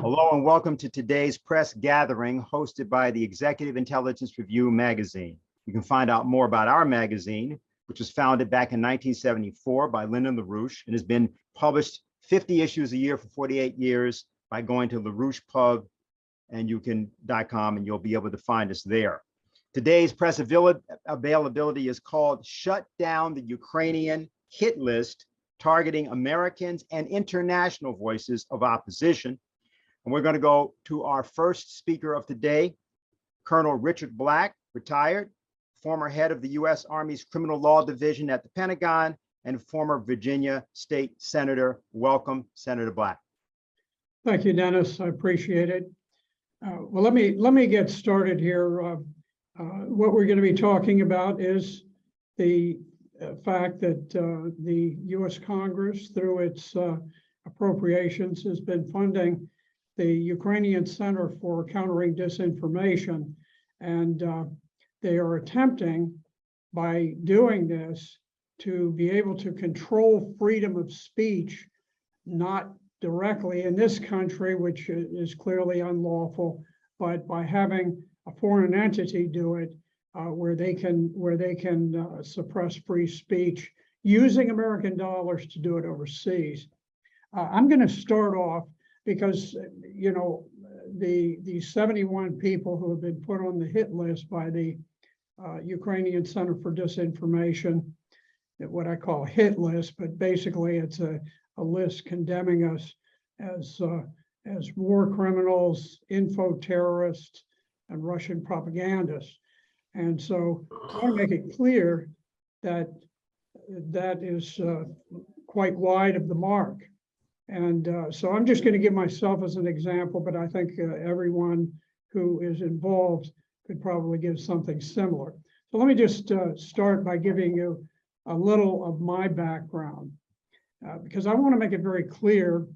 Hello and welcome to today's press gathering hosted by the Executive Intelligence Review magazine. You can find out more about our magazine, which was founded back in 1974 by Lyndon LaRouche and has been published 50 issues a year for 48 years by going to LaRouchePub and you.com and you'll be able to find us there. Today's press availability is called Shut Down the Ukrainian Hit List, Targeting Americans and International Voices of Opposition. And we're going to go to our first speaker of the day, Colonel Richard Black, retired, former head of the U.S. Army's Criminal Law Division at the Pentagon, and former Virginia State Senator. Welcome, Senator Black. Thank you, Dennis. I appreciate it. Well, let me get started here. What we're going to be talking about is the fact that the U.S. Congress, through its appropriations, has been funding the Ukrainian Center for Countering Disinformation, and they are attempting, by doing this, to be able to control freedom of speech, not directly in this country, which is clearly unlawful, but by having a foreign entity do it, where they can suppress free speech using American dollars to do it overseas. I'm going to start off because, you know, the 71 people who have been put on the hit list by the Ukrainian Center for Disinformation, what I call hit list, but basically it's a list condemning us as war criminals, info terrorists, and Russian propagandists. And so I want to make it clear that that is quite wide of the mark. And so I'm just going to give myself as an example, but I think everyone who is involved could probably give something similar. So let me just start by giving you a little of my background, because I want to make it very clear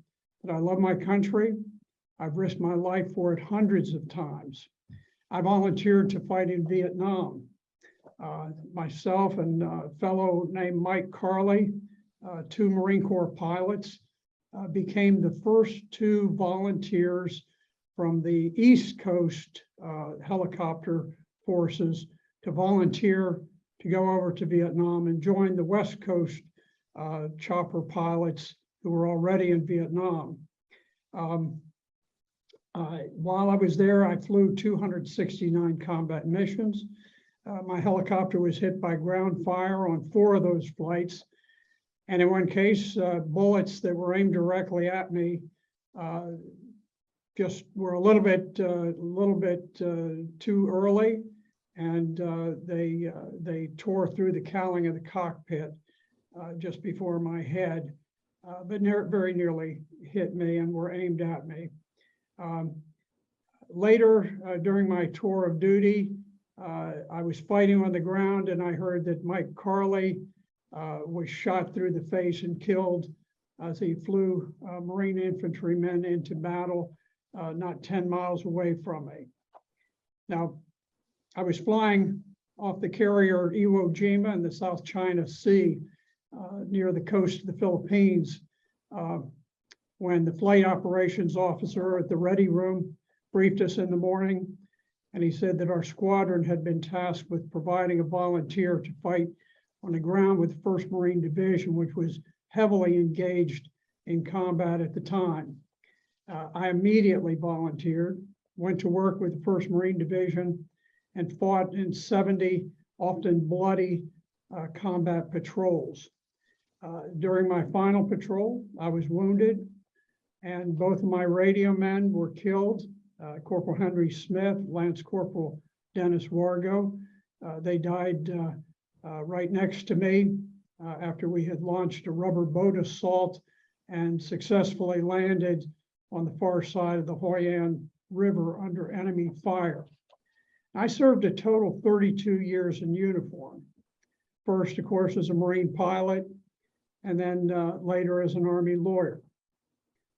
that I love my country. I've risked my life for it hundreds of times. I volunteered to fight in Vietnam. Myself and a fellow named Mike Carley, two Marine Corps pilots, became the first two volunteers from the East Coast helicopter forces to volunteer to go over to Vietnam and join the West Coast chopper pilots who were already in Vietnam. While I was there, I flew 269 combat missions. My helicopter was hit by ground fire on 4 of those flights. And in one case, bullets that were aimed directly at me just were a little bit too early, and they tore through the cowling of the cockpit just before my head, but very nearly hit me and were aimed at me. Later, during my tour of duty, I was fighting on the ground, and I heard that Mike Carley was shot through the face and killed as he flew Marine infantrymen into battle not 10 miles away from me. Now, I was flying off the carrier Iwo Jima in the South China Sea near the coast of the Philippines when the flight operations officer at the ready room briefed us in the morning, and he said that our squadron had been tasked with providing a volunteer to fight on the ground with the 1st Marine Division, which was heavily engaged in combat at the time. I immediately volunteered, went to work with the 1st Marine Division, and fought in 70 often bloody combat patrols. During my final patrol, I was wounded, and both of my radio men were killed, Corporal Henry Smith, Lance Corporal Dennis Wargo. They died right next to me after we had launched a rubber boat assault and successfully landed on the far side of the Hoi An River under enemy fire. I served a total 32 years in uniform. First, of course, as a Marine pilot, and then later as an Army lawyer.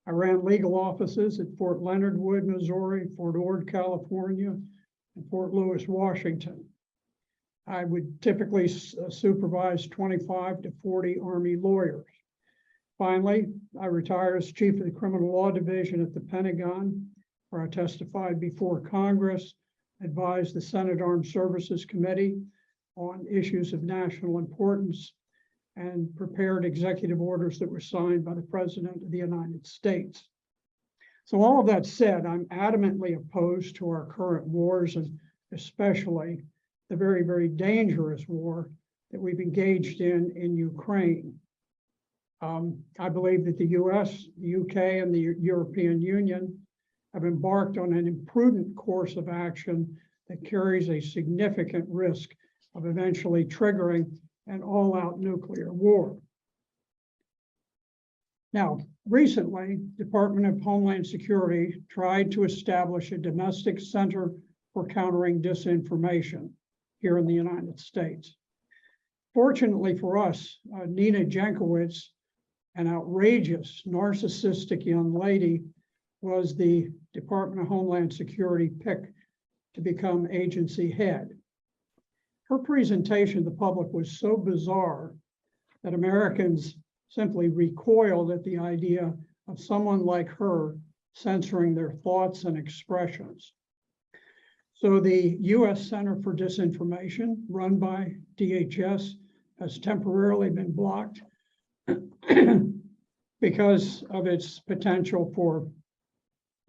I ran legal offices at Fort Leonard Wood, Missouri, Fort Ord, California, and Fort Lewis, Washington. I would typically supervise 25 to 40 Army lawyers. Finally, I retired as chief of the Criminal Law Division at the Pentagon, where I testified before Congress, advised the Senate Armed Services Committee on issues of national importance, and prepared executive orders that were signed by the President of the United States. So all of that said, I'm adamantly opposed to our current wars, and especially the very, very dangerous war that we've engaged in Ukraine. I believe that the US, the UK, and the European Union have embarked on an imprudent course of action that carries a significant risk of eventually triggering an all-out nuclear war. Now, recently, Department of Homeland Security tried to establish a domestic center for countering disinformation here in the United States. Fortunately for us, Nina Jankowicz, an outrageous, narcissistic young lady, was the Department of Homeland Security pick to become agency head. Her presentation to the public was so bizarre that Americans simply recoiled at the idea of someone like her censoring their thoughts and expressions. So the US Center for Disinformation, run by DHS, has temporarily been blocked because of its potential for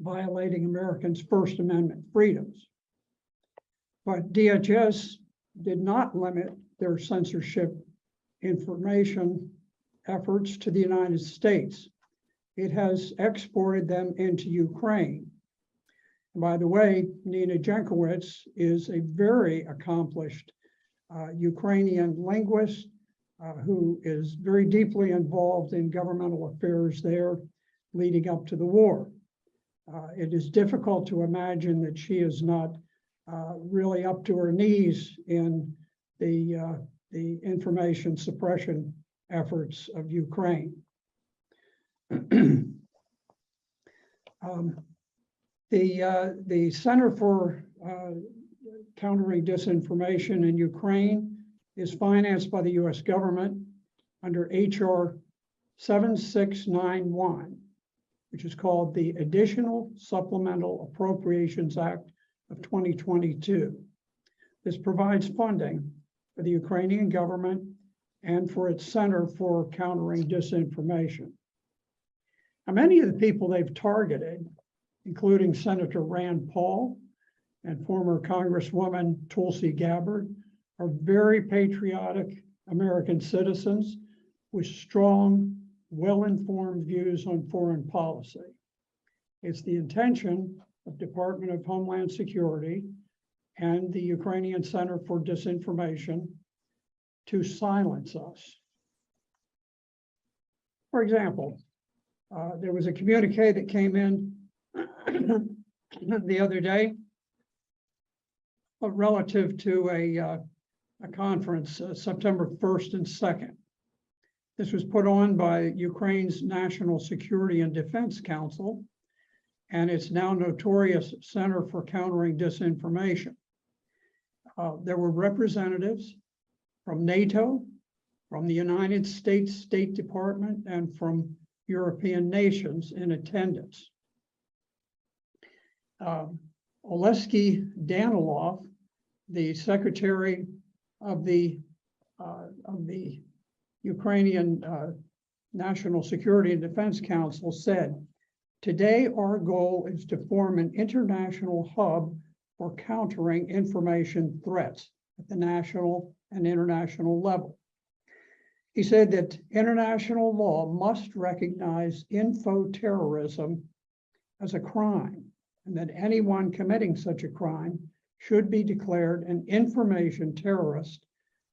violating Americans' First Amendment freedoms. But DHS did not limit their censorship information efforts to the United States. It has exported them into Ukraine. And by the way, Nina Jankowicz is a very accomplished Ukrainian linguist who is very deeply involved in governmental affairs there leading up to the war. It is difficult to imagine that she is not really up to her knees in the information suppression efforts of Ukraine. The Center for Countering Disinformation in Ukraine is financed by the US government under HR 7691, which is called the Additional Supplemental Appropriations Act of 2022. This provides funding for the Ukrainian government and for its Center for Countering Disinformation. Now, many of the people they've targeted, including Senator Rand Paul and former Congresswoman Tulsi Gabbard, are very patriotic American citizens with strong, well-informed views on foreign policy. It's the intention of Department of Homeland Security and the Ukrainian Center for Disinformation to silence us. For example, there was a communique that came in the other day relative to a conference, September 1st and 2nd. This was put on by Ukraine's National Security and Defense Council and its now notorious Center for Countering Disinformation. There were representatives from NATO, from the United States State Department, and from European nations in attendance. Oleksiy Danilov, the Secretary of the Ukrainian National Security and Defense Council, said, "Today our goal is to form an international hub for countering information threats at the national and international level." He said that international law must recognize infoterrorism as a crime, and that anyone committing such a crime should be declared an information terrorist,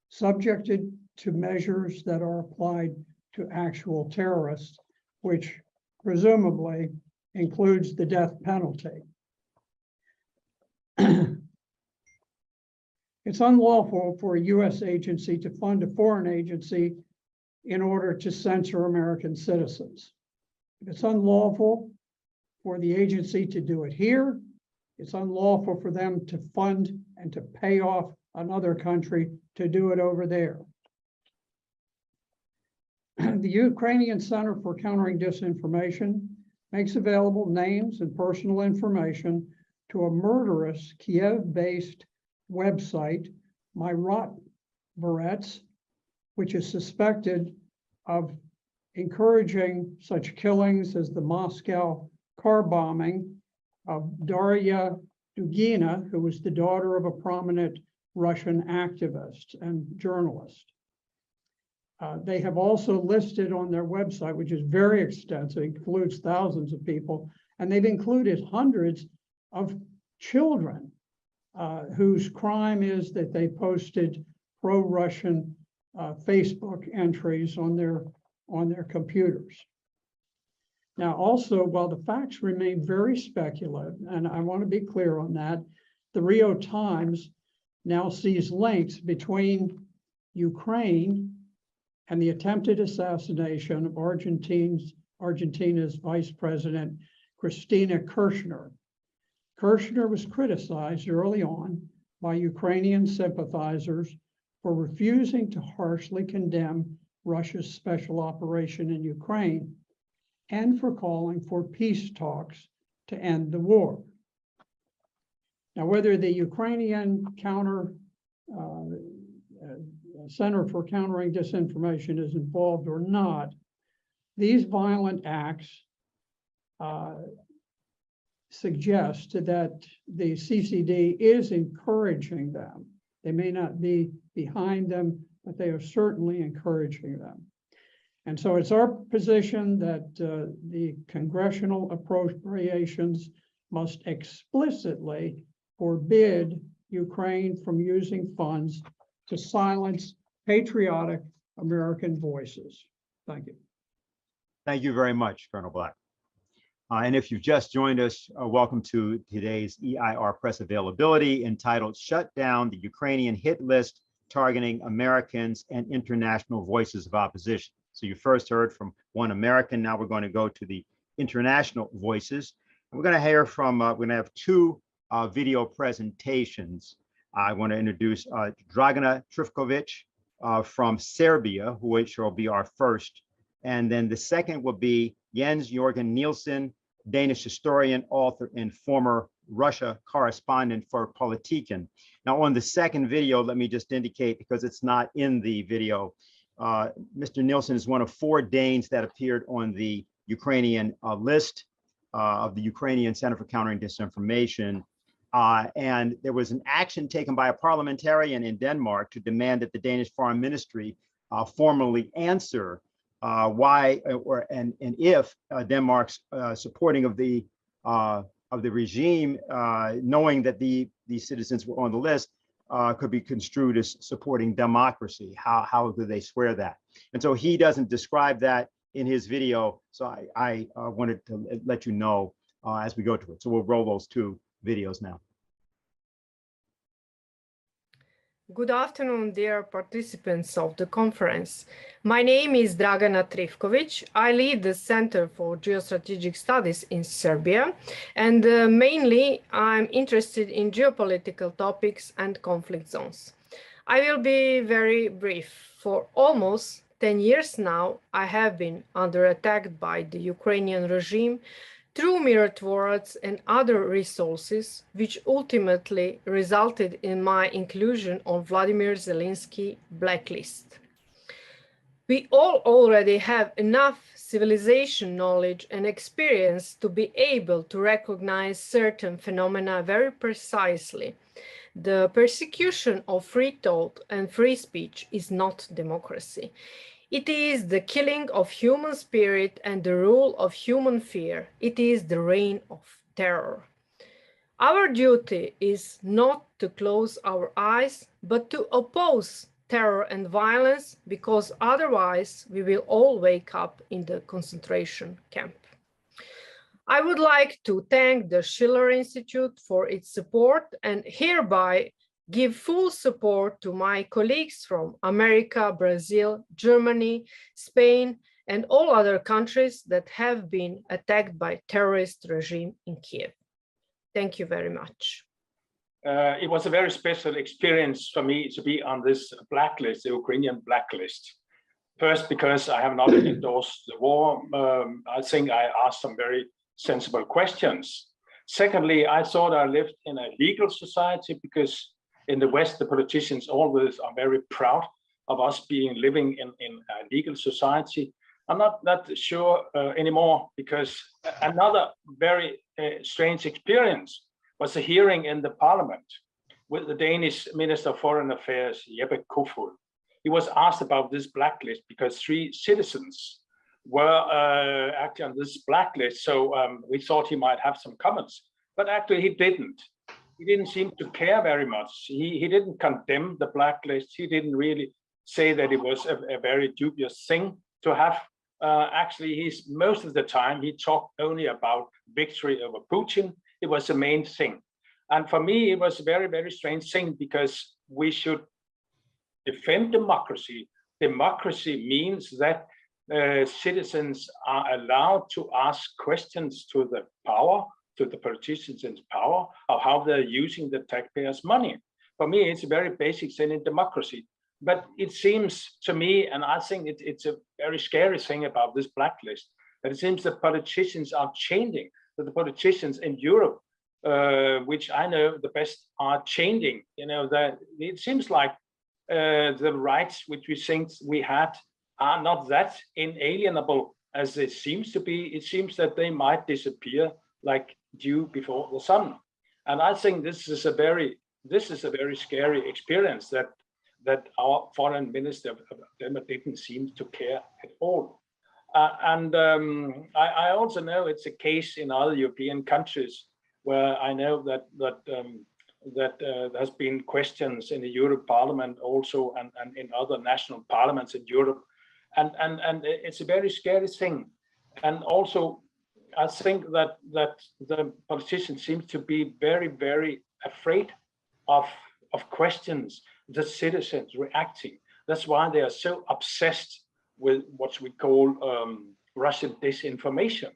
subjected to measures that are applied to actual terrorists, which presumably includes the death penalty. It's unlawful for a US agency to fund a foreign agency in order to censor American citizens. If it's unlawful for the agency to do it here, it's unlawful for them to fund and to pay off another country to do it over there. the Ukrainian Center for Countering Disinformation makes available names and personal information to a murderous Kiev-based website, Myratvarets, which is suspected of encouraging such killings as the Moscow car bombing of Daria Dugina, who was the daughter of a prominent Russian activist and journalist. They have also listed on their website, which is very extensive, includes thousands of people, and they've included hundreds of children whose crime is that they posted pro-Russian Facebook entries on their computers. Now, also, while the facts remain very speculative, and I want to be clear on that, the Rio Times now sees links between Ukraine and the attempted assassination of Argentina's Vice President, Cristina Kirchner. Kirchner was criticized early on by Ukrainian sympathizers for refusing to harshly condemn Russia's special operation in Ukraine and for calling for peace talks to end the war. Now, whether the Ukrainian Center for Countering Disinformation is involved or not, these violent acts suggest that the CCD is encouraging them. They may not be behind them, but they are certainly encouraging them. And so it's our position that the congressional appropriations must explicitly forbid Ukraine from using funds to silence patriotic American voices. Thank you. Thank you very much, Colonel Black. And if you've just joined us, welcome to today's EIR press availability entitled "Shut Down the Ukrainian Hit List Targeting Americans and International Voices of Opposition." So you first heard from one American. Now we're going to go to the international voices. We're going to hear from, we're going to have two video presentations. I want to introduce Dragana Trifkovic from Serbia, which will be our first. And then the second will be Jens Jorgen Nielsen, Danish historian, author, and former Russia correspondent for Politiken. Now, on the second video, let me just indicate, because it's not in the video, Mr. Nielsen is one of 4 Danes that appeared on the Ukrainian list of the Ukrainian Center for Countering Disinformation. And there was an action taken by a parliamentarian in Denmark to demand that the Danish Foreign Ministry formally answer why and if Denmark's supporting of the regime, knowing that these citizens were on the list, could be construed as supporting democracy. How do they swear that? And so he doesn't describe that in his video. So I wanted to let you know as we go to it. So we'll roll those 2 videos now. Good afternoon, dear participants of the conference. My name is Dragana Trifkovic. I lead the Center for Geostrategic Studies in Serbia, and mainly I'm interested in geopolitical topics and conflict zones. I will be very brief. For almost 10 years now, I have been under attack by the Ukrainian regime through Myratvarets and other resources, which ultimately resulted in my inclusion on Vladimir Zelensky blacklist. We all already have enough civilization knowledge and experience to be able to recognize certain phenomena very precisely. The persecution of free thought and free speech is not democracy. It is the killing of human spirit and the rule of human fear. It is the reign of terror. Our duty is not to close our eyes, but to oppose terror and violence, because otherwise we will all wake up in the concentration camp. I would like to thank the Schiller Institute for its support and hereby give full support to my colleagues from America, Brazil, Germany, Spain, and all other countries that have been attacked by terrorist regime in Kiev. Thank you very much. It was a very special experience for me to be on this blacklist, the Ukrainian blacklist. First, because I have not endorsed the war, I think I asked some very sensible questions. Secondly, I thought I lived in a legal society, because in the West, the politicians always are very proud of us living in a legal society. I'm not that sure anymore, because another very strange experience was a hearing in the parliament with the Danish Minister of Foreign Affairs, Jeppe Kofod. He was asked about this blacklist because 3 citizens were actually on this blacklist. So we thought he might have some comments, but actually he didn't. He didn't seem to care very much. He didn't condemn the blacklist. He didn't really say that it was a very dubious thing to have. Actually, most of the time, he talked only about victory over Putin. It was the main thing. And for me, it was a very, very strange thing, because we should defend democracy. Democracy means that citizens are allowed to ask questions to the power, to the politicians in power, of how they're using the taxpayers' money. For me, it's a very basic thing in democracy. But it seems to me, and I think it's a very scary thing about this blacklist, that it seems that politicians are changing, that the politicians in Europe, which I know the best, are changing. You know, that it seems like the rights which we think we had are not that inalienable as it seems to be. It seems that they might disappear like dew before the sun. And I think this is a very scary experience that our foreign minister didn't seem to care at all. I also know it's a case in other European countries where I know that there's been questions in the Europe Parliament also, and in other national parliaments in Europe, and it's a very scary thing. And also, I think that the politicians seem to be very, very afraid of questions, the citizens reacting. That's why they are so obsessed with what we call Russian disinformation.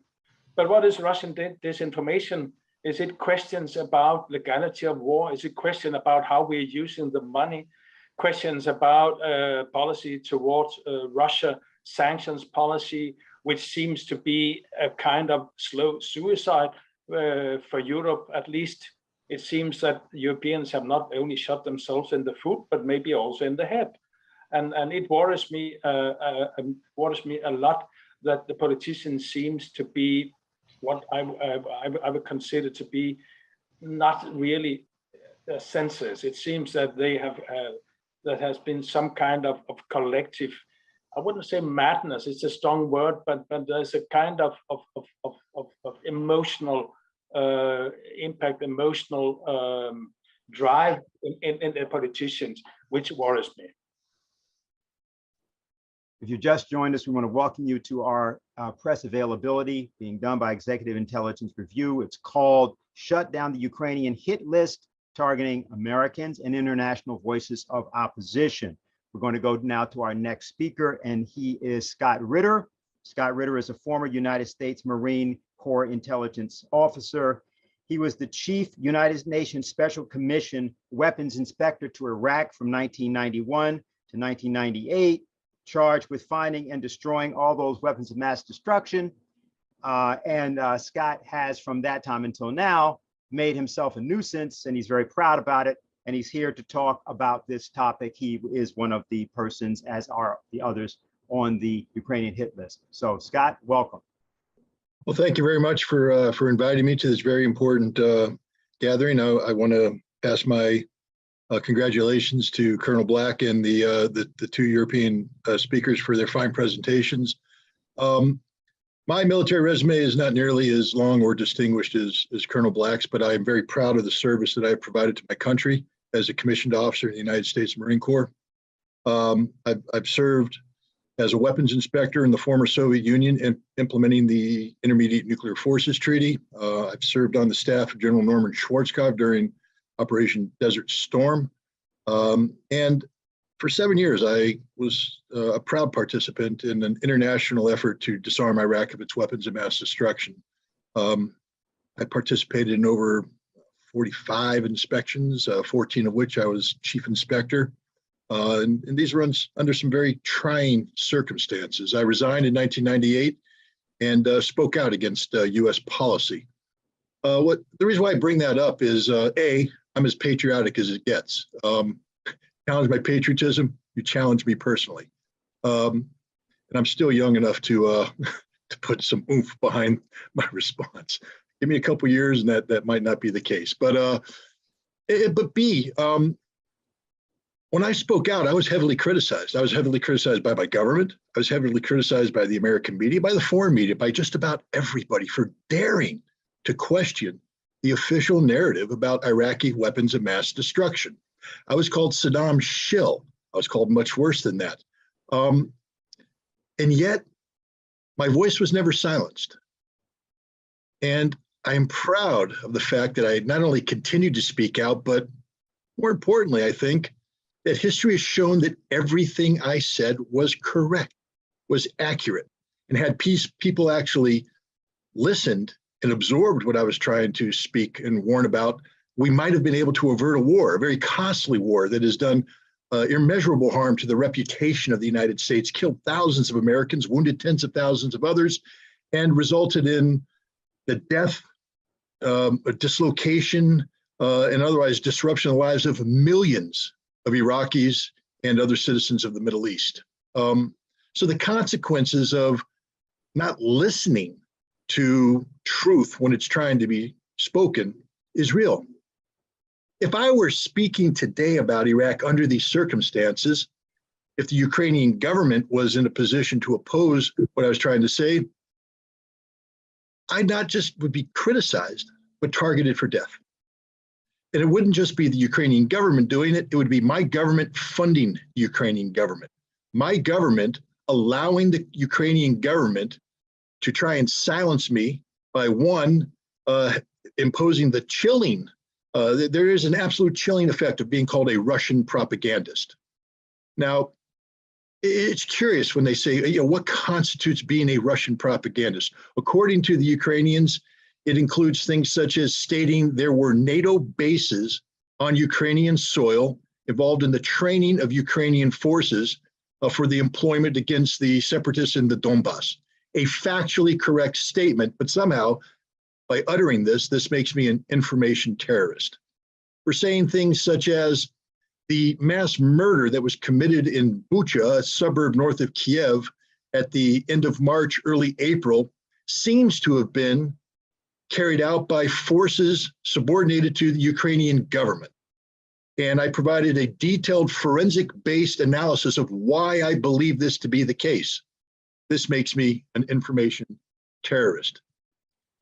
But what is Russian disinformation? Is it questions about legality of war? Is it question about how we're using the money? Questions about policy towards Russia, sanctions policy, which seems to be a kind of slow suicide for Europe, at least. It seems that Europeans have not only shot themselves in the foot, but maybe also in the head. And it worries me a lot that the politicians seems to be what I would consider to be not really senses. It seems that they have that has been some kind of collective, I wouldn't say madness, it's a strong word, but there's a kind of emotional impact, emotional drive in the politicians, which worries me. If you just joined us, we want to welcome you to our press availability being done by Executive Intelligence Review. It's called Shut Down the Ukrainian Hit List, Targeting Americans and International Voices of Opposition. We're going to go now to our next speaker, and he is Scott Ritter. Scott Ritter is a former United States Marine Corps intelligence officer. He was the chief United Nations Special Commission weapons inspector to Iraq from 1991 to 1998. Charged with finding and destroying all those weapons of mass destruction. Scott has, from that time until now, made himself a nuisance, and he's very proud about it. And he's here to talk about this topic. He is one of the persons, as are the others, on the Ukrainian hit list. So, Scott, welcome. Well, thank you very much for inviting me to this very important gathering. I want to pass my congratulations to Colonel Black and the 2 European speakers for their fine presentations. My military resume is not nearly as long or distinguished as Colonel Black's, but I am very proud of the service that I have provided to my country as a commissioned officer in the United States Marine Corps. I've served as a weapons inspector in the former Soviet Union, implementing the Intermediate Nuclear Forces Treaty. I've served on the staff of General Norman Schwarzkopf during Operation Desert Storm. And for 7 years, I was a proud participant in an international effort to disarm Iraq of its weapons of mass destruction. I participated in over 45 inspections, 14 of which I was chief inspector. And these were under some very trying circumstances. I resigned in 1998 and spoke out against U.S. policy. The reason why I bring that up is, A, I'm as patriotic as it gets. Challenge my patriotism, you challenge me personally. And I'm still young enough to put some oomph behind my response. Give me a couple years and that might not be the case. But B, when I spoke out, I was heavily criticized. I was heavily criticized by my government. I was heavily criticized by the American media, by the foreign media, by just about everybody for daring to question the official narrative about Iraqi weapons of mass destruction. I was called Saddam's shill. I was called much worse than that. And yet, my voice was never silenced. And I am proud of the fact that I not only continued to speak out, but more importantly, I think, that history has shown that everything I said was correct, was accurate, and had people actually listened and absorbed what I was trying to speak and warn about, we might have been able to avert a war, a very costly war that has done immeasurable harm to the reputation of the United States, killed thousands of Americans, wounded tens of thousands of others, and resulted in the death, a dislocation, and otherwise disruption of the lives of millions of Iraqis and other citizens of the Middle East. So the consequences of not listening to truth when it's trying to be spoken is real. If I were speaking today about Iraq under these circumstances, if the Ukrainian government was in a position to oppose what I was trying to say, I not just would be criticized, but targeted for death. And it wouldn't just be the Ukrainian government doing it, it would be my government funding the Ukrainian government. My government allowing the Ukrainian government to try and silence me by one, imposing the chilling, there is an absolute chilling effect of being called a Russian propagandist. Now, it's curious when they say, what constitutes being a Russian propagandist? According to the Ukrainians, it includes things such as stating there were NATO bases on Ukrainian soil involved in the training of Ukrainian forces for the employment against the separatists in the Donbass. A factually correct statement, but somehow by uttering this makes me an information terrorist. We're saying things such as the mass murder that was committed in Bucha, a suburb north of Kiev, at the end of March, early April, seems to have been carried out by forces subordinated to the Ukrainian government. And I provided a detailed forensic-based analysis of why I believe this to be the case. This makes me an information terrorist.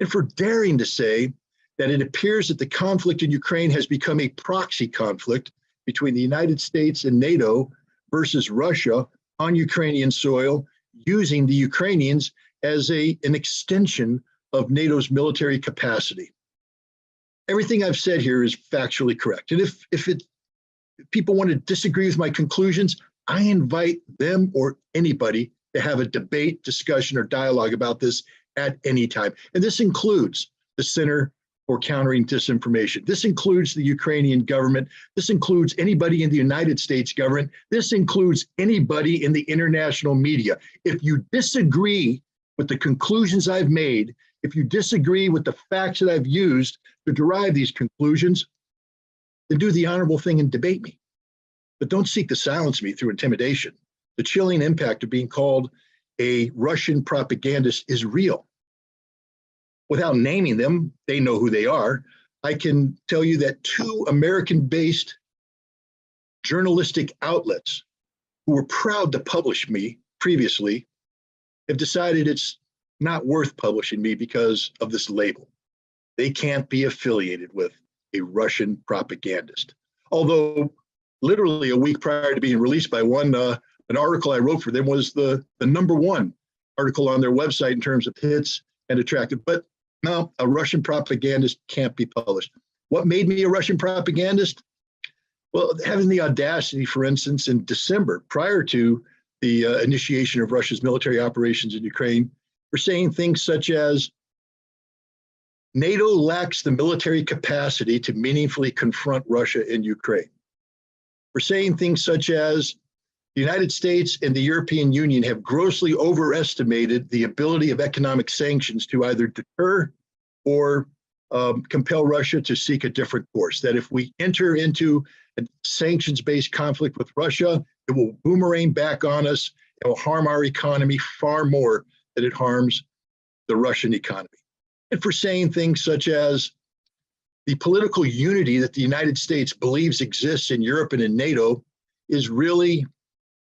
And for daring to say that it appears that the conflict in Ukraine has become a proxy conflict between the United States and NATO versus Russia on Ukrainian soil, using the Ukrainians as an extension of NATO's military capacity. Everything I've said here is factually correct. And if people want to disagree with my conclusions, I invite them or anybody to have a debate, discussion, or dialogue about this at any time. And this includes the Center for Countering Disinformation. This includes the Ukrainian government. This includes anybody in the United States government. This includes anybody in the international media. If you disagree with the conclusions I've made, if you disagree with the facts that I've used to derive these conclusions, then do the honorable thing and debate me. But don't seek to silence me through intimidation. The chilling impact of being called a Russian propagandist is real. Without naming them, they know who they are. I can tell you that 2 American-based journalistic outlets who were proud to publish me previously have decided it's not worth publishing me because of this label. They can't be affiliated with a Russian propagandist. Although literally a week prior to being released by one, an article I wrote for them was the #1 article on their website in terms of hits and attractive. But no, a Russian propagandist can't be published. What made me a Russian propagandist? Well, having the audacity, for instance, in December, prior to the initiation of Russia's military operations in Ukraine, for saying things such as, NATO lacks the military capacity to meaningfully confront Russia in Ukraine. for saying things such as the United States and the European Union have grossly overestimated the ability of economic sanctions to either deter or compel Russia to seek a different course. That if we enter into a sanctions-based conflict with Russia, it will boomerang back on us and will harm our economy far more than it harms the Russian economy. And for saying things such as the political unity that the United States believes exists in Europe and in NATO is really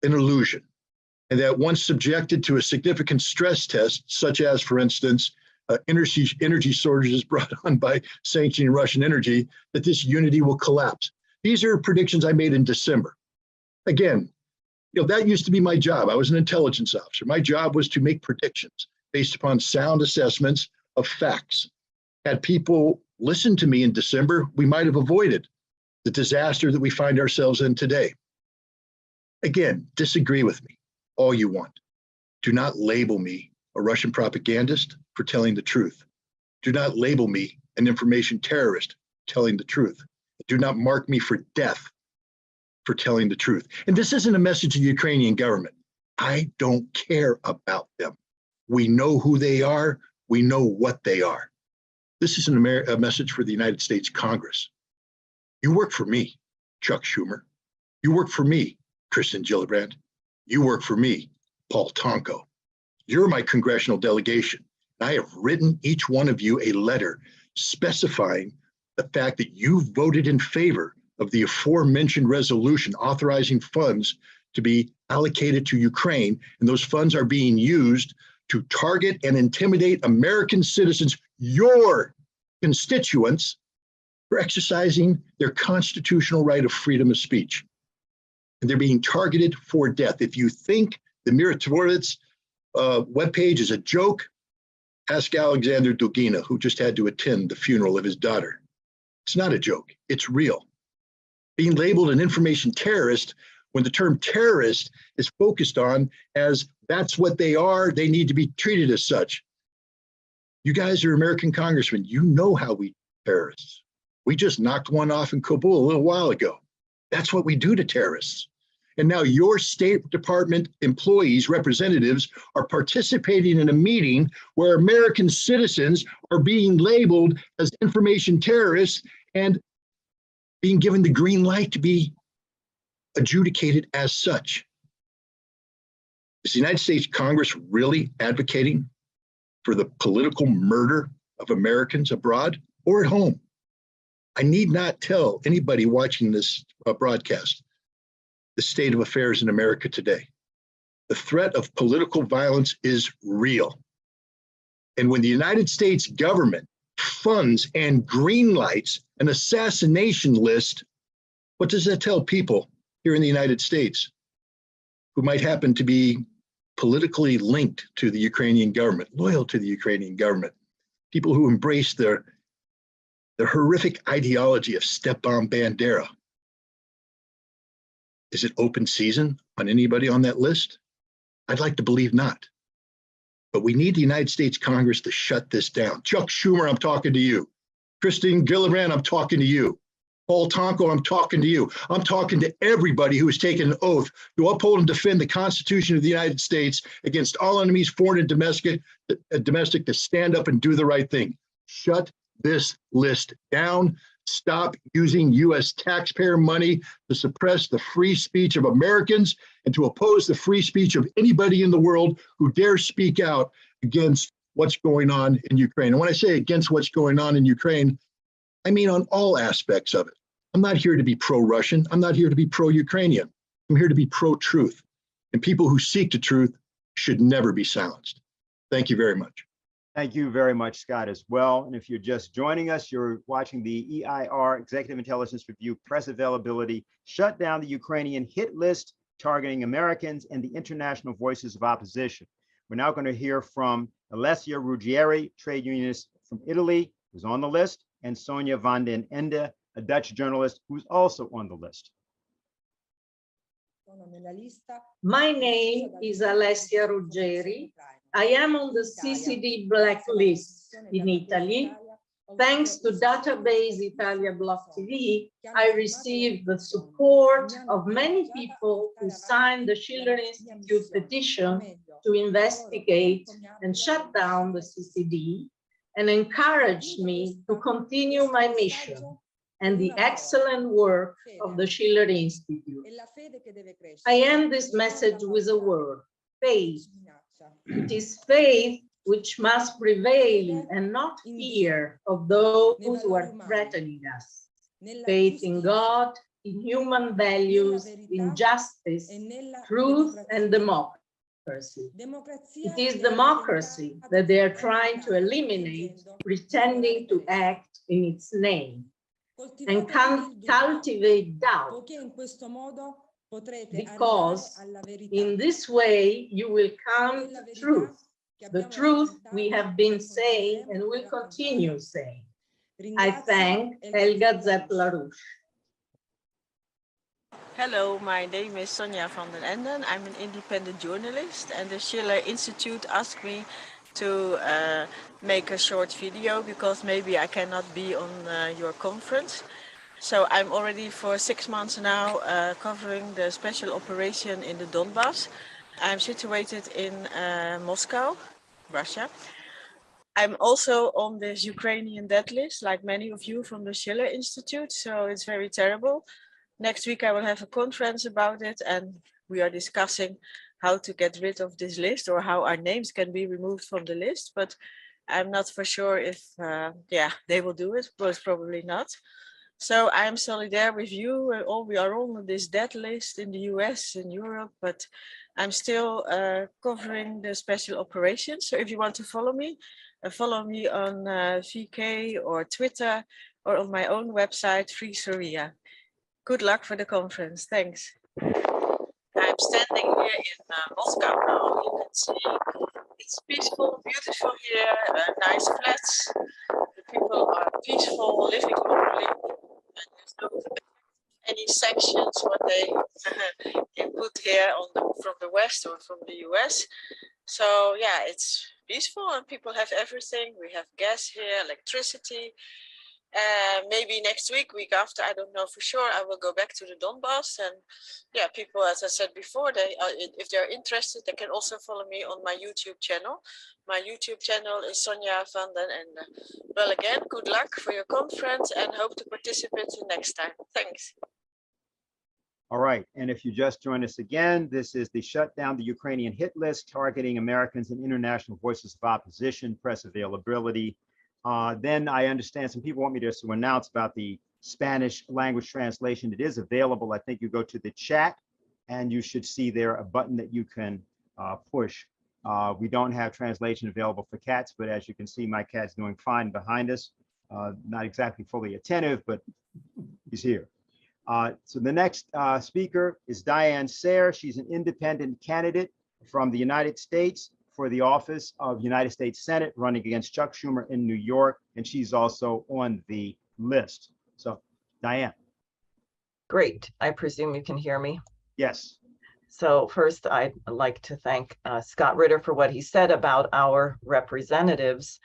an illusion. And that once subjected to a significant stress test, such as, for instance, energy shortages brought on by sanctioning Russian energy, that this unity will collapse. These are predictions I made in December. Again, that used to be my job. I was an intelligence officer. My job was to make predictions based upon sound assessments of facts. Had people listened to me in December, we might have avoided the disaster that we find ourselves in today. Again, disagree with me all you want. Do not label me a Russian propagandist for telling the truth. Do not label me an information terrorist telling the truth. Do not mark me for death for telling the truth. And this isn't a message to the Ukrainian government. I don't care about them. We know who they are. We know what they are. This is a message for the United States Congress. You work for me, Chuck Schumer. You work for me, Kristen Gillibrand. You work for me, Paul Tonko. You're my congressional delegation. I have written each one of you a letter specifying the fact that you voted in favor of the aforementioned resolution authorizing funds to be allocated to Ukraine, and those funds are being used to target and intimidate American citizens, your constituents, for exercising their constitutional right of freedom of speech. And they're being targeted for death. If you think the Miratorovitz webpage is a joke, ask Alexander Dugina, who just had to attend the funeral of his daughter. It's not a joke, it's real. Being labeled an information terrorist when the term terrorist is focused on as that's what they are, they need to be treated as such. You guys are American congressmen, you know how we terrorists. We just knocked one off in Kabul a little while ago. That's what we do to terrorists. And now your State Department employees, representatives, are participating in a meeting where American citizens are being labeled as information terrorists and being given the green light to be adjudicated as such. Is the United States Congress really advocating for the political murder of Americans abroad or at home? I need not tell anybody watching this broadcast the state of affairs in America today. The threat of political violence is real. And when the United States government funds and greenlights an assassination list, what does that tell people here in the United States who might happen to be politically linked to the Ukrainian government, loyal to the Ukrainian government, people who embrace the horrific ideology of Stepan Bandera? Is it open season on anybody on that list? I'd like to believe not. But we need the United States Congress to shut this down. Chuck Schumer, I'm talking to you. Christine Gillibrand, I'm talking to you. Paul Tonko, I'm talking to you. I'm talking to everybody who has taken an oath to uphold and defend the Constitution of the United States against all enemies, foreign and domestic, to stand up and do the right thing. Shut this list down. Stop using U.S. taxpayer money to suppress the free speech of Americans and to oppose the free speech of anybody in the world who dares speak out against what's going on in Ukraine. And when I say against what's going on in Ukraine, I mean on all aspects of it. I'm not here to be pro-Russian. I'm not here to be pro-Ukrainian. I'm here to be pro-truth. And people who seek the truth should never be silenced. Thank you very much. Thank you very much, Scott, as well. And if you're just joining us, you're watching the EIR Executive Intelligence Review press availability, shut down the Ukrainian hit list targeting Americans and the international voices of opposition. We're now going to hear from Alessia Ruggieri, trade unionist from Italy, who's on the list, and Sonia van den Ende, a Dutch journalist who's also on the list. My name is Alessia Ruggieri. I am on the CCD blacklist in Italy. Thanks to database Italia Block TV, I received the support of many people who signed the Schiller Institute petition to investigate and shut down the CCD, and encouraged me to continue my mission and the excellent work of the Schiller Institute. I end this message with a word: faith. It is faith which must prevail and not fear of those who are threatening us. Faith in God, in human values, in justice, truth, and democracy. It is democracy that they are trying to eliminate, pretending to act in its name, and cultivate doubt, because in this way you will come to truth, the truth we have been saying and will continue saying. I thank Helga Zepp-LaRouche. Hello, my name is Sonja van den Enden. I'm an independent journalist, and the Schiller Institute asked me to make a short video because maybe I cannot be on your conference. So I'm already for 6 months now covering the special operation in the Donbass. I'm situated in Moscow, Russia. I'm also on this Ukrainian death list, like many of you from the Schiller Institute, so it's very terrible. Next week I will have a conference about it, and we are discussing how to get rid of this list or how our names can be removed from the list, but I'm not for sure if they will do it, most probably not. So I am solidarity with you. We are all on this death list in the US and Europe, but I'm still covering the special operations. So if you want to follow me on VK or Twitter or on my own website, Free Syria. Good luck for the conference. Thanks. I'm standing here in Moscow now. You can see it's peaceful, beautiful here, nice flats. The people are peaceful, living normally. And there's no any sanctions what they put here from the West or from the US. So yeah, it's peaceful and people have everything. We have gas here, electricity. Maybe next week after, I don't know for sure, I will go back to the Donbass. And yeah, people, as I said before, if they're interested, they can also follow me on my YouTube channel. My YouTube channel is Sonja van den Ende. Well, again, good luck for your conference and hope to participate next time. Thanks. All right, and if you just joined us again, this is the Shut Down the Ukrainian Hit List, targeting Americans and international voices of opposition, press availability. Then I understand some people want me to announce about the Spanish language translation. It is available. I think you go to the chat and you should see there a button that you can push. We don't have translation available for cats, but as you can see, my cat's doing fine behind us. Not exactly fully attentive, but he's here. So the next speaker is Diane Sayre. She's an independent candidate from the United States for the office of United States Senate, running against Chuck Schumer in New York, and she's also on the list. So, Diane. Great. I presume you can hear me. Yes. So first, I'd like to thank Scott Ritter for what he said about our representatives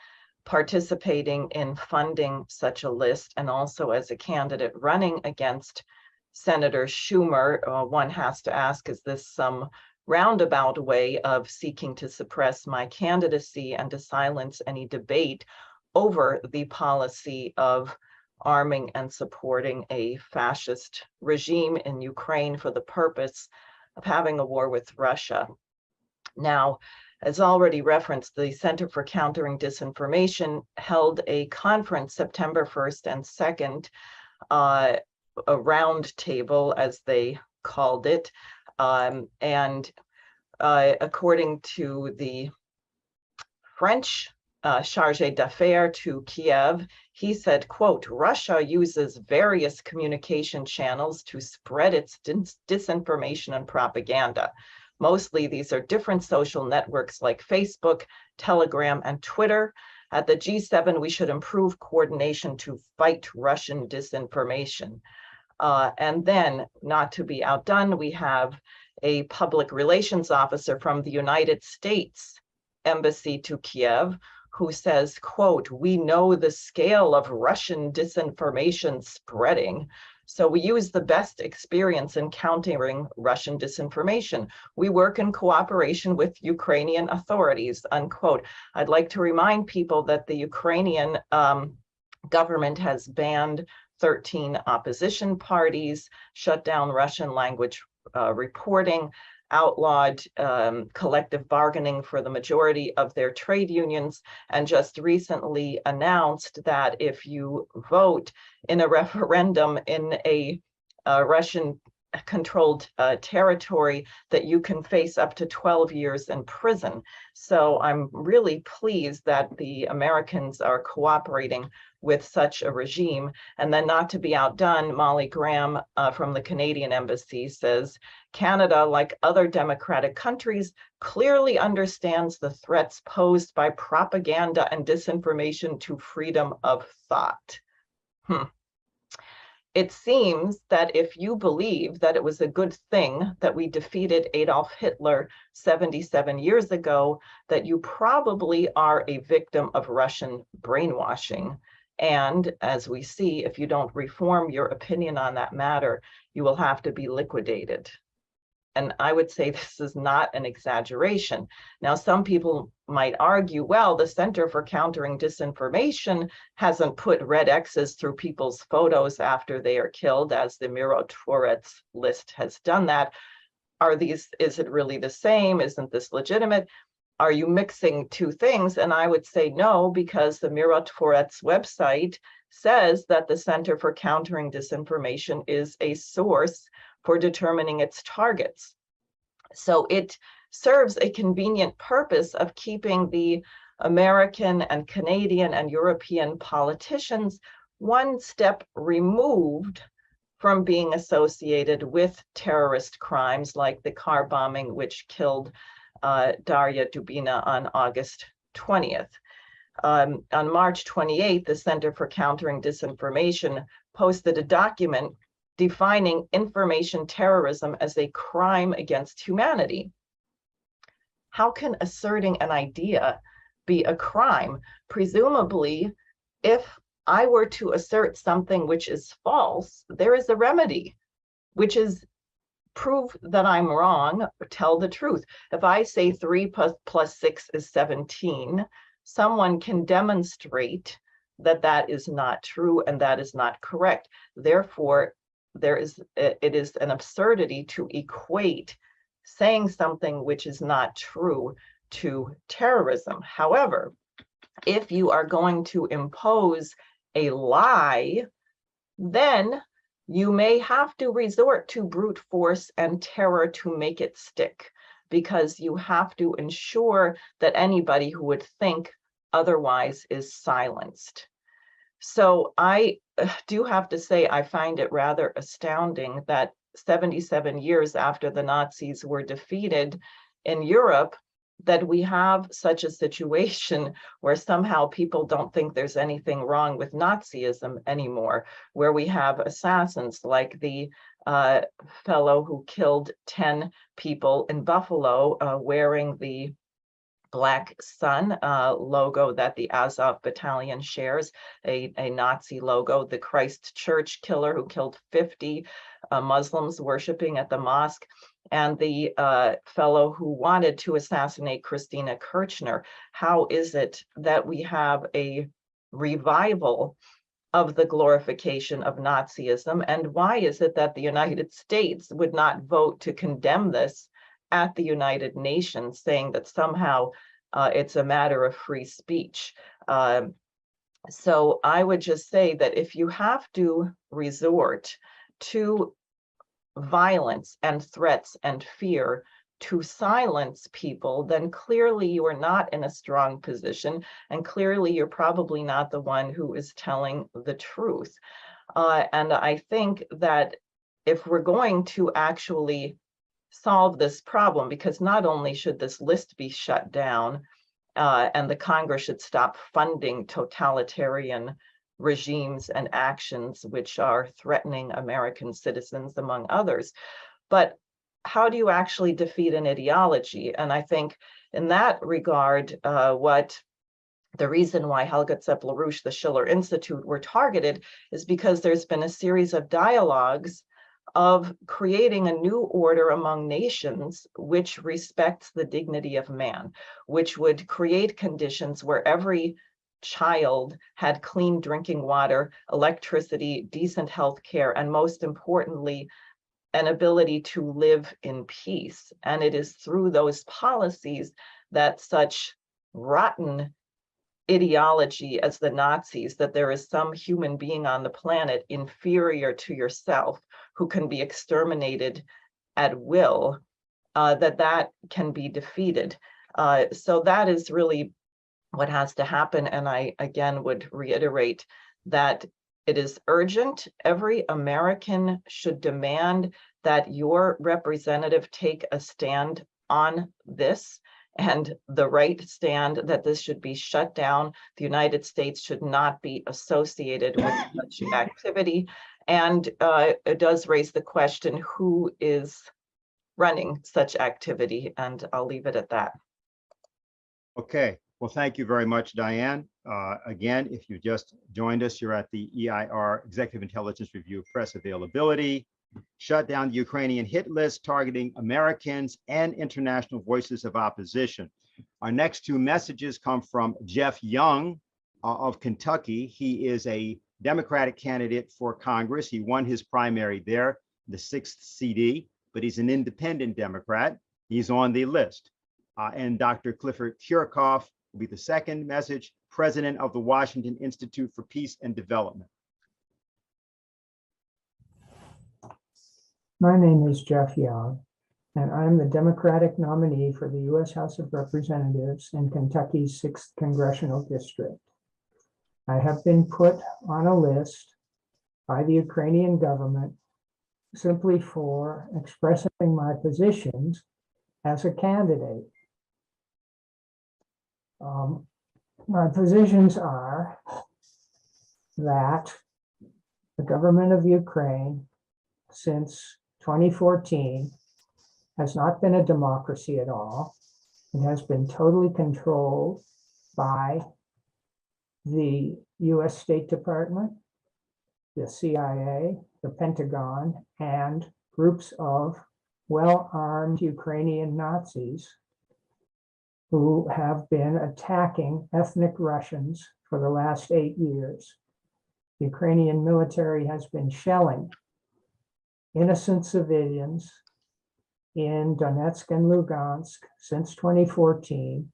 participating in funding such a list, and also as a candidate running against Senator Schumer. One has to ask, is this some roundabout way of seeking to suppress my candidacy and to silence any debate over the policy of arming and supporting a fascist regime in Ukraine for the purpose of having a war with Russia? Now, as already referenced, the Center for Countering Disinformation held a conference September 1st and 2nd, a round table, as they called it. And according to the French chargé d'affaires to Kiev, he said, quote, Russia uses various communication channels to spread its disinformation and propaganda. Mostly these are different social networks like Facebook, Telegram, and Twitter. At the G7, we should improve coordination to fight Russian disinformation. And then, not to be outdone, we have a public relations officer from the United States Embassy to Kiev, who says, quote, "We know the scale of Russian disinformation spreading, so we use the best experience in countering Russian disinformation. We work in cooperation with Ukrainian authorities," unquote. I'd like to remind people that the Ukrainian government has banned 13 opposition parties, shut down Russian language reporting, outlawed collective bargaining for the majority of their trade unions, and just recently announced that if you vote in a referendum in a Russian-controlled territory, that you can face up to 12 years in prison. So I'm really pleased that the Americans are cooperating with such a regime. And then, not to be outdone, Molly Graham from the Canadian Embassy says, "Canada, like other democratic countries, clearly understands the threats posed by propaganda and disinformation to freedom of thought." It seems that if you believe that it was a good thing that we defeated Adolf Hitler 77 years ago, that you probably are a victim of Russian brainwashing. And as we see, if you don't reform your opinion on that matter, you will have to be liquidated. And I would say this is not an exaggeration. Now, some people might argue, well, the Center for Countering Disinformation hasn't put red X's through people's photos after they are killed, as the Mirotvorets list has done that. Is it really the same? Isn't this legitimate? Are you mixing two things? And I would say no, because the Mirotvorets website says that the Center for Countering Disinformation is a source for determining its targets. So it serves a convenient purpose of keeping the American and Canadian and European politicians one step removed from being associated with terrorist crimes like the car bombing which killed Daria Dubina on August 20th. On March 28th, the Center for Countering Disinformation posted a document defining information terrorism as a crime against humanity. How can asserting an idea be a crime? Presumably, if I were to assert something which is false, there is a remedy, which is prove that I'm wrong, or tell the truth. If I say 3 plus 6 is 17, someone can demonstrate that that is not true and that is not correct. Therefore, it is an absurdity to equate saying something which is not true to terrorism. However, if you are going to impose a lie, then you may have to resort to brute force and terror to make it stick, because you have to ensure that anybody who would think otherwise is silenced. So I do have to say, I find it rather astounding that 77 years after the Nazis were defeated in Europe, that we have such a situation where somehow people don't think there's anything wrong with Nazism anymore, where we have assassins like the fellow who killed 10 people in Buffalo wearing the Black Sun logo that the Azov Battalion shares, a Nazi logo, the Christ Church killer who killed 50 Muslims worshiping at the mosque, and the fellow who wanted to assassinate Christina Kirchner. How is it that we have a revival of the glorification of Nazism? And why is it that the United States would not vote to condemn this at the United Nations, saying that somehow it's a matter of free speech? So I would just say that if you have to resort to violence and threats and fear to silence people, then clearly you are not in a strong position, and clearly you're probably not the one who is telling the truth. And I think that if we're going to actually solve this problem, because not only should this list be shut down, and the Congress should stop funding totalitarian regimes and actions which are threatening American citizens, among others, but how do you actually defeat an ideology? And I think in that regard, what The reason why Helga Zepp-LaRouche, the Schiller Institute, were targeted is because there's been a series of dialogues of creating a new order among nations which respects the dignity of man, which would create conditions where every child had clean drinking water, electricity, decent health care, and most importantly, an ability to live in peace. And it is through those policies that such rotten ideology as the Nazis, that there is some human being on the planet inferior to yourself who can be exterminated at will, that can be defeated. So that is really what has to happen. And I again would reiterate that it is urgent. Every American should demand that your representative take a stand on this, and the right stand that this should be shut down. The United States should not be associated with such activity. And it does raise the question, who is running such activity? And I'll leave it at that. Okay, well, thank you very much, Diane. Again, if you just joined us, you're at the EIR Executive Intelligence Review Press Availability. Shut down the Ukrainian hit list targeting Americans and international voices of opposition. Our next two messages come from Jeff Young of Kentucky. He is a Democratic candidate for Congress. He won his primary there, the 6th CD, but he's an independent Democrat. He's on the list. And Dr. Clifford Kirchhoff will be the second message, president of the Washington Institute for Peace and Development. My name is Jeff Young, and I'm the Democratic nominee for the U.S. House of Representatives in Kentucky's 6th Congressional District. I have been put on a list by the Ukrainian government simply for expressing my positions as a candidate. My positions are that the government of Ukraine, since 2014, has not been a democracy at all. It has been totally controlled by the US State Department, the CIA, the Pentagon, and groups of well-armed Ukrainian Nazis who have been attacking ethnic Russians for the last 8 years. The Ukrainian military has been shelling innocent civilians in Donetsk and Lugansk since 2014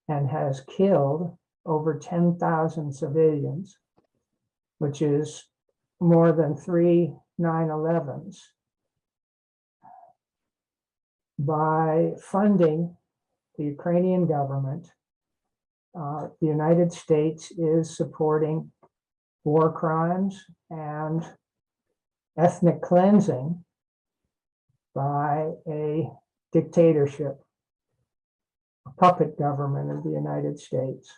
and has killed over 10,000 civilians, which is more than 3 9/11s. By funding the Ukrainian government, the United States is supporting war crimes and ethnic cleansing by a dictatorship, a puppet government of the United States.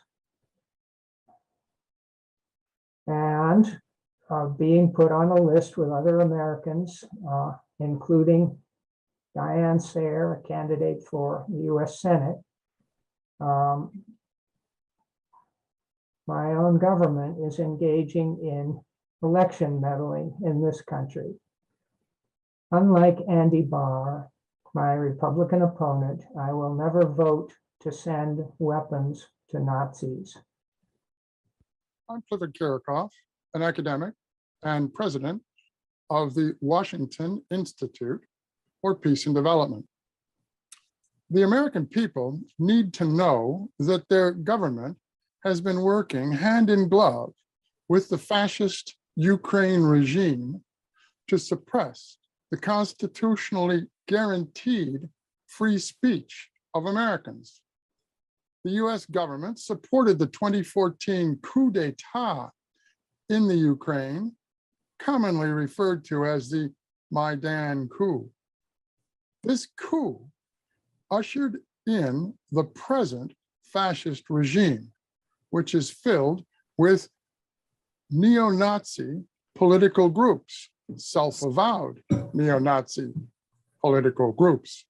And being put on a list with other Americans, including Diane Sayre, a candidate for the US Senate. My own government is engaging in election meddling in this country. Unlike Andy Barr, my Republican opponent, I will never vote to send weapons to Nazis. I'm Clifford Kirchhoff, an academic and president of the Washington Institute for Peace and Development. The American people need to know that their government has been working hand in glove with the fascist Ukraine regime to suppress the constitutionally guaranteed free speech of Americans. The US government supported the 2014 coup d'etat in the Ukraine, commonly referred to as the Maidan coup. This coup ushered in the present fascist regime, which is filled with neo-Nazi political groups, self-avowed neo-Nazi political groups.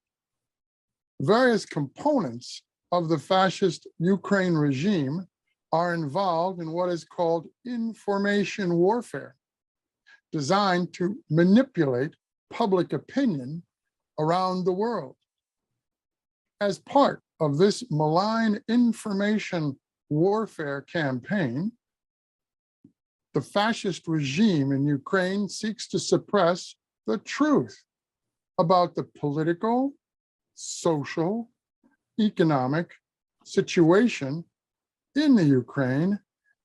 Various components of the fascist Ukraine regime are involved in what is called information warfare, designed to manipulate public opinion around the world. As part of this malign information warfare campaign, the fascist regime in Ukraine seeks to suppress the truth about the political, social, economic situation in the Ukraine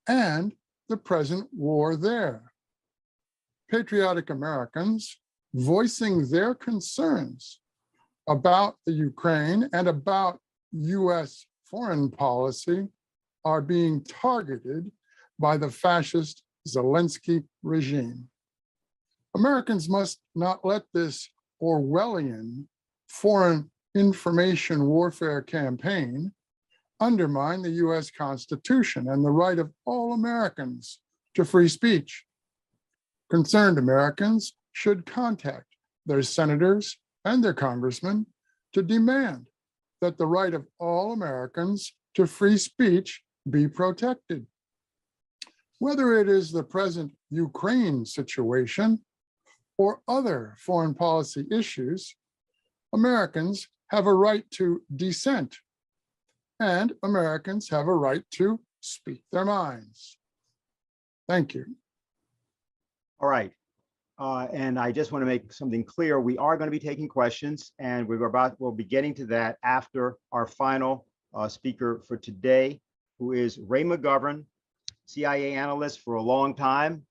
and the present war there. Patriotic Americans voicing their concerns about the Ukraine and about US foreign policy are being targeted by the fascist Zelensky regime. Americans must not let this Orwellian foreign information warfare campaign undermine the US Constitution and the right of all Americans to free speech. Concerned Americans should contact their senators and their congressmen to demand that the right of all Americans to free speech be protected. Whether it is the present Ukraine situation or other foreign policy issues, Americans have a right to dissent, and Americans have a right to speak their minds. Thank you. All right. And I just want to make something clear. We are going to be taking questions, and we'll be getting to that after our final speaker for today, who is Ray McGovern, CIA analyst for a long time,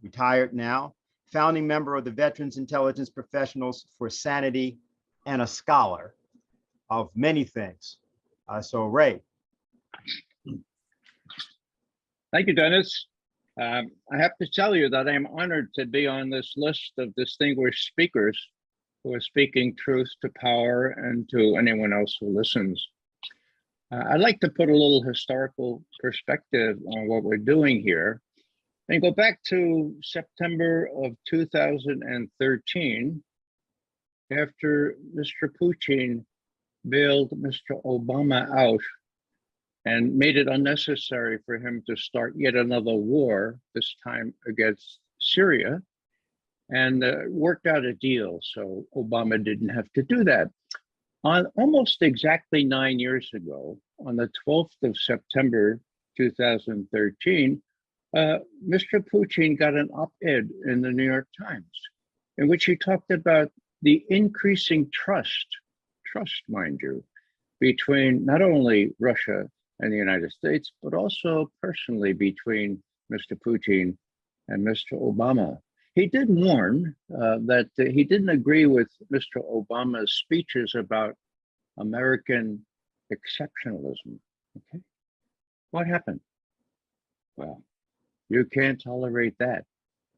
retired now, founding member of the Veterans Intelligence Professionals for Sanity, and a scholar of many things. So Ray. Thank you, Dennis. I have to tell you that I'm honored to be on this list of distinguished speakers who are speaking truth to power and to anyone else who listens. I'd like to put a little historical perspective on what we're doing here and go back to September of 2013, after Mr. Putin bailed Mr. Obama out and made it unnecessary for him to start yet another war, this time against Syria, and worked out a deal so Obama didn't have to do that. On almost exactly 9 years ago, on the 12th of September 2013, Mr. Putin got an op-ed in the New York Times in which he talked about the increasing trust, mind you, between not only Russia and the United States, but also personally between Mr. Putin and Mr. Obama. He did warn that he didn't agree with Mr. Obama's speeches about American exceptionalism. Okay, what happened? Well, you can't tolerate that.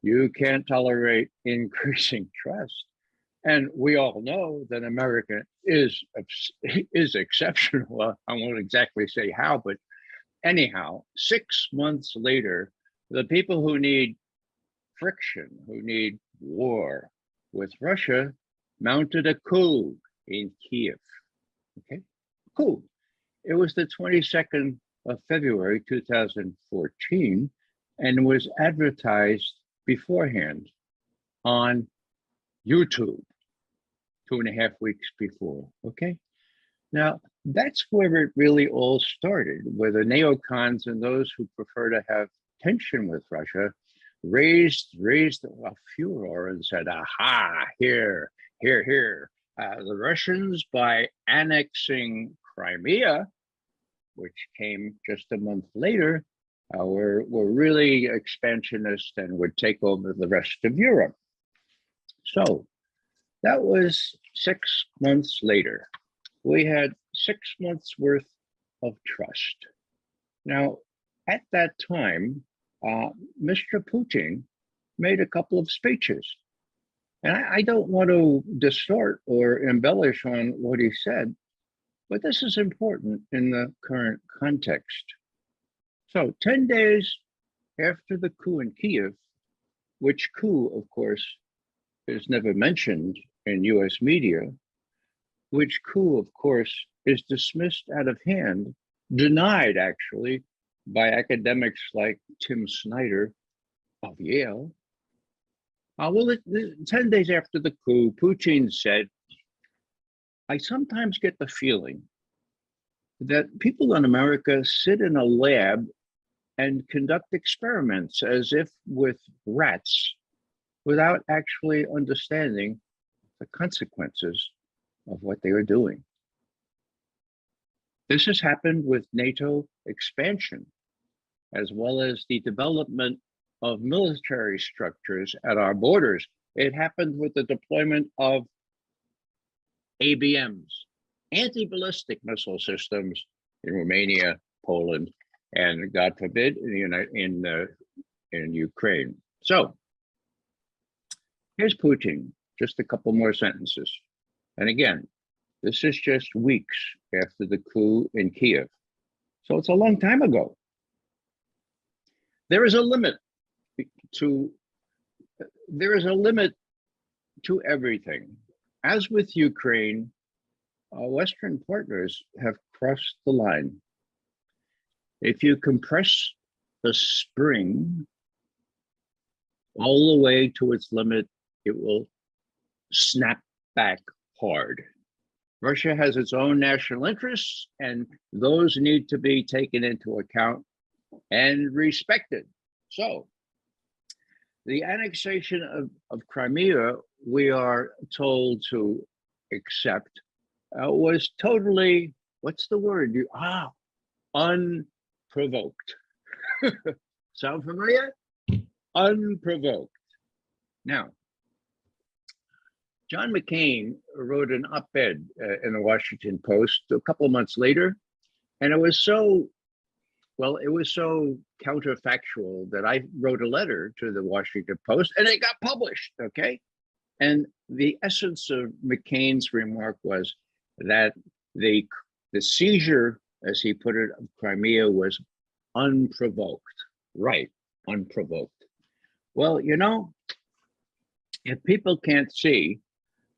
You can't tolerate increasing trust. And we all know that America is exceptional. I won't exactly say how, but anyhow, 6 months later, the people who need friction, who need war with Russia, mounted a coup in Kiev. Okay, coup. It was the 22nd of February 2014, and was advertised beforehand on YouTube 2.5 weeks before. Okay, now that's where it really all started, where the neocons and those who prefer to have tension with Russia raised a furor and said, aha, here. The Russians, by annexing Crimea, which came just a month later, were really expansionist and would take over the rest of Europe. So that was 6 months later. We had 6 months worth of trust. Now, at that time, Mr. Putin made a couple of speeches. And I don't want to distort or embellish on what he said, but this is important in the current context. So 10 days after the coup in Kiev, which coup, of course, is never mentioned in US media, which coup, of course, is dismissed out of hand, denied actually by academics like Tim Snyder of Yale. Well, 10 days after the coup, Putin said, I sometimes get the feeling that people in America sit in a lab and conduct experiments as if with rats without actually understanding the consequences of what they are doing. This has happened with NATO expansion, as well as the development of military structures at our borders. It happened with the deployment of ABMs, anti-ballistic missile systems in Romania, Poland, and God forbid in Ukraine. So here's Putin, just a couple more sentences. And again, this is just weeks after the coup in Kiev. So it's a long time ago. There is a limit to everything. As with Ukraine, our Western partners have crossed the line. If you compress the spring all the way to its limit, it will snap back hard. Russia has its own national interests, and those need to be taken into account and respected. So the annexation of Crimea, we are told to accept, was totally, what's the word? Unprovoked. Sound familiar? Unprovoked. Now, John McCain wrote an op-ed in the Washington Post a couple of months later, and it was so counterfactual that I wrote a letter to the Washington Post and it got published, okay? And the essence of McCain's remark was that the seizure, as he put it, of Crimea was unprovoked, right, unprovoked. Well, you know, if people can't see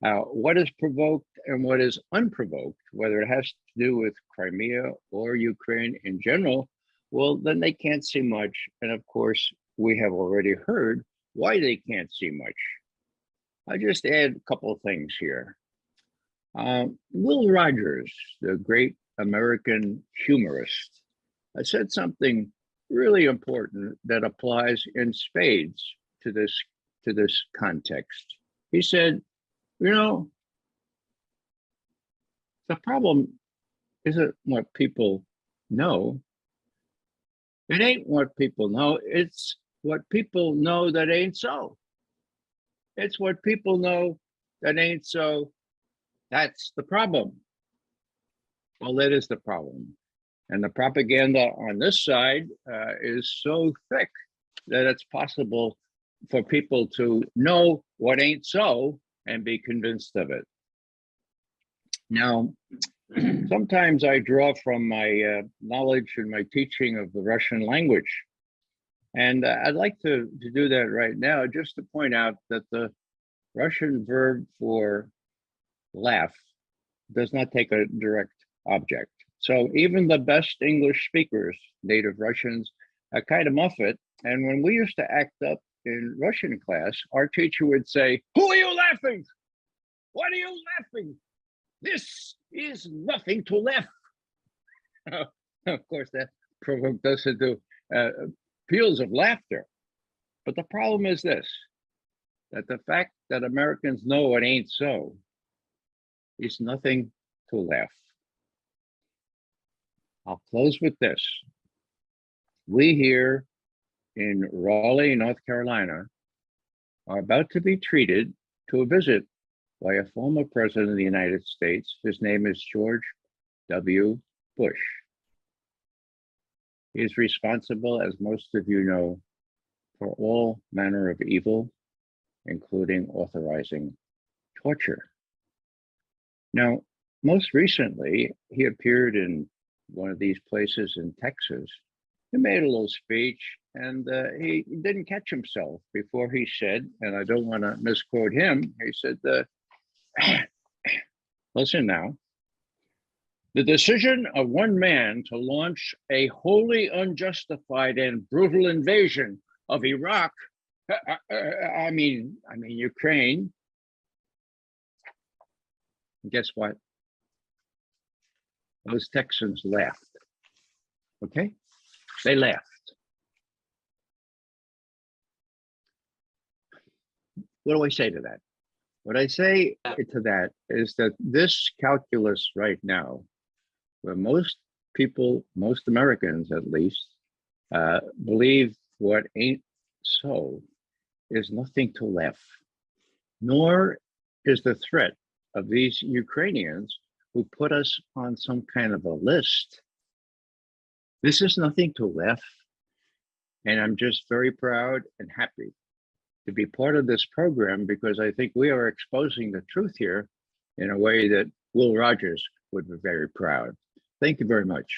what is provoked and what is unprovoked, whether it has to do with Crimea or Ukraine in general, well, then they can't see much. And of course, we have already heard why they can't see much. I just add a couple of things here. Will Rogers, the great American humorist, said something really important that applies in spades to this context. He said, you know, the problem isn't what people know. It ain't what people know. It's what people know that ain't so. It's what people know that ain't so. That's the problem. Well, that is the problem. And the propaganda on this side is so thick that it's possible for people to know what ain't so and be convinced of it. Now, sometimes I draw from my knowledge and my teaching of the Russian language. And I'd like to do that right now, just to point out that the Russian verb for laugh does not take a direct object. So even the best English speakers, native Russians, kind of muff it. And when we used to act up in Russian class, our teacher would say, "Who are you laughing? What are you laughing? This is nothing to laugh." Of course, that provoked us into peals of laughter. But the problem is this, that the fact that Americans know it ain't so is nothing to laugh. I'll close with this. We here in Raleigh, North Carolina, are about to be treated to a visit by a former president of the United States. His name is George W. Bush. He is responsible, as most of you know, for all manner of evil, including authorizing torture. Now, most recently, he appeared in one of these places in Texas. He made a little speech, and he didn't catch himself before he said, and I don't want to misquote him, he said, listen now, The decision of one man to launch a wholly unjustified and brutal invasion of Iraq, I mean Ukraine. Guess what? Those Texans laughed. Okay? They laughed. What do I say to that? What I say to that is that this calculus right now, where most people, most Americans at least, believe what ain't so, is nothing to laugh, nor is the threat of these Ukrainians who put us on some kind of a list. This is nothing to laugh. And I'm just very proud and happy to be part of this program, because I think we are exposing the truth here in a way that Will Rogers would be very proud. Thank you very much.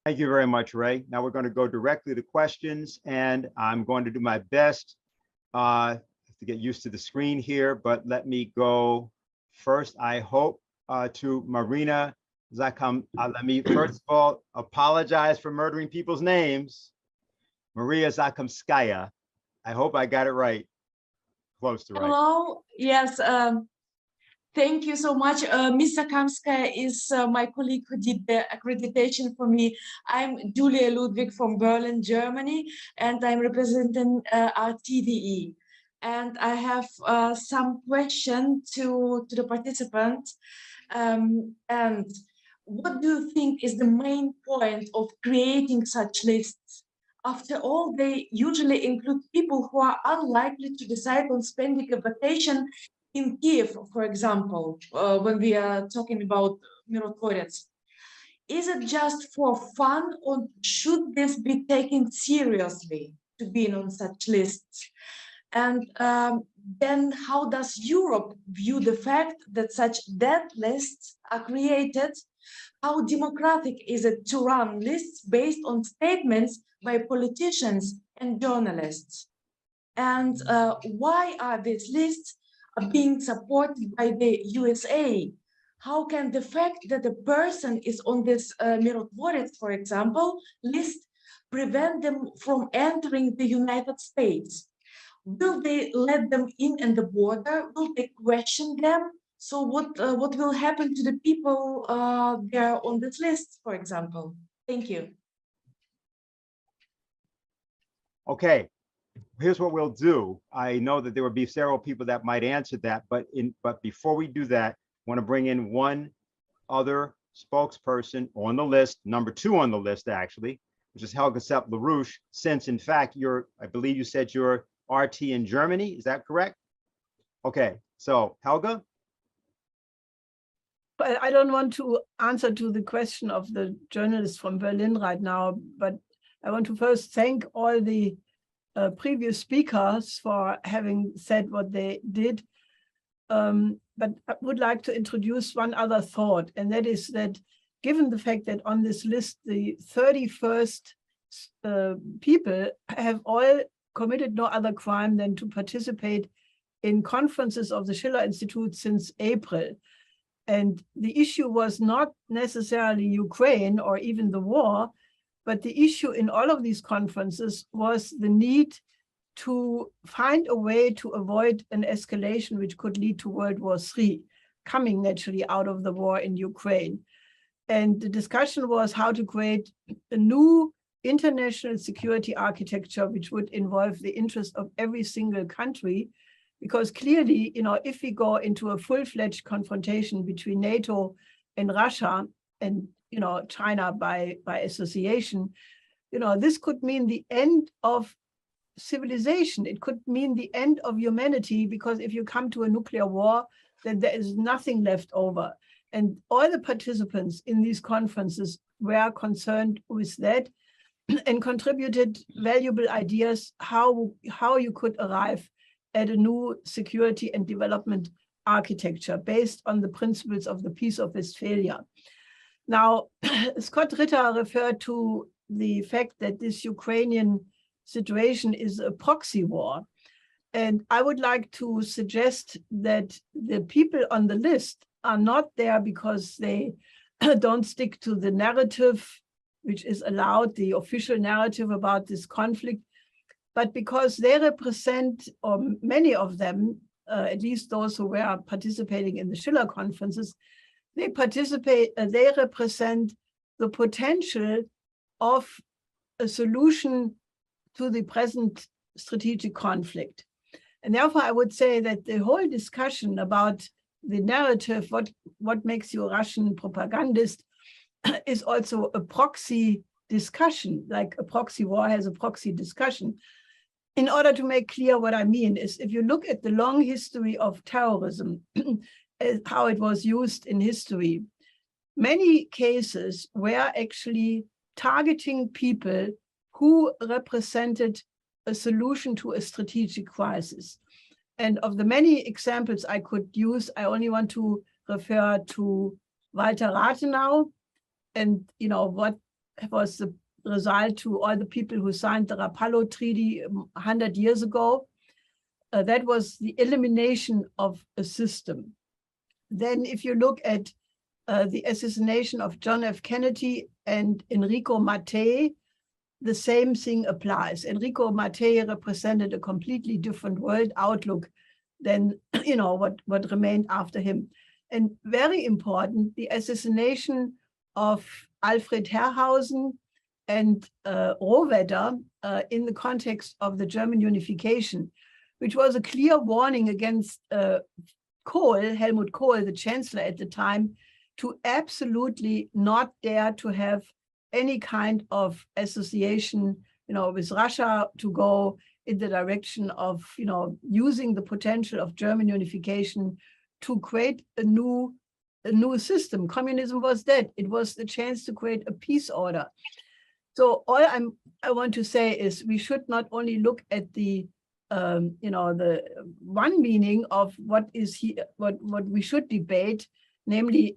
Thank you very much, Ray. Now we're going to go directly to questions, and I'm going to do my best to get used to the screen here, but let me go first, I hope, to Marina Zakam. Let me first of all apologize for murdering people's names. Maria Zakomskaya. I hope I got it right. Close to right. Hello. Yes. Thank you so much. Ms. Zakomskaya is my colleague who did the accreditation for me. I'm Julia Ludwig from Berlin, Germany, and I'm representing our TDE. And I have some question to the participants. And what do you think is the main point of creating such lists? After all, they usually include people who are unlikely to decide on spending a vacation in Kiev, for example, when we are talking about Mirotvorets. Is it just for fun, or should this be taken seriously to be on such lists? And then how does Europe view the fact that such dead lists are created? How democratic is it to run lists based on statements by politicians and journalists? And why are these lists being supported by the USA? How can the fact that a person is on this Mirotvorets, for example, list prevent them from entering the United States? Will they let them in at the border? Will they question them? So what will happen to the people there on this list, for example? Thank you. Okay, here's what we'll do. I know that there will be several people that might answer that, but before we do that, I want to bring in one other spokesperson on the list, number 2 on the list actually, which is Helga Sepp-LaRouche, since in fact I believe you said you're RT in Germany, is that correct? Okay, so Helga? I don't want to answer to the question of the journalist from Berlin right now, but I want to first thank all the previous speakers for having said what they did. But I would like to introduce one other thought, and that is that given the fact that on this list, the 31st people have all committed no other crime than to participate in conferences of the Schiller Institute since April. And the issue was not necessarily Ukraine or even the war, but the issue in all of these conferences was the need to find a way to avoid an escalation which could lead to World War III, coming naturally out of the war in Ukraine. And the discussion was how to create a new international security architecture which would involve the interest of every single country. Because clearly, if we go into a full-fledged confrontation between NATO and Russia and, China by association, this could mean the end of civilization. It could mean the end of humanity, because if you come to a nuclear war, then there is nothing left over. And all the participants in these conferences were concerned with that and contributed valuable ideas how you could arrive at a new security and development architecture based on the principles of the Peace of Westphalia. Now, Scott Ritter referred to the fact that this Ukrainian situation is a proxy war. And I would like to suggest that the people on the list are not there because they don't stick to the narrative, which is allowed, the official narrative about this conflict, but because they represent, or many of them, at least those who were participating in the Schiller conferences, they represent the potential of a solution to the present strategic conflict. And therefore, I would say that the whole discussion about the narrative, what makes you a Russian propagandist, is also a proxy discussion, like a proxy war has a proxy discussion. In order to make clear what I mean is, if you look at the long history of terrorism, how it was used in history, many cases were actually targeting people who represented a solution to a strategic crisis. And of the many examples I could use, I only want to refer to Walter Rathenau and what was the result to all the people who signed the Rapallo Treaty 100 years ago. That was the elimination of a system. Then if you look at the assassination of John F. Kennedy and Enrico Mattei, the same thing applies. Enrico Mattei represented a completely different world outlook than what remained after him. And very important, the assassination of Alfred Herrhausen and Rohwedder in the context of the German unification, which was a clear warning against Helmut Kohl, the chancellor at the time, to absolutely not dare to have any kind of association, with Russia, to go in the direction of, using the potential of German unification to create a new system. Communism was dead. It was the chance to create a peace order. So all I want to say is we should not only look at the the one meaning of what we should debate, namely,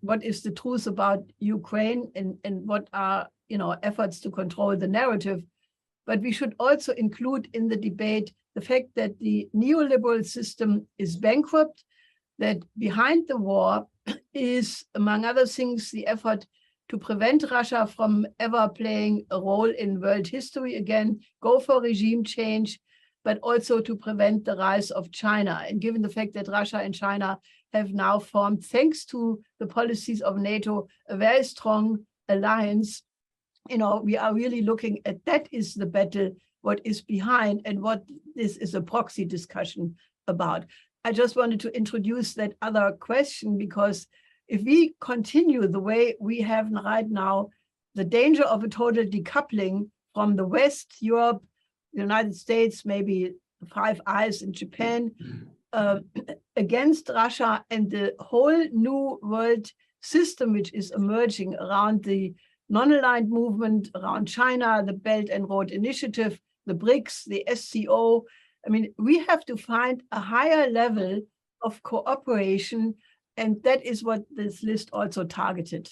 what is the truth about Ukraine and what are, efforts to control the narrative. But we should also include in the debate the fact that the neoliberal system is bankrupt, that behind the war is, among other things, the effort to prevent Russia from ever playing a role in world history again, go for regime change, but also to prevent the rise of China. And given the fact that Russia and China have now formed, thanks to the policies of NATO, a very strong alliance, we are really looking at that is the battle, what is behind, and what this is a proxy discussion about. I just wanted to introduce that other question, because if we continue the way we have right now, the danger of a total decoupling from the West, Europe, the United States, maybe Five Eyes in Japan, against Russia and the whole new world system which is emerging around the non-aligned movement, around China, the Belt and Road Initiative, the BRICS, the SCO. I mean, we have to find a higher level of cooperation, and that is what this list also targeted.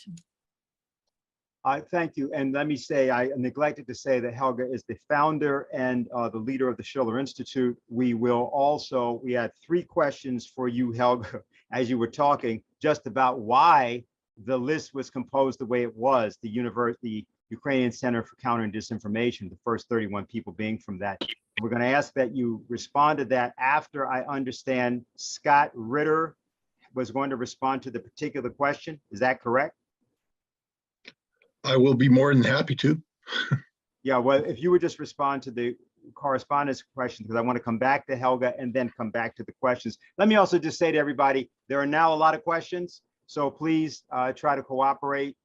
Thank you. And let me say, I neglected to say that Helga is the founder and the leader of the Schiller Institute. We had 3 questions for you, Helga, as you were talking, just about why the list was composed the way it was, the Ukrainian Center for Counter and Disinformation, the first 31 people being from that. We're going to ask that you respond to that after I understand Scott Ritter was going to respond to the particular question. Is that correct? I will be more than happy to. Yeah, well, if you would just respond to the correspondence question, because I want to come back to Helga and then come back to the questions. Let me also just say to everybody, there are now a lot of questions, so please try to cooperate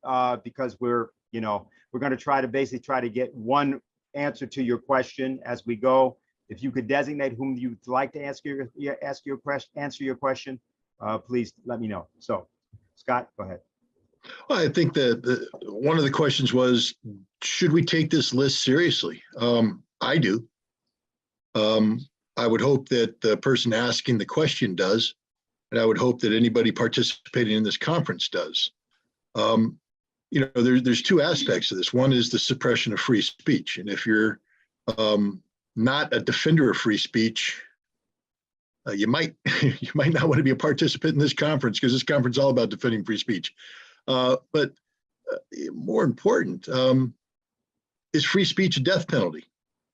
because we're going to try to get one answer to your question as we go. If you could designate whom you'd like to answer your question, please let me know. So, Scott, go ahead. Well, I think that one of the questions was, should we take this list seriously? I do. I would hope that the person asking the question does, and I would hope that anybody participating in this conference does. There's 2 aspects of this. One is the suppression of free speech, and if you're not a defender of free speech, you might not want to be a participant in this conference, because this conference is all about defending free speech. But more important, is free speech a death penalty?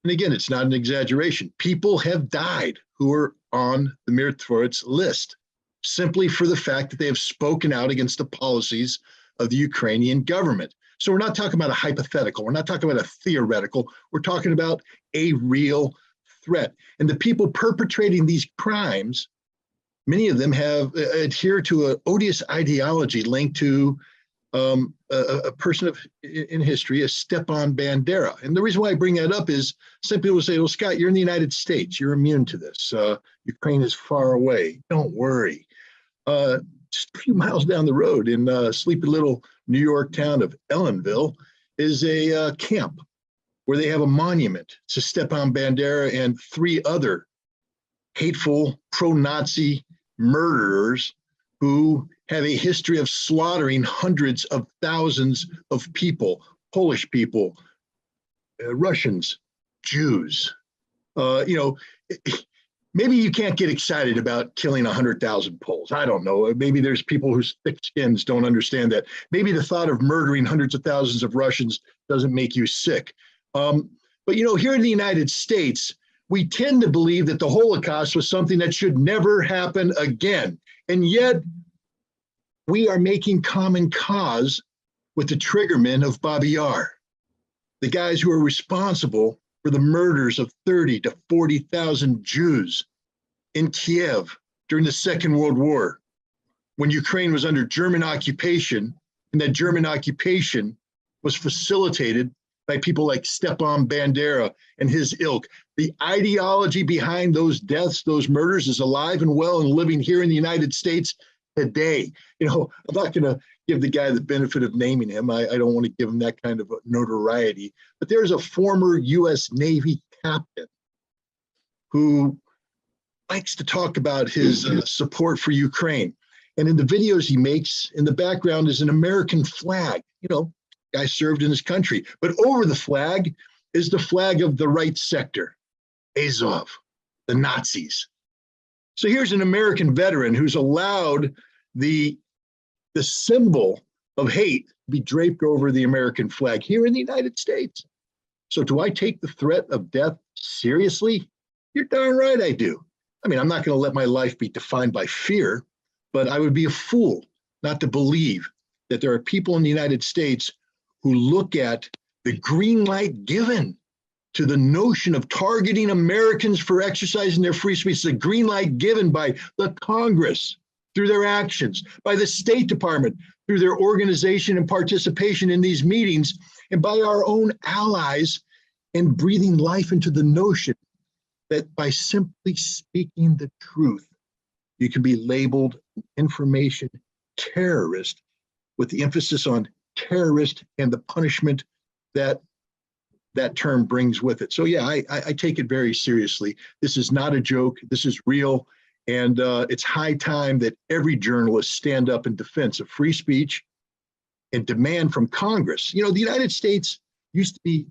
And again, it's not an exaggeration. People have died who are on the Mirtvorets list simply for the fact that they have spoken out against the policies of the Ukrainian government. So we're not talking about a hypothetical. We're not talking about a theoretical. We're talking about a real threat. And the people perpetrating these crimes, many of them have adhered to an odious ideology linked to a person in history, a Stepan Bandera. And the reason why I bring that up is some people will say, well, Scott, you're in the United States. You're immune to this. Ukraine is far away. Don't worry. Just a few miles down the road in sleepy little New York town of Ellenville is a camp where they have a monument to Stepan Bandera and 3 other hateful pro-Nazi murderers who have a history of slaughtering hundreds of thousands of people, Polish people, Russians, Jews. Maybe you can't get excited about killing 100,000 Poles. I don't know. Maybe there's people whose thick skins don't understand that. Maybe the thought of murdering hundreds of thousands of Russians doesn't make you sick. But here in the United States, we tend to believe that the Holocaust was something that should never happen again. And yet we are making common cause with the triggermen of Babi Yar, the guys who are responsible for the murders of 30 to 40,000 Jews in Kiev during the Second World War, when Ukraine was under German occupation, and that German occupation was facilitated by people like Stepan Bandera and his ilk. The ideology behind those deaths, those murders, is alive and well and living here in the United States today. I'm not going to give the guy the benefit of naming him. I don't want to give him that kind of notoriety. But there's a former U.S. Navy captain who likes to talk about his support for Ukraine. And in the videos he makes, in the background is an American flag. Guy served in his country. But over the flag is the flag of the right sector, Azov, the Nazis. So here's an American veteran who's allowed the symbol of hate to be draped over the American flag here in the United States. So do I take the threat of death seriously? You're darn right I do. I'm not going to let my life be defined by fear, but I would be a fool not to believe that there are people in the United States who look at the green light given to the notion of targeting Americans for exercising their free speech, the green light given by the Congress through their actions, by the State Department through their organization and participation in these meetings, and by our own allies in breathing life into the notion that by simply speaking the truth, you can be labeled information terrorist, with the emphasis on terrorist and the punishment that that term brings with it. So yeah, I take it very seriously. This is not a joke. This is real. And it's high time that every journalist stand up in defense of free speech and demand from Congress. The United States used to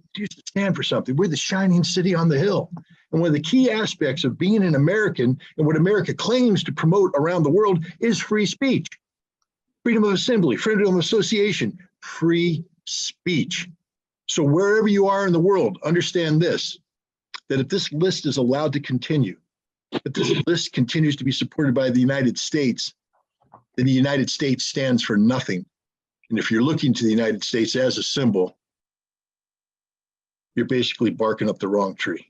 stand for something. We're the shining city on the hill. And one of the key aspects of being an American, and what America claims to promote around the world, is free speech. Freedom of assembly, freedom of association, free speech. So wherever you are in the world, understand this, that if this list is allowed to continue, if this list continues to be supported by the United States, then the United States stands for nothing. And if you're looking to the United States as a symbol, you're basically barking up the wrong tree.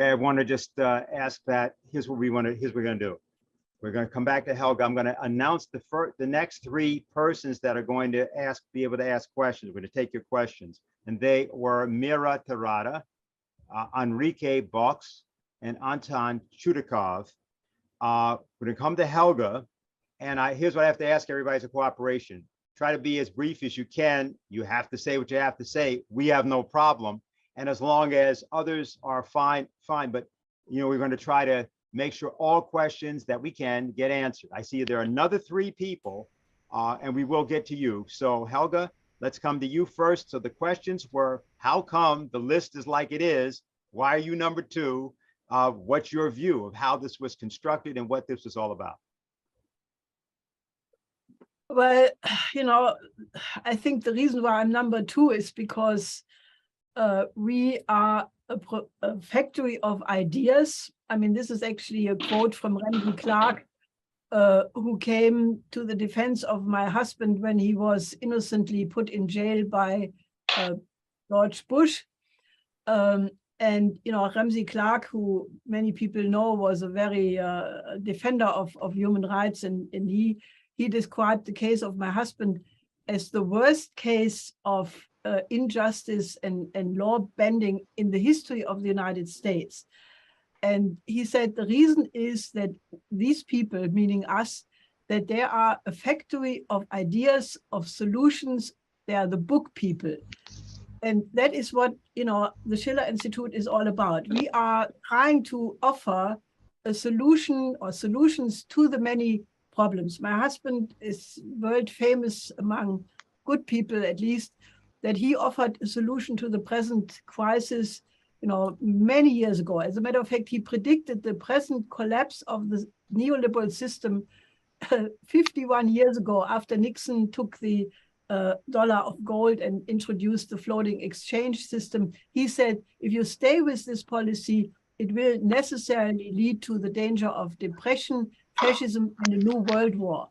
I want to just ask that. Here's what we're going to do. We're going to come back to Helga. I'm going to announce the next 3 persons that are going to be able to ask questions. We're going to take your questions. And they were Mira Terada, Enrique Box, and Anton Chudakov. We're going to come to Helga. And here's what I have to ask everybody's cooperation. Try to be as brief as you can. You have to say what you have to say. We have no problem. And as long as others are fine. But, we're going to try to make sure all questions that we can get answered. I see there are another 3 people, and we will get to you. So Helga, let's come to you first. So the questions were, how come the list is like it is? Why are you number 2? What's your view of how this was constructed and what this was all about? Well, I think the reason why I'm number 2 is because we are a factory of ideas. I mean, this is actually a quote from Ramsey Clark, who came to the defense of my husband when he was innocently put in jail by George Bush. And Ramsey Clark, who many people know, was a very defender of human rights, and he described the case of my husband as the worst case of injustice and law bending in the history of the United States. And he said the reason is that these people, meaning us, that they are a factory of ideas, of solutions. They are the book people. And that is what, the Schiller Institute is all about. We are trying to offer a solution or solutions to the many problems. My husband is world famous among good people, at least, that he offered a solution to the present crisis, many years ago. As a matter of fact, he predicted the present collapse of the neoliberal system 51 years ago, after Nixon took the dollar of gold and introduced the floating exchange system. He said, if you stay with this policy, it will necessarily lead to the danger of depression, fascism, and a new world war.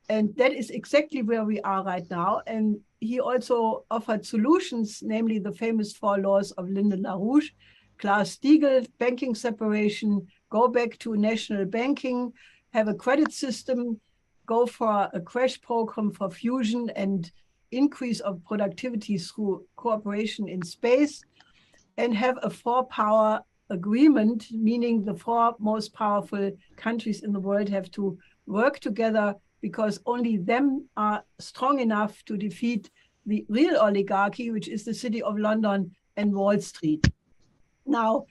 And that is exactly where we are right now. And he also offered solutions, namely the famous 4 laws of Lyndon LaRouche, Glass-Steagall, banking separation, go back to national banking, have a credit system, go for a crash program for fusion and increase of productivity through cooperation in space, and have a 4-power agreement, meaning the 4 most powerful countries in the world have to work together, because only them are strong enough to defeat the real oligarchy, which is the City of London and Wall Street. Now,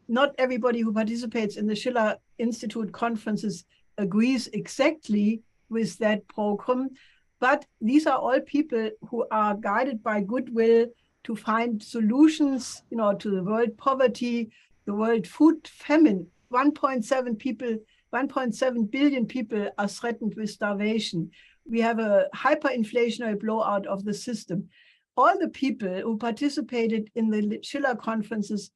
not everybody who participates in the Schiller Institute conferences agrees exactly with that program, but these are all people who are guided by goodwill to find solutions, to the world poverty, the world food famine. 1.7 billion people are threatened with starvation. We have a hyperinflationary blowout of the system. All the people who participated in the Schiller conferences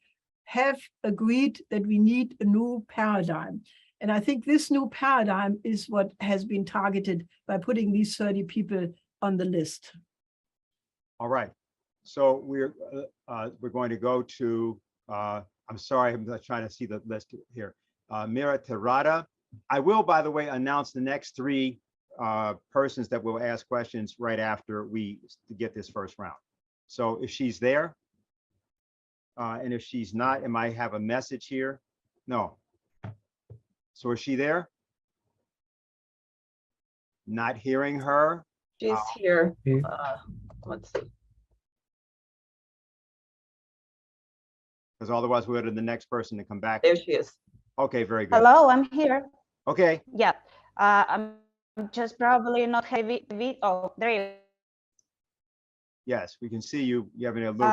have agreed that we need a new paradigm. And I think this new paradigm is what has been targeted by putting these 30 people on the list. All right. So we're going to go to, I'm sorry, I'm not trying to see the list here. Mira Terada. I will, by the way, announce the next 3 persons that will ask questions right after we get this first round. So if she's there, and if she's not, it might have a message here. No. So is she there? Not hearing her. She's here. Let's see. Because otherwise we'll go to the next person to come back. There she is. Okay, very good. Hello, I'm here. Okay. Yeah, I'm just probably not heavy. Oh, there you. Yes, we can see you. You have a little.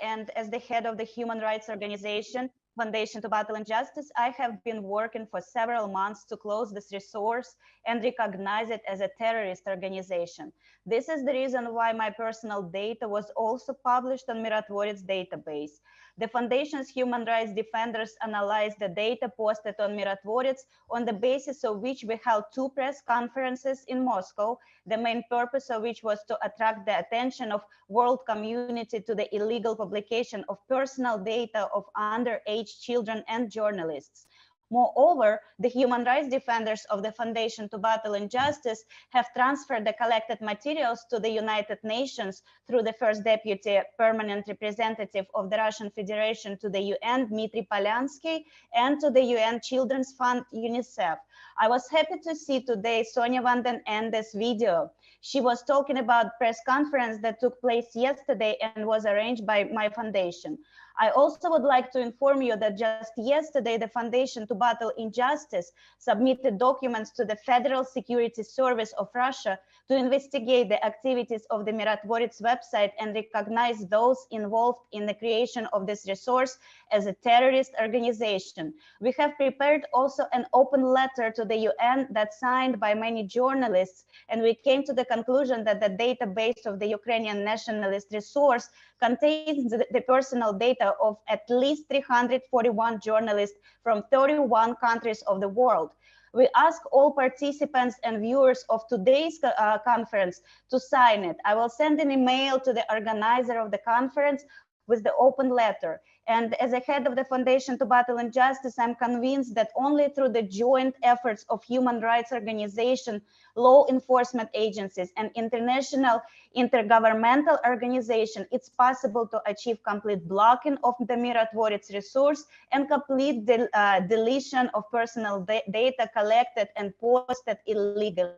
And as the head of the human rights organization, Foundation to Battle Injustice, I have been working for several months to close this resource and recognize it as a terrorist organization. This is the reason why my personal data was also published on Mirotvorets database. The Foundation's human rights defenders analyzed the data posted on Mirotvorets, on the basis of which we held 2 press conferences in Moscow, the main purpose of which was to attract the attention of world community to the illegal publication of personal data of underage children and journalists. Moreover, the human rights defenders of the Foundation to Battle Injustice have transferred the collected materials to the United Nations through the first deputy permanent representative of the Russian Federation to the UN, Dmitry Polyansky, and to the UN Children's Fund, UNICEF. I was happy to see today Sonia van den Ende's video. She was talking about press conference that took place yesterday and was arranged by my foundation. I also would like to inform you that just yesterday, the Foundation to Battle Injustice submitted documents to the Federal Security Service of Russia to investigate the activities of the Mirotvorets website and recognize those involved in the creation of this resource as a terrorist organization. We have prepared also an open letter to the UN that's signed by many journalists, and we came to the conclusion that the database of the Ukrainian nationalist resource contains the personal data of at least 341 journalists from 31 countries of the world. We ask all participants and viewers of today's conference to sign it. I will send an email to the organizer of the conference with the open letter. And as a head of the Foundation to Battle Injustice, I'm convinced that only through the joint efforts of human rights organizations, law enforcement agencies, and international intergovernmental organizations, it's possible to achieve complete blocking of the Mirotvorets resource and complete deletion of personal data collected and posted illegally.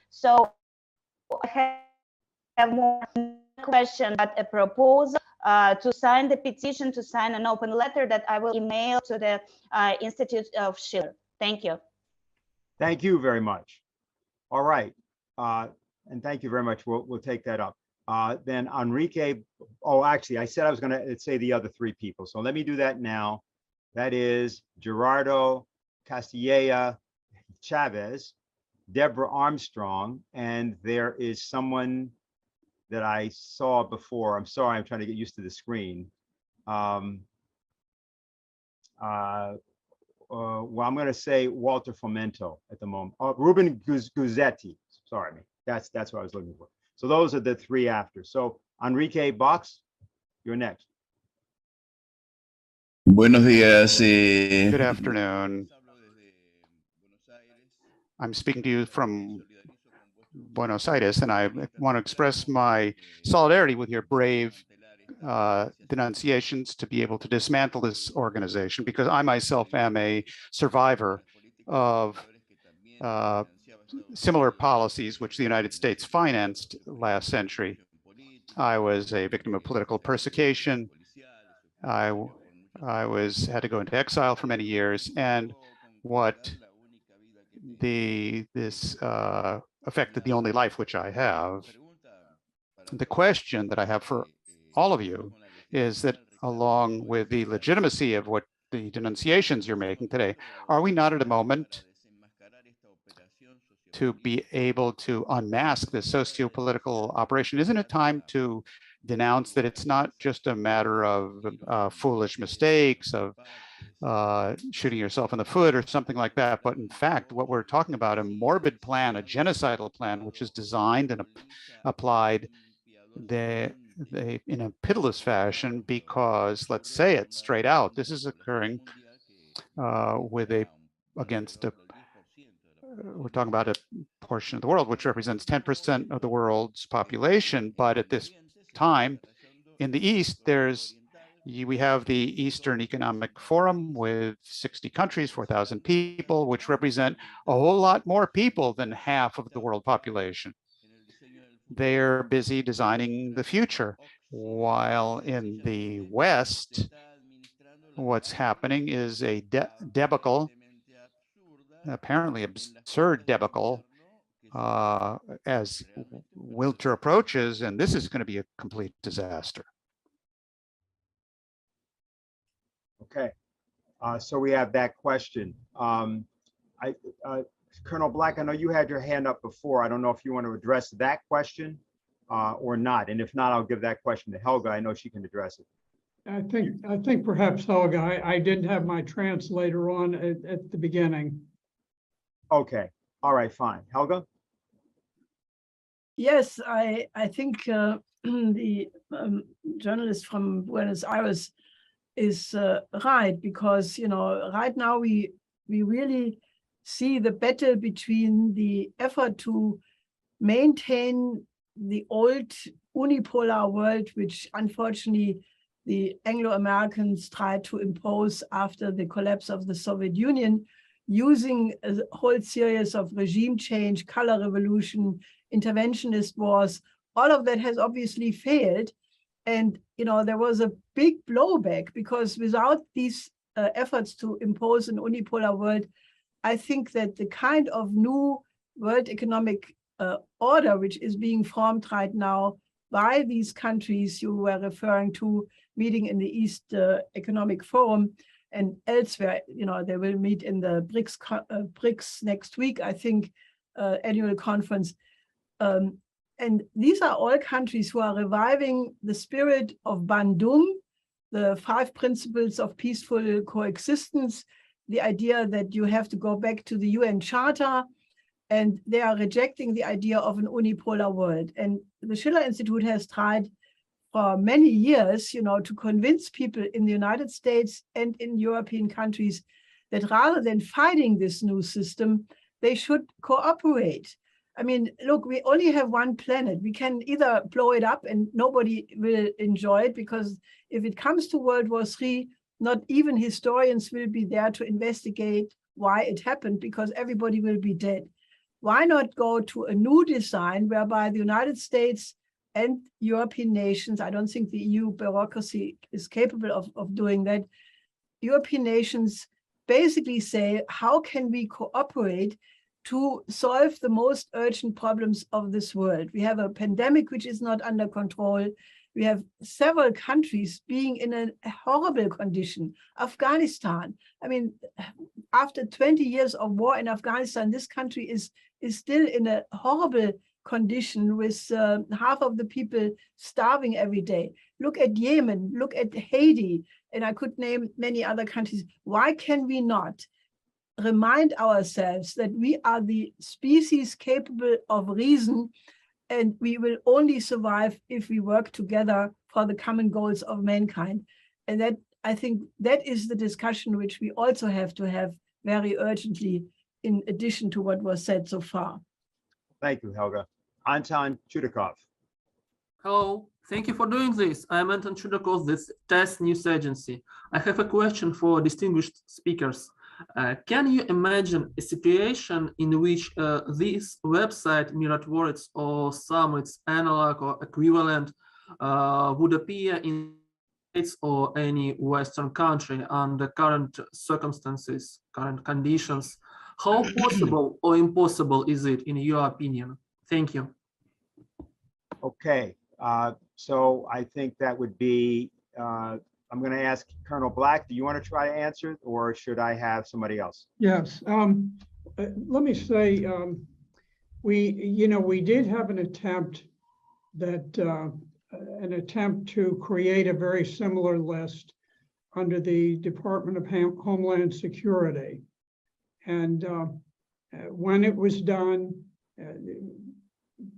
So I have more question, but a proposal to sign the petition, to sign an open letter that I will email to the Institute of Schiller. Thank you. Thank you very much. All right. And thank you very much. We'll take that up. Then Enrique, oh, actually, I said I was going to say the other three people. So let me do that now. That is Gerardo Castilleja Chavez, Deborah Armstrong, and there is someone that I saw before. I'm sorry, I'm trying to get used to the screen. Well, I'm going to say Walter Fomento at the moment. Oh, Ruben Guzzetti. Sorry, that's what I was looking for. So those are the three after. So Enrique Box, you're next. Buenos días. Good afternoon. I'm speaking to you from Buenos Aires, and I want to express my solidarity with your brave denunciations to be able to dismantle this organization, because I myself am a survivor of similar policies which the United States financed last century. I was a victim of political persecution. I had to go into exile for many years, and what this affected the only life which I have. The question that I have for all of you is that, along with the legitimacy of what the denunciations you're making today, are we not at a moment to be able to unmask this socio-political operation? Isn't it time to denounce that it's not just a matter of foolish mistakes, of shooting yourself in the foot or something like that, but in fact, what we're talking about, a morbid plan, a genocidal plan, which is designed and applied in a pitiless fashion, because, let's say it straight out, this is occurring against we're talking about a portion of the world which represents 10% of the world's population, but at this time in the East, we have the Eastern Economic Forum with 60 countries, 4,000 people, which represent a whole lot more people than half of the world population. They're busy designing the future, while in the West, what's happening is a debacle, apparently absurd debacle, as winter approaches, and this is going to be a complete disaster. Okay, so we have that question. Colonel Black, I know you had your hand up before. I don't know if you want to address that question or not. And if not, I'll give that question to Helga. I know she can address it. I think perhaps Helga, I didn't have my translator on at the beginning. Okay, all right, fine. Helga? Yes, I think the journalist from Buenos Aires is right, because right now we really see the battle between the effort to maintain the old unipolar world, which unfortunately the Anglo-Americans tried to impose after the collapse of the Soviet Union, using a whole series of regime change, color revolution, interventionist wars. All of that has obviously failed. And, there was a big blowback because without these efforts to impose an unipolar world, I think that the kind of new world economic order, which is being formed right now by these countries you were referring to, meeting in the East Economic Forum and elsewhere, they will meet in the BRICS next week, I think, annual conference. And these are all countries who are reviving the spirit of Bandung, the 5 principles of peaceful coexistence, the idea that you have to go back to the UN Charter, and they are rejecting the idea of an unipolar world. And the Schiller Institute has tried for many years, to convince people in the United States and in European countries that rather than fighting this new system, they should cooperate. I mean, look, we only have one planet. We can either blow it up and nobody will enjoy it, because if it comes to World War III, not even historians will be there to investigate why it happened, because everybody will be dead. Why not go to a new design whereby the United States and European nations, I don't think the EU bureaucracy is capable of doing that, European nations basically say, how can we cooperate to solve the most urgent problems of this world? We have a pandemic which is not under control. We have several countries being in a horrible condition. Afghanistan, I mean, after 20 years of war in Afghanistan, this country is still in a horrible condition with half of the people starving every day. Look at Yemen, look at Haiti, and I could name many other countries. Why can we not remind ourselves that we are the species capable of reason, and we will only survive if we work together for the common goals of mankind? And that, I think, that is the discussion which we also have to have very urgently, in addition to what was said so far. Thank you, Helga. Anton Chudakov. Hello, thank you for doing this. I'm Anton Chudakov, this TASS News Agency. I have a question for distinguished speakers. Can you imagine a situation in which this website, mirrored words, or some its analog or equivalent, would appear in States or any Western country under current circumstances, current conditions? How possible or impossible is it, in your opinion? Thank you. Okay, so I think that would be, I'm going to ask Colonel Black, do you want to try to answer, or should I have somebody else? Yes. Let me say, we did have an attempt to create a very similar list under the Department of Homeland Security. And when it was done,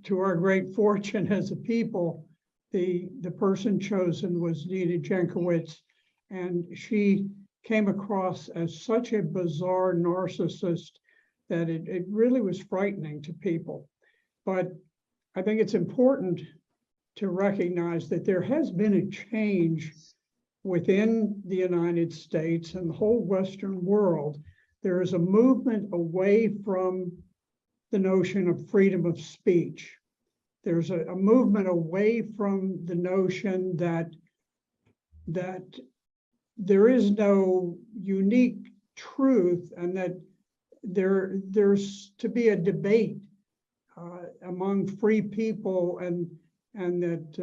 to our great fortune as a people, the person chosen was Nina Jankowicz, and she came across as such a bizarre narcissist that it really was frightening to people. But I think it's important to recognize that there has been a change within the United States and the whole Western world. There is a movement away from the notion of freedom of speech. There's a movement away from the notion that there is no unique truth, and that there's to be a debate among free people, and that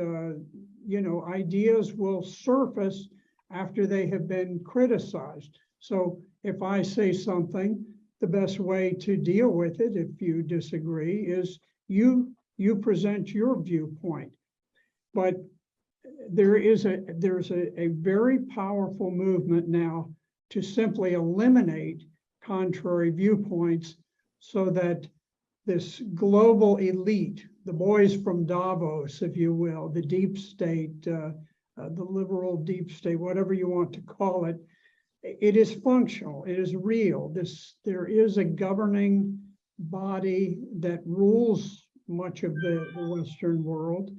ideas will surface after they have been criticized. So if I say something, the best way to deal with it, if you disagree, is you present your viewpoint. But there's a very powerful movement now to simply eliminate contrary viewpoints, so that this global elite, the boys from Davos, if you will, the deep state, the liberal deep state, whatever you want to call it, it is functional, it is real. There is a governing body that rules much of the Western world.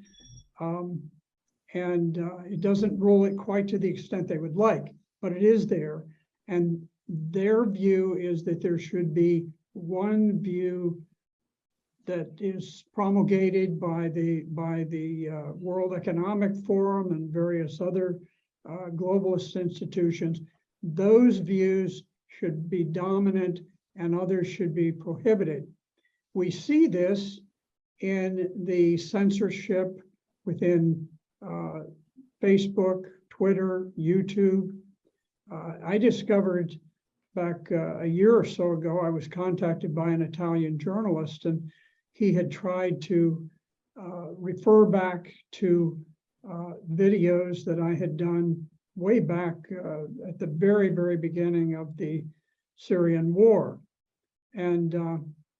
And it doesn't rule it quite to the extent they would like, but it is there. And their view is that there should be one view that is promulgated by the World Economic Forum and various other globalist institutions, those views should be dominant and others should be prohibited. We see this in the censorship within Facebook, Twitter, YouTube. I discovered back a year or so ago, I was contacted by an Italian journalist, and he had tried to refer back to videos that I had done way back at the very, very beginning of the Syrian war. And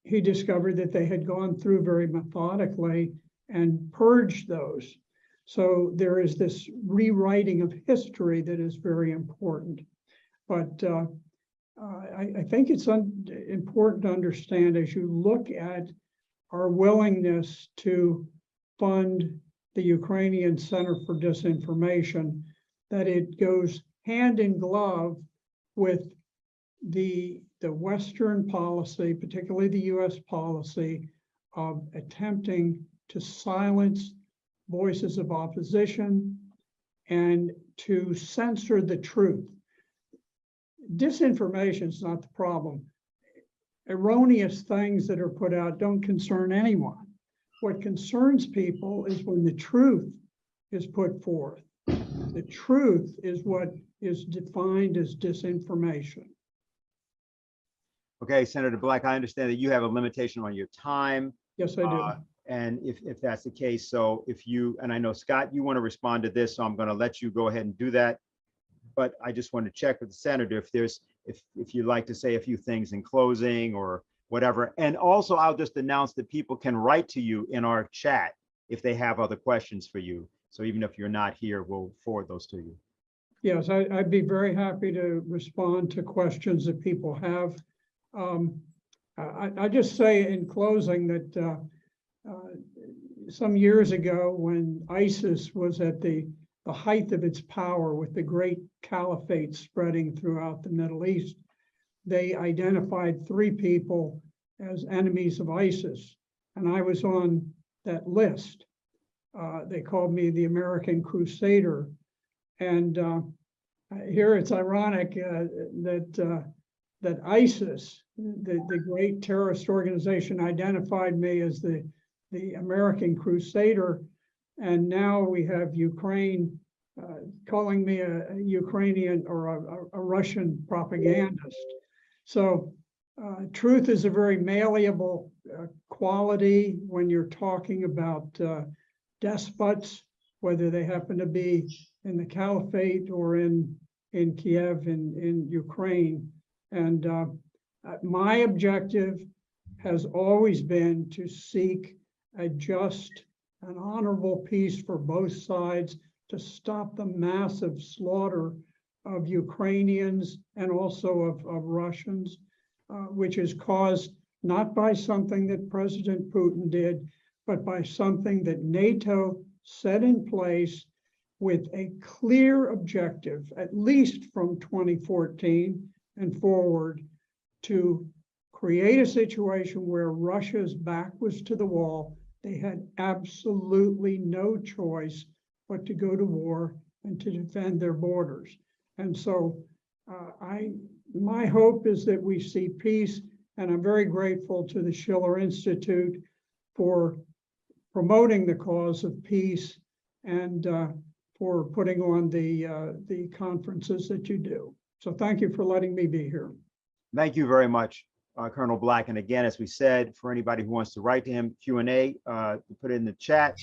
he discovered that they had gone through very methodically and purged those. So there is this rewriting of history that is very important. But I think it's important to understand, as you look at our willingness to fund the Ukrainian Center for Disinformation, that it goes hand in glove with the Western policy, particularly the US policy, of attempting to silence voices of opposition and to censor the truth. Disinformation is not the problem. Erroneous things that are put out don't concern anyone. What concerns people is when the truth is put forth. The truth is what is defined as disinformation. Okay, Senator Black, I understand that you have a limitation on your time. Yes, I do. And if that's the case, so if you, and I know Scott, you want to respond to this, so I'm going to let you go ahead and do that. But I just want to check with the senator if you'd like to say a few things in closing or whatever. And also, I'll just announce that people can write to you in our chat if they have other questions for you. So even if you're not here, we'll forward those to you. Yes, I'd be very happy to respond to questions that people have. I just say in closing that some years ago, when ISIS was at the height of its power with the great caliphate spreading throughout the Middle East, they identified 3 people as enemies of ISIS, and I was on that list. They called me the American Crusader, and here it's ironic that ISIS, the great terrorist organization, identified me as the American Crusader, and now we have Ukraine calling me a Ukrainian or a Russian propagandist. So truth is a very malleable quality when you're talking about despots, whether they happen to be in the caliphate or in Kiev in Ukraine. And my objective has always been to seek a just and honorable peace for both sides, to stop the massive slaughter of Ukrainians and also of Russians, which is caused not by something that President Putin did, but by something that NATO set in place with a clear objective, at least from 2014 and forward, to create a situation where Russia's back was to the wall. They had absolutely no choice but to go to war and to defend their borders. And so my hope is that we see peace, and I'm very grateful to the Schiller Institute for promoting the cause of peace and for putting on the conferences that you do. So thank you for letting me be here. Thank you very much, Colonel Black. And again, as we said, for anybody who wants to write to him, Q&A, put it in the chat.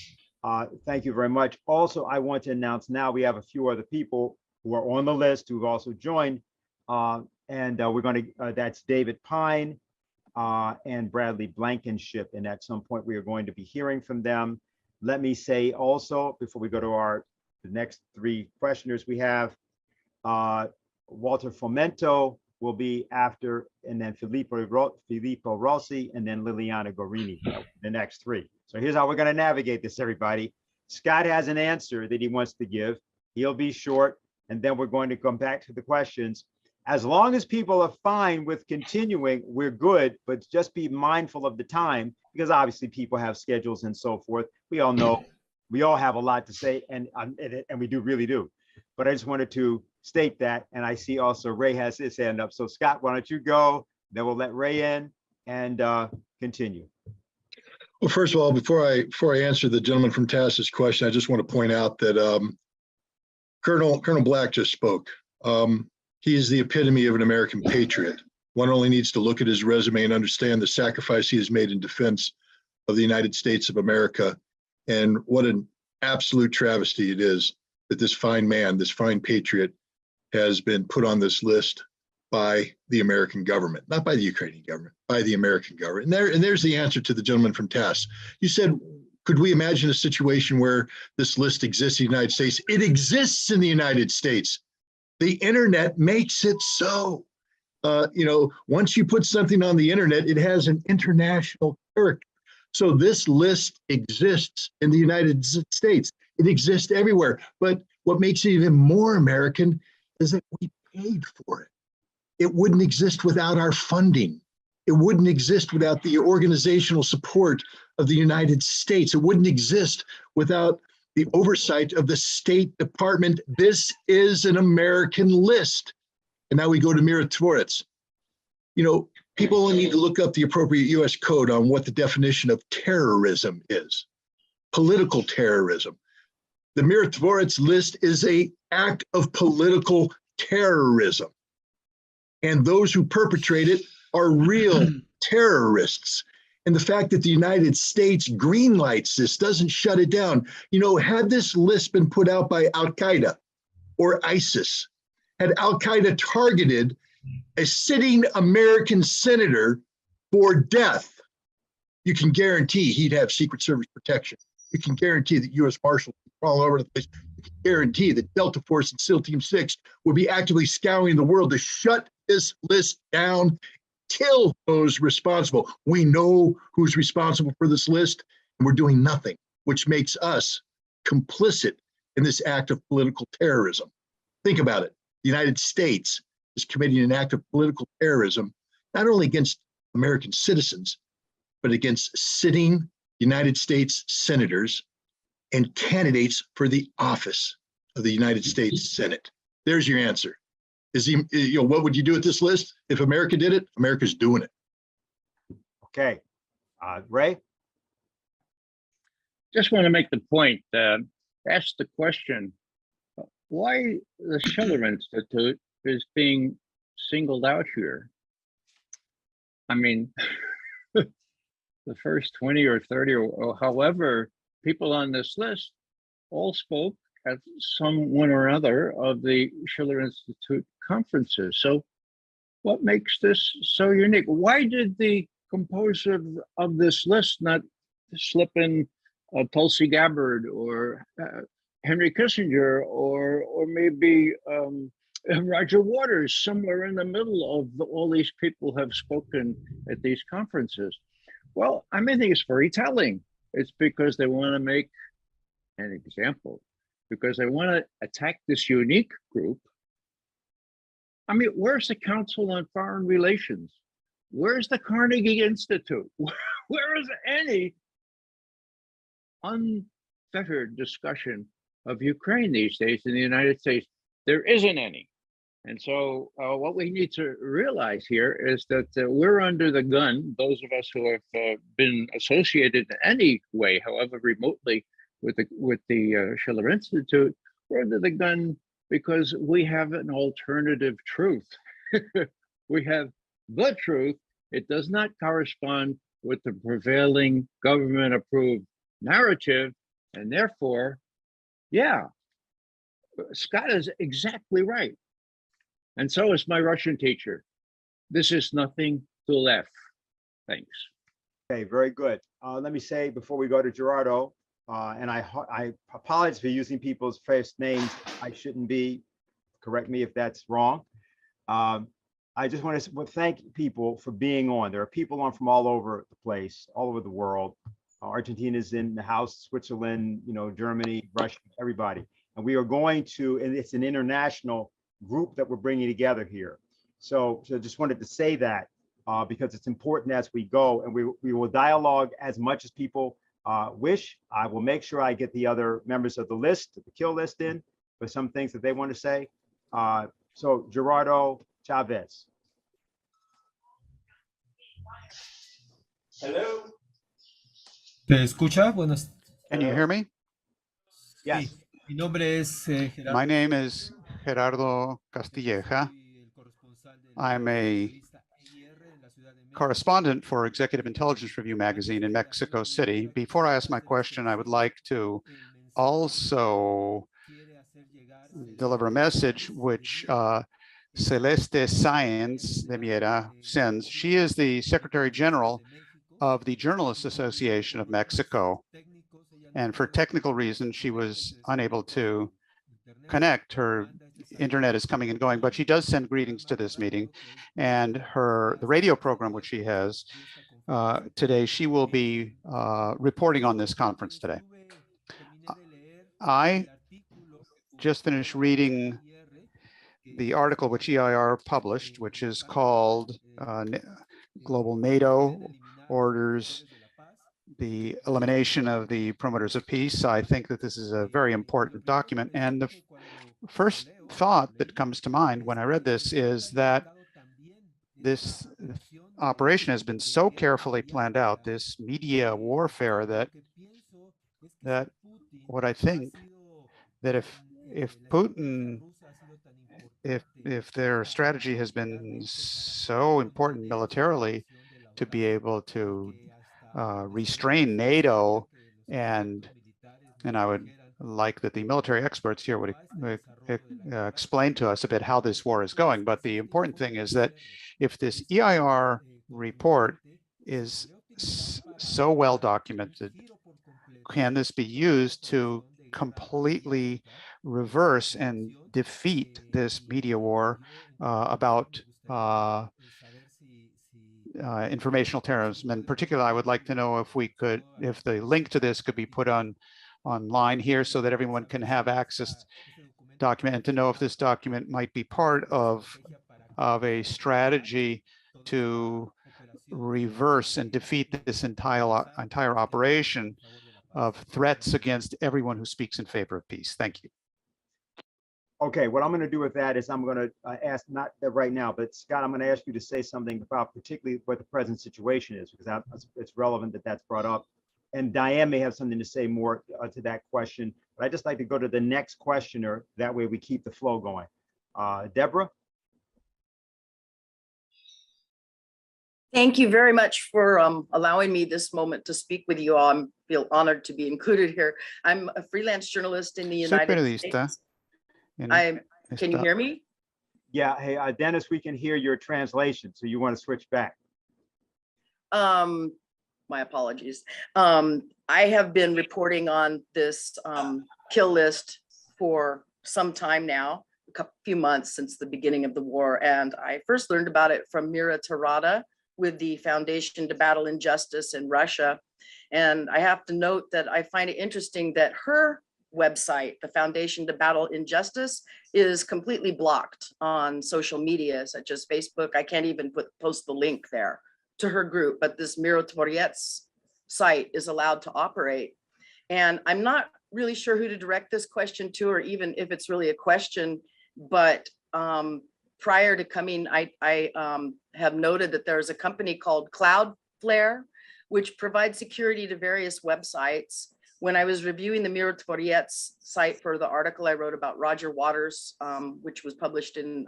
Thank you very much. Also, I want to announce now we have a few other people who are on the list who've also joined. And we're going to, that's David Pine and Bradley Blankenship. And at some point, we are going to be hearing from them. Let me say also, before we go to the next 3 questioners we have, Walter Fomento will be after, and then Filippo Rossi, and then Liliana Gorini, the next 3. So here's how we're going to navigate this, everybody. Scott has an answer that he wants to give. He'll be short, and then we're going to come back to the questions. as long as people are fine with continuing, we're good, but just be mindful of the time, because obviously people have schedules and so forth. We all know, we all have a lot to say, and we really do. But I just wanted to state that, and I see also Ray has his hand up. So Scott, why don't you go, then we'll let Ray in and continue. Well, first of all, before I answer the gentleman from TASS's question, I just want to point out that Colonel Black just spoke. He is the epitome of an American patriot. One only needs to look at his resume and understand the sacrifice he has made in defense of the United States of America. And what an absolute travesty it is that this fine man, this fine patriot, has been put on this list by the American government, not by the Ukrainian government, by the American government. And there's the answer to the gentleman from TASS. You said, could we imagine a situation where this list exists in the United States? It exists in the United States. The internet makes it so. Once you put something on the internet, it has an international character. So this list exists in the United States. It exists everywhere. But what makes it even more American is that we paid for it. It wouldn't exist without our funding. It wouldn't exist without the organizational support of the United States. It wouldn't exist without the oversight of the State Department. This is an American list. And now we go to Mirotvorets. People only need to look up the appropriate US code on what the definition of terrorism is. Political terrorism. The Mirotvorets list is an act of political terrorism. And those who perpetrate it are real terrorists. And the fact that the United States greenlights this, doesn't shut it down. Had this list been put out by Al-Qaeda or ISIS, had Al-Qaeda targeted a sitting American senator for death, you can guarantee he'd have Secret Service protection. You can guarantee that U.S. Marshals would all over the place. You can guarantee that Delta Force and SEAL Team 6 would be actively scouring the world to shut this list down, kill those responsible. We know who's responsible for this list, and we're doing nothing, which makes us complicit in this act of political terrorism. Think about it. The United States is committing an act of political terrorism, not only against American citizens, but against sitting United States senators and candidates for the office of the United States Senate. There's your answer. What would you do with this list? If America did it, America's doing it. Okay. Ray? Just want to make the point, ask the question, why the Schiller Institute is being singled out here. I mean, the first 20 or 30 or however people on this list all spoke at some one or other of the Schiller Institute conferences. So what makes this so unique? Why did the composer of this list not slip in Tulsi Gabbard or Henry Kissinger or maybe Roger Waters, somewhere in the middle of all these people have spoken at these conferences? Well, I think it's very telling. It's because they want to make an example, because they want to attack this unique group. I mean, where's the Council on Foreign Relations? Where's the Carnegie Institute? Where is any unfettered discussion of Ukraine these days in the United States? There isn't any. And so what we need to realize here is that we're under the gun, those of us who have been associated in any way, however remotely, with the Schiller Institute, we're under the gun because we have an alternative truth. We have the truth. It does not correspond with the prevailing government-approved narrative, and therefore, yeah, Scott is exactly right. And so is my Russian teacher. This is nothing to laugh. Thanks. Okay, very good. Let me say before we go to Gerardo, and I apologize for using people's first names. I shouldn't be. Correct me if that's wrong. I just want to thank people for being on. There are people on from all over the place, all over the world. Argentina's in the house, Switzerland, Germany, Russia, everybody. And we are going to, and it's an international group that we're bringing together here. So just wanted to say that because it's important as we go, and we will dialogue as much as people wish. I will make sure I get the other members of the list, the kill list in, for some things that they want to say. So Gerardo Chavez. Hello. ¿Te escucha? Buenas. Can you hear me? Yes. Sí. Mi nombre es Gerardo. My name is Gerardo Castilleja. I'm a correspondent for Executive Intelligence Review magazine in Mexico City. Before I ask my question, I would like to also deliver a message which Celeste Sáenz de Miera sends. She is the Secretary General of the Journalists Association of Mexico. And for technical reasons, she was unable to connect. Her internet is coming and going, but she does send greetings to this meeting. And the radio program, which she has today, she will be reporting on this conference today. I just finished reading the article which EIR published, which is called Global NATO Orders the Elimination of the Promoters of Peace. I think that this is a very important document. And the first thought that comes to mind when I read this is that this operation has been so carefully planned out, this media warfare, that what I think that if Putin, if their strategy has been so important militarily to be able to restrain NATO, and I would like that the military experts here would explain to us a bit how this war is going. But the important thing is that if this EIR report is so well documented, can this be used to completely reverse and defeat this media war about informational terrorism? In particular, I would like to know if the link to this could be put online here so that everyone can have access to the document, and to know if this document might be part of a strategy to reverse and defeat this entire operation of threats against everyone who speaks in favor of peace. Thank you. Okay, what I'm going to do with that is I'm going to ask, not right now, but Scott, I'm going to ask you to say something about particularly what the present situation is, because it's relevant that that's brought up. And Diane may have something to say more to that question, but I'd just like to go to the next questioner. That way we keep the flow going. Deborah? Thank you very much for allowing me this moment to speak with you all. I feel honored to be included here. I'm a freelance journalist in the United States. Can you hear me? Yeah, hey, Dennis, we can hear your translation, so you want to switch back. My apologies. I have been reporting on this kill list for some time now, a few months since the beginning of the war, and I first learned about it from Mira Tarada with the Foundation to Battle Injustice in Russia. And I have to note that I find it interesting that her website, the Foundation to Battle Injustice, is completely blocked on social media, such as Facebook. I can't even post the link there to her group, but this Mirotvorets site is allowed to operate. And I'm not really sure who to direct this question to, or even if it's really a question, but prior to coming, I have noted that there's a company called Cloudflare, which provides security to various websites. When I was reviewing the Mirotvorets site for the article I wrote about Roger Waters, which was published in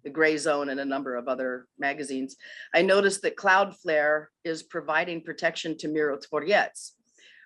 the Gray Zone and a number of other magazines, I noticed that Cloudflare is providing protection to Mirotvorets.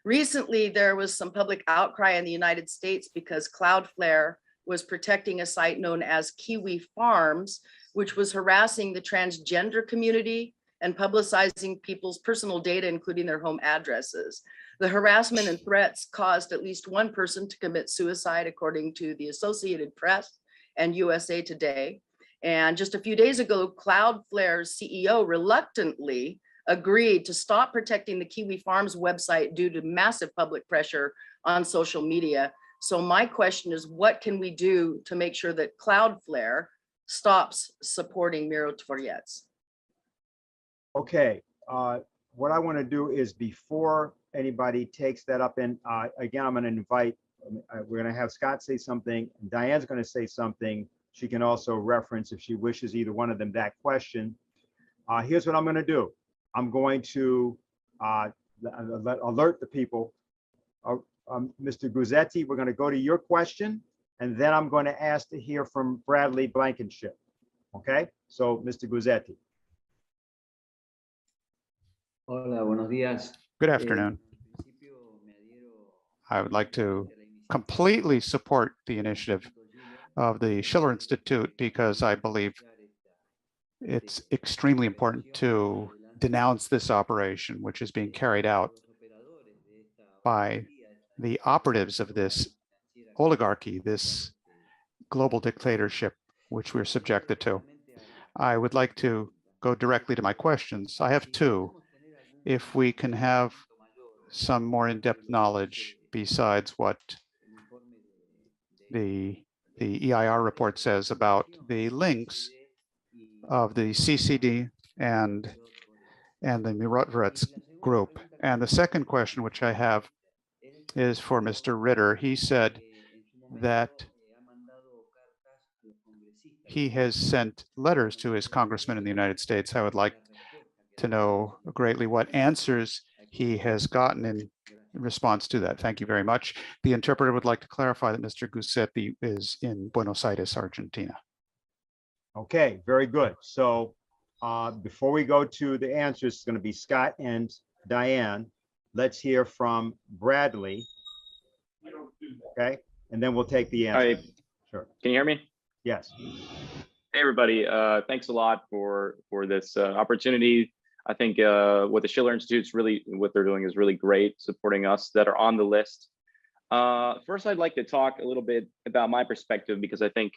Recently, there was some public outcry in the United States because Cloudflare was protecting a site known as Kiwi Farms, which was harassing the transgender community and publicizing people's personal data, including their home addresses. The harassment and threats caused at least one person to commit suicide, according to the Associated Press and USA Today. And just a few days ago, Cloudflare's CEO reluctantly agreed to stop protecting the Kiwi Farms website due to massive public pressure on social media. So my question is, what can we do to make sure that Cloudflare stops supporting miratoriets. Okay, what I want to do is before anybody takes that up, and again, I'm going to invite, we're going to have Scott say something, and Diane's going to say something. She can also reference, if she wishes, either one of them that question. Here's what I'm going to do. I'm going to alert the people. Mr. Guzzetti, we're going to go to your question, and then I'm going to ask to hear from Bradley Blankenship. Okay, so Mr. Guzzetti. Hola, buenos días. Good afternoon. I would like to completely support the initiative of the Schiller Institute because I believe it's extremely important to denounce this operation, which is being carried out by the operatives of this oligarchy, this global dictatorship, which we're subjected to. I would like to go directly to my questions. I have two. If we can have some more in-depth knowledge besides what the EIR report says about the links of the CCD and the Miratorets group. And the second question, which I have, is for Mr. Ritter. He said that he has sent letters to his congressman in the United States. I would like to know greatly what answers he has gotten in response to that. Thank you very much. The interpreter would like to clarify that Mr. Guzzetti is in Buenos Aires, Argentina. Okay, very good. So before we go to the answers, it's going to be Scott and Diane. Let's hear from Bradley. Okay, and then we'll take the answer. Sure. Can you hear me? Yes. Hey, everybody. Thanks a lot for this opportunity. I think what the Schiller Institute's really, what they're doing is really great, supporting us that are on the list. First, I'd like to talk a little bit about my perspective, because I think,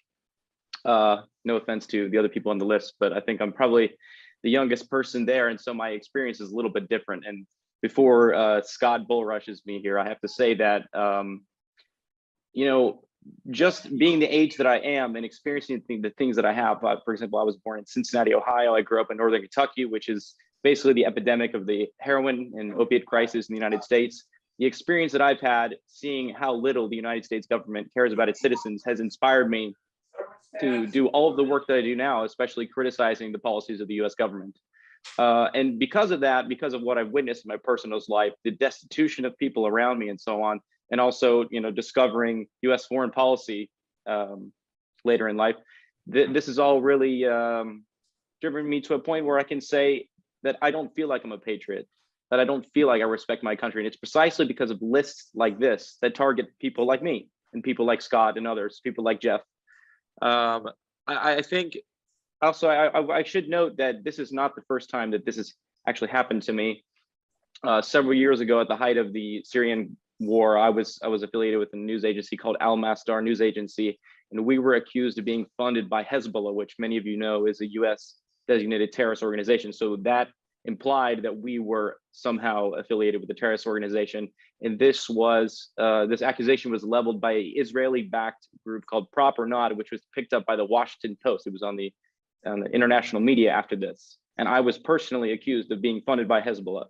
no offense to the other people on the list, but I think I'm probably the youngest person there. And so my experience is a little bit different. And before Scott bull rushes me here, I have to say that, you know, just being the age that I am and experiencing the things that I have, for example, I was born in Cincinnati, Ohio. I grew up in Northern Kentucky, which is basically the epidemic of the heroin and opiate crisis in the United States. The experience that I've had seeing how little the United States government cares about its citizens has inspired me to do all of the work that I do now, especially criticizing the policies of the US government. And because of that, because of what I've witnessed in my personal life, the destitution of people around me and so on, and also, you know, discovering US foreign policy later in life, this is all really driven me to a point where I can say that I don't feel like I'm a patriot, that I don't feel like I respect my country. And it's precisely because of lists like this that target people like me and people like Scott and others, people like Jeff. I think also I should note that this is not the first time that this has actually happened to me. Several years ago, at the height of the Syrian war, I was affiliated with a news agency called Al Masdar News Agency, and we were accused of being funded by Hezbollah, which many of you know is a US designated terrorist organization. So that implied that we were somehow affiliated with the terrorist organization. And this was this accusation was leveled by an Israeli-backed group called Prop or Not, which was picked up by the Washington Post. It was on the international media after this. And I was personally accused of being funded by Hezbollah,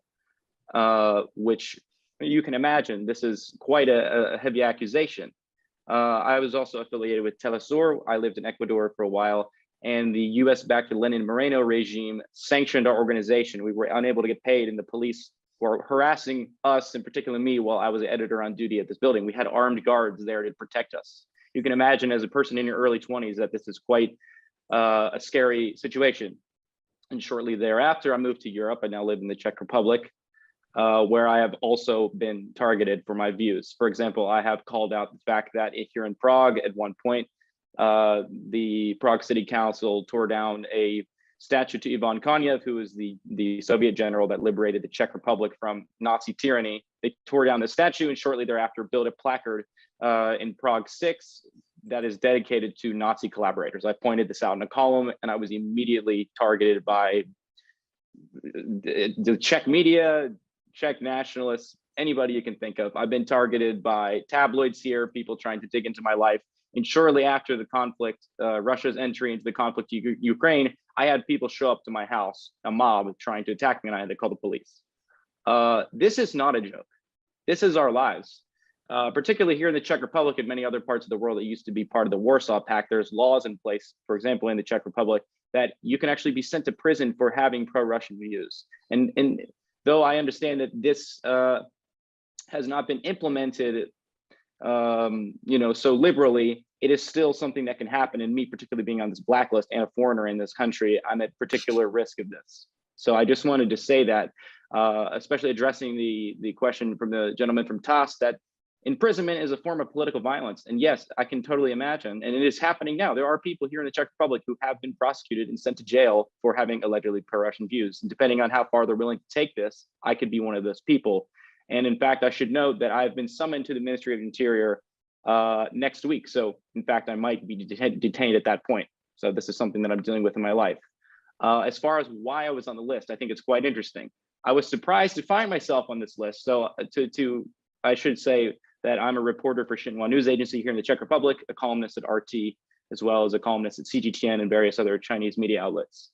which you can imagine, this is quite a heavy accusation. I was also affiliated with Telesur. I lived in Ecuador for a while, and the US-backed Lenin Moreno regime sanctioned our organization. We were unable to get paid, and the police were harassing us, in particular me, while I was an editor on duty at this building. We had armed guards there to protect us. You can imagine, as a person in your early 20s, that this is quite a scary situation. And shortly thereafter, I moved to Europe. I now live in the Czech Republic, where I have also been targeted for my views. For example, I have called out the fact that here in Prague, at one point, the Prague City Council tore down a statue to Ivan Konev, who is the Soviet general that liberated the Czech Republic from Nazi tyranny. They tore down the statue and shortly thereafter built a placard in Prague 6 that is dedicated to Nazi collaborators. I pointed this out in a column, and I was immediately targeted by the Czech media, Czech nationalists, anybody you can think of. I've been targeted by tabloids here, people trying to dig into my life. And shortly after the conflict, Russia's entry into the conflict in Ukraine, I had people show up to my house, a mob trying to attack me, and I had to call the police. This is not a joke. This is our lives. Particularly here in the Czech Republic and many other parts of the world that used to be part of the Warsaw Pact, there's laws in place, for example, in the Czech Republic, that you can actually be sent to prison for having pro-Russian views. And though I understand that this has not been implemented, so liberally, it is still something that can happen. And me, particularly being on this blacklist and a foreigner in this country, I'm at particular risk of this. So I just wanted to say that, especially addressing the question from the gentleman from TAS, that imprisonment is a form of political violence. And yes, I can totally imagine, and it is happening now. There are people here in the Czech Republic who have been prosecuted and sent to jail for having allegedly pro-Russian views. And depending on how far they're willing to take this, I could be one of those people. And in fact, I should note that I've been summoned to the Ministry of Interior next week. So in fact, I might be detained at that point. So this is something that I'm dealing with in my life. As far as why I was on the list, I think it's quite interesting. I was surprised to find myself on this list. So I should say that I'm a reporter for Xinhua News Agency here in the Czech Republic, a columnist at RT, as well as a columnist at CGTN and various other Chinese media outlets.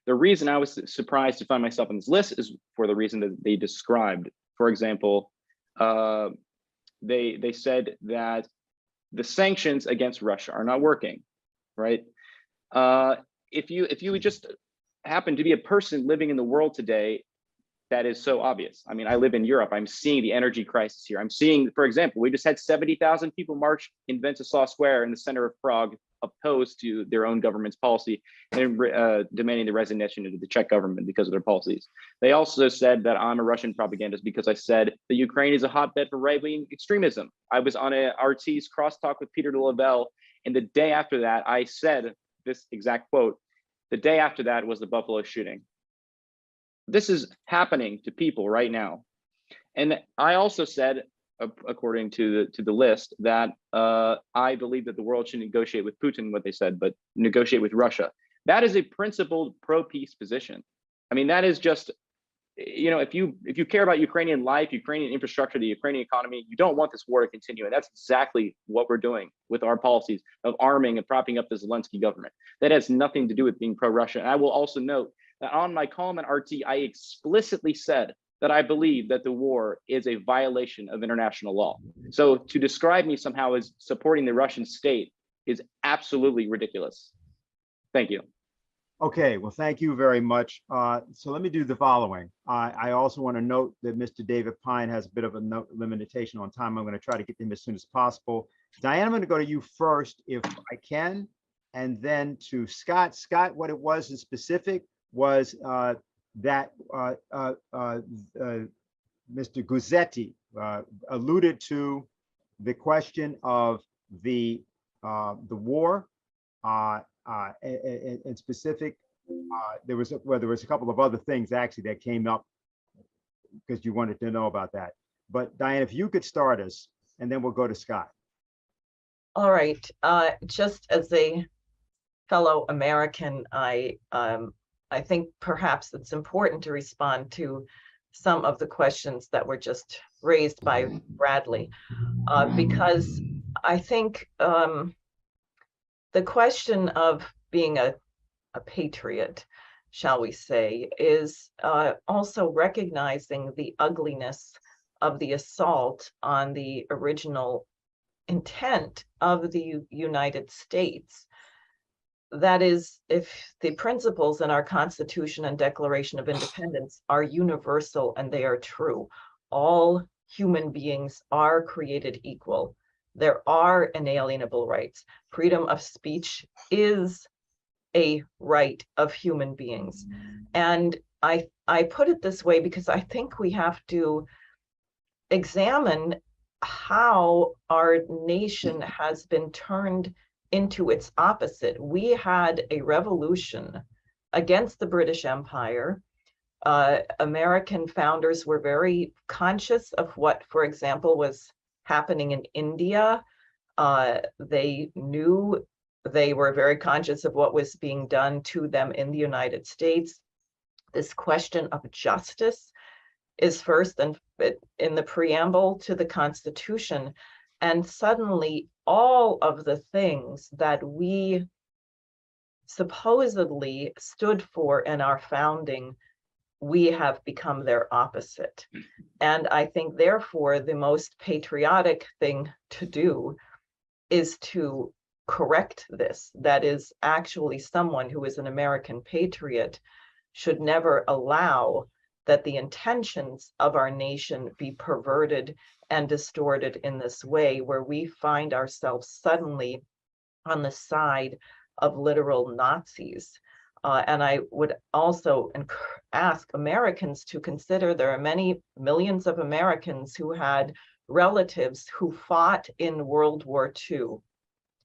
The reason I was surprised to find myself on this list is for the reason that they described. For example, they said that the sanctions against Russia are not working, right? If you would just happen to be a person living in the world today, that is so obvious. I mean, I live in Europe. I'm seeing the energy crisis here. I'm seeing, for example, we just had 70,000 people march in Wenceslaw Square in the center of Prague, opposed to their own government's policy and demanding the resignation of the Czech government because of their policies. They also said that I'm a Russian propagandist because I said that Ukraine is a hotbed for right-wing extremism. I was on a RT's crosstalk with Peter de Lavelle, and the day after that, I said this exact quote. The day after that was the Buffalo shooting. This is happening to people right now. And I also said, according to the list, that I believe that the world should negotiate with Putin, what they said, but negotiate with Russia. That is a principled pro-peace position. I mean, that is just, if you care about Ukrainian life, Ukrainian infrastructure, the Ukrainian economy, you don't want this war to continue. And that's exactly what we're doing with our policies of arming and propping up the Zelensky government. That has nothing to do with being pro-Russia. And I will also note that on my column at RT, I explicitly said that I believe that the war is a violation of international law. So to describe me somehow as supporting the Russian state is absolutely ridiculous. Thank you. Okay, well, thank you very much. So let me do the following. I also want to note that Mr. David Pine has a bit of a limitation on time. I'm going to try to get to him as soon as possible. Diane, I'm going to go to you first, if I can, and then to Scott. Scott, what it was in specific was that Mr. Guzzetti alluded to the question of the war. In specific, there was a couple of other things actually that came up because you wanted to know about that. But Diane, if you could start us, and then we'll go to Scott. All right. Just as a fellow American, I think perhaps it's important to respond to some of the questions that were just raised by Bradley, because I think the question of being a patriot, shall we say, is also recognizing the ugliness of the assault on the original intent of the United States. That is, if the principles in our Constitution and Declaration of Independence are universal and they are true, all human beings are created equal. There are inalienable rights. Freedom of speech is a right of human beings. And I put it this way because I think we have to examine how our nation has been turned into its opposite. We had a revolution against the British Empire. American founders were very conscious of what, for example, was happening in India. They were very conscious of what was being done to them in the United States. This question of justice is first and in the preamble to the Constitution. And suddenly all of the things that we supposedly stood for in our founding, we have become their opposite. And I think, therefore, the most patriotic thing to do is to correct this. That is, actually, someone who is an American patriot should never allow that the intentions of our nation be perverted and distorted in this way, where we find ourselves suddenly on the side of literal Nazis. And I would also ask Americans to consider there are many millions of Americans who had relatives who fought in World War II,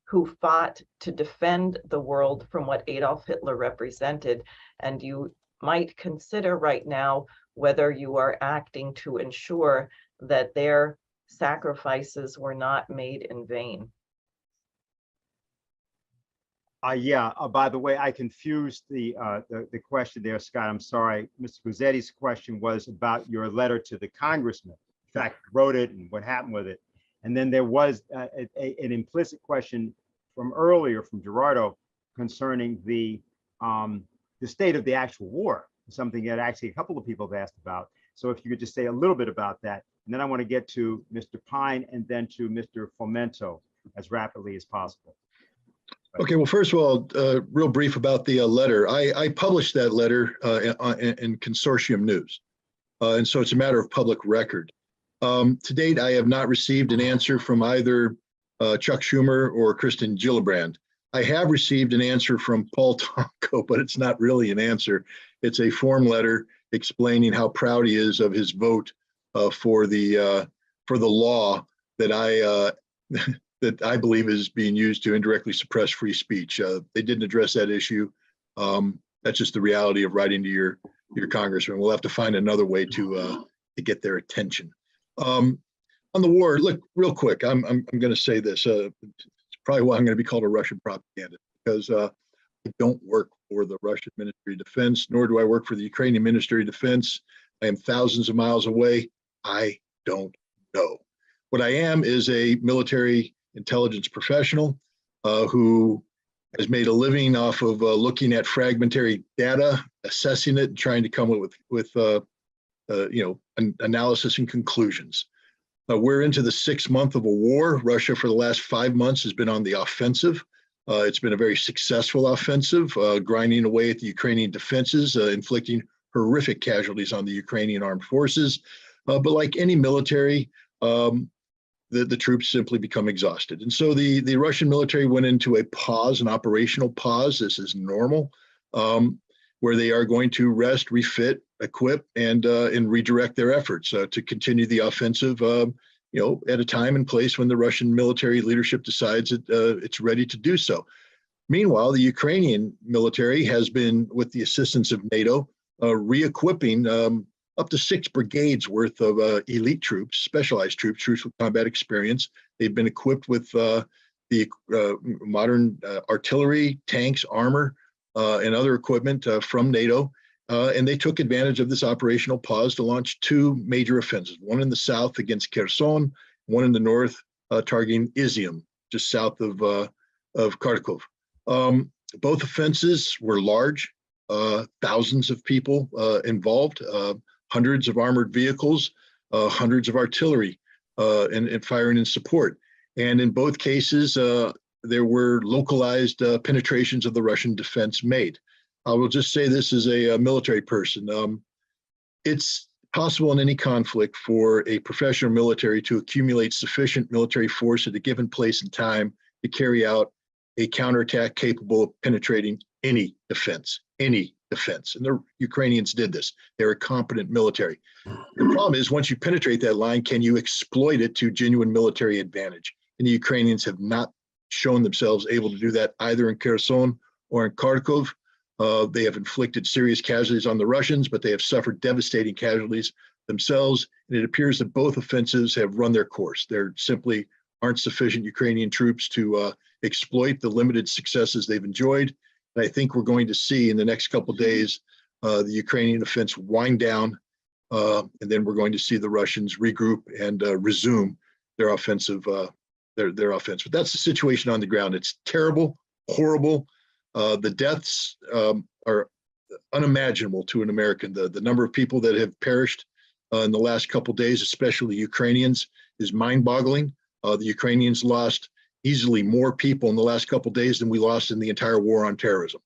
who fought to defend the world from what Adolf Hitler represented. And you might consider right now whether you are acting to ensure that their sacrifices were not made in vain. By the way, I confused the question there, Scott. I'm sorry. Mr. Guzzetti's question was about your letter to the congressman. In fact, wrote it and what happened with it. And then there was an implicit question from earlier from Gerardo concerning the state of the actual war, something that actually a couple of people have asked about. So if you could just say a little bit about that. And then I want to get to Mr. Pine and then to Mr. Fomento as rapidly as possible. Okay, well, first of all, real brief about the letter. I published that letter in Consortium News, and so it's a matter of public record. To date, I have not received an answer from either Chuck Schumer or Kristen Gillibrand. I have received an answer from Paul Tonko, but it's not really an answer. It's a form letter explaining how proud he is of his vote for the law that that I believe is being used to indirectly suppress free speech. They didn't address that issue. That's just the reality of writing to your congressman. We'll have to find another way to get their attention. On the war, look, real quick, I'm going to say this. It's probably why I'm going to be called a Russian propagandist, because I don't work for the Russian Ministry of Defense, nor do I work for the Ukrainian Ministry of Defense. I am thousands of miles away. I don't know. What I am is a military intelligence professional who has made a living off of looking at fragmentary data, assessing it, and trying to come up with an analysis and conclusions. We're into the 6th month of a war. Russia, for the last 5 months, has been on the offensive. It's been a very successful offensive, grinding away at the Ukrainian defenses, inflicting horrific casualties on the Ukrainian armed forces. But like any military, the troops simply become exhausted. And so the Russian military went into a pause, an operational pause. This is normal, where they are going to rest, refit, equip, and redirect their efforts to continue the offensive, at a time and place when the Russian military leadership decides it's ready to do so. Meanwhile, the Ukrainian military has been, with the assistance of NATO, re-equipping up to 6 brigades worth of elite troops, specialized troops with combat experience. They've been equipped with the modern artillery, tanks, armor, and other equipment from NATO. And they took advantage of this operational pause to launch 2 major offensives, one in the south against Kherson, one in the north targeting Izium, just south of Kharkov. Both offenses were large, thousands of people involved, hundreds of armored vehicles, hundreds of artillery and firing in support. And in both cases, there were localized penetrations of the Russian defense made. I will just say this as a military person. It's possible in any conflict for a professional military to accumulate sufficient military force at a given place and time to carry out a counterattack capable of penetrating any defense. And the Ukrainians did this. They're a competent military. The problem is, once you penetrate that line, can you exploit it to genuine military advantage? And the Ukrainians have not shown themselves able to do that either in Kherson or in Kharkov. They have inflicted serious casualties on the Russians, but they have suffered devastating casualties themselves. And it appears that both offensives have run their course. There simply aren't sufficient Ukrainian troops to exploit the limited successes they've enjoyed. And I think we're going to see in the next couple of days the Ukrainian offense wind down, and then we're going to see the Russians regroup and resume their offensive their offense. But that's the situation on the ground. It's terrible, horrible. The deaths are unimaginable to an American. The number of people that have perished in the last couple of days, especially Ukrainians, is mind-boggling. The Ukrainians lost easily more people in the last couple of days than we lost in the entire war on terrorism.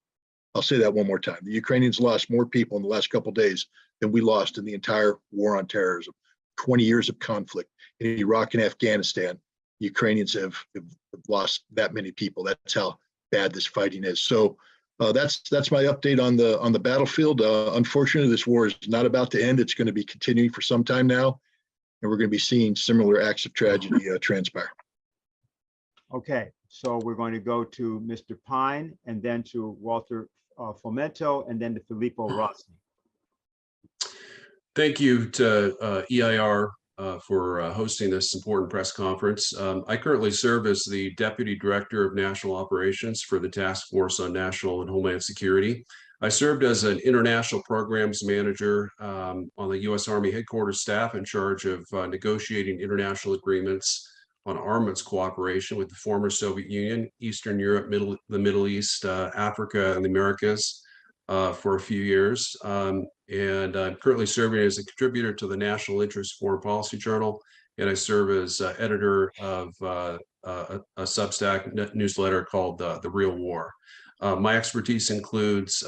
I'll say that one more time. The Ukrainians lost more people in the last couple of days than we lost in the entire war on terrorism. 20 years of conflict in Iraq and Afghanistan. The Ukrainians have lost that many people. That's how bad this fighting is. So that's my update on the battlefield. Unfortunately, this war is not about to end. It's going to be continuing for some time now, and we're going to be seeing similar acts of tragedy transpire. Okay, so we're going to go to Mr. Pine, and then to Walter Fomento, and then to Filippo Rossi. Thank you to EIR for hosting this important press conference. I currently serve as the Deputy Director of National Operations for the Task Force on National and Homeland Security. I served as an International Programs Manager on the U.S. Army Headquarters staff in charge of negotiating international agreements on armaments cooperation with the former Soviet Union, Eastern Europe, the Middle East, Africa, and the Americas for a few years. And I'm currently serving as a contributor to the National Interest Foreign Policy Journal, and I serve as editor of a Substack newsletter called The Real War. My expertise includes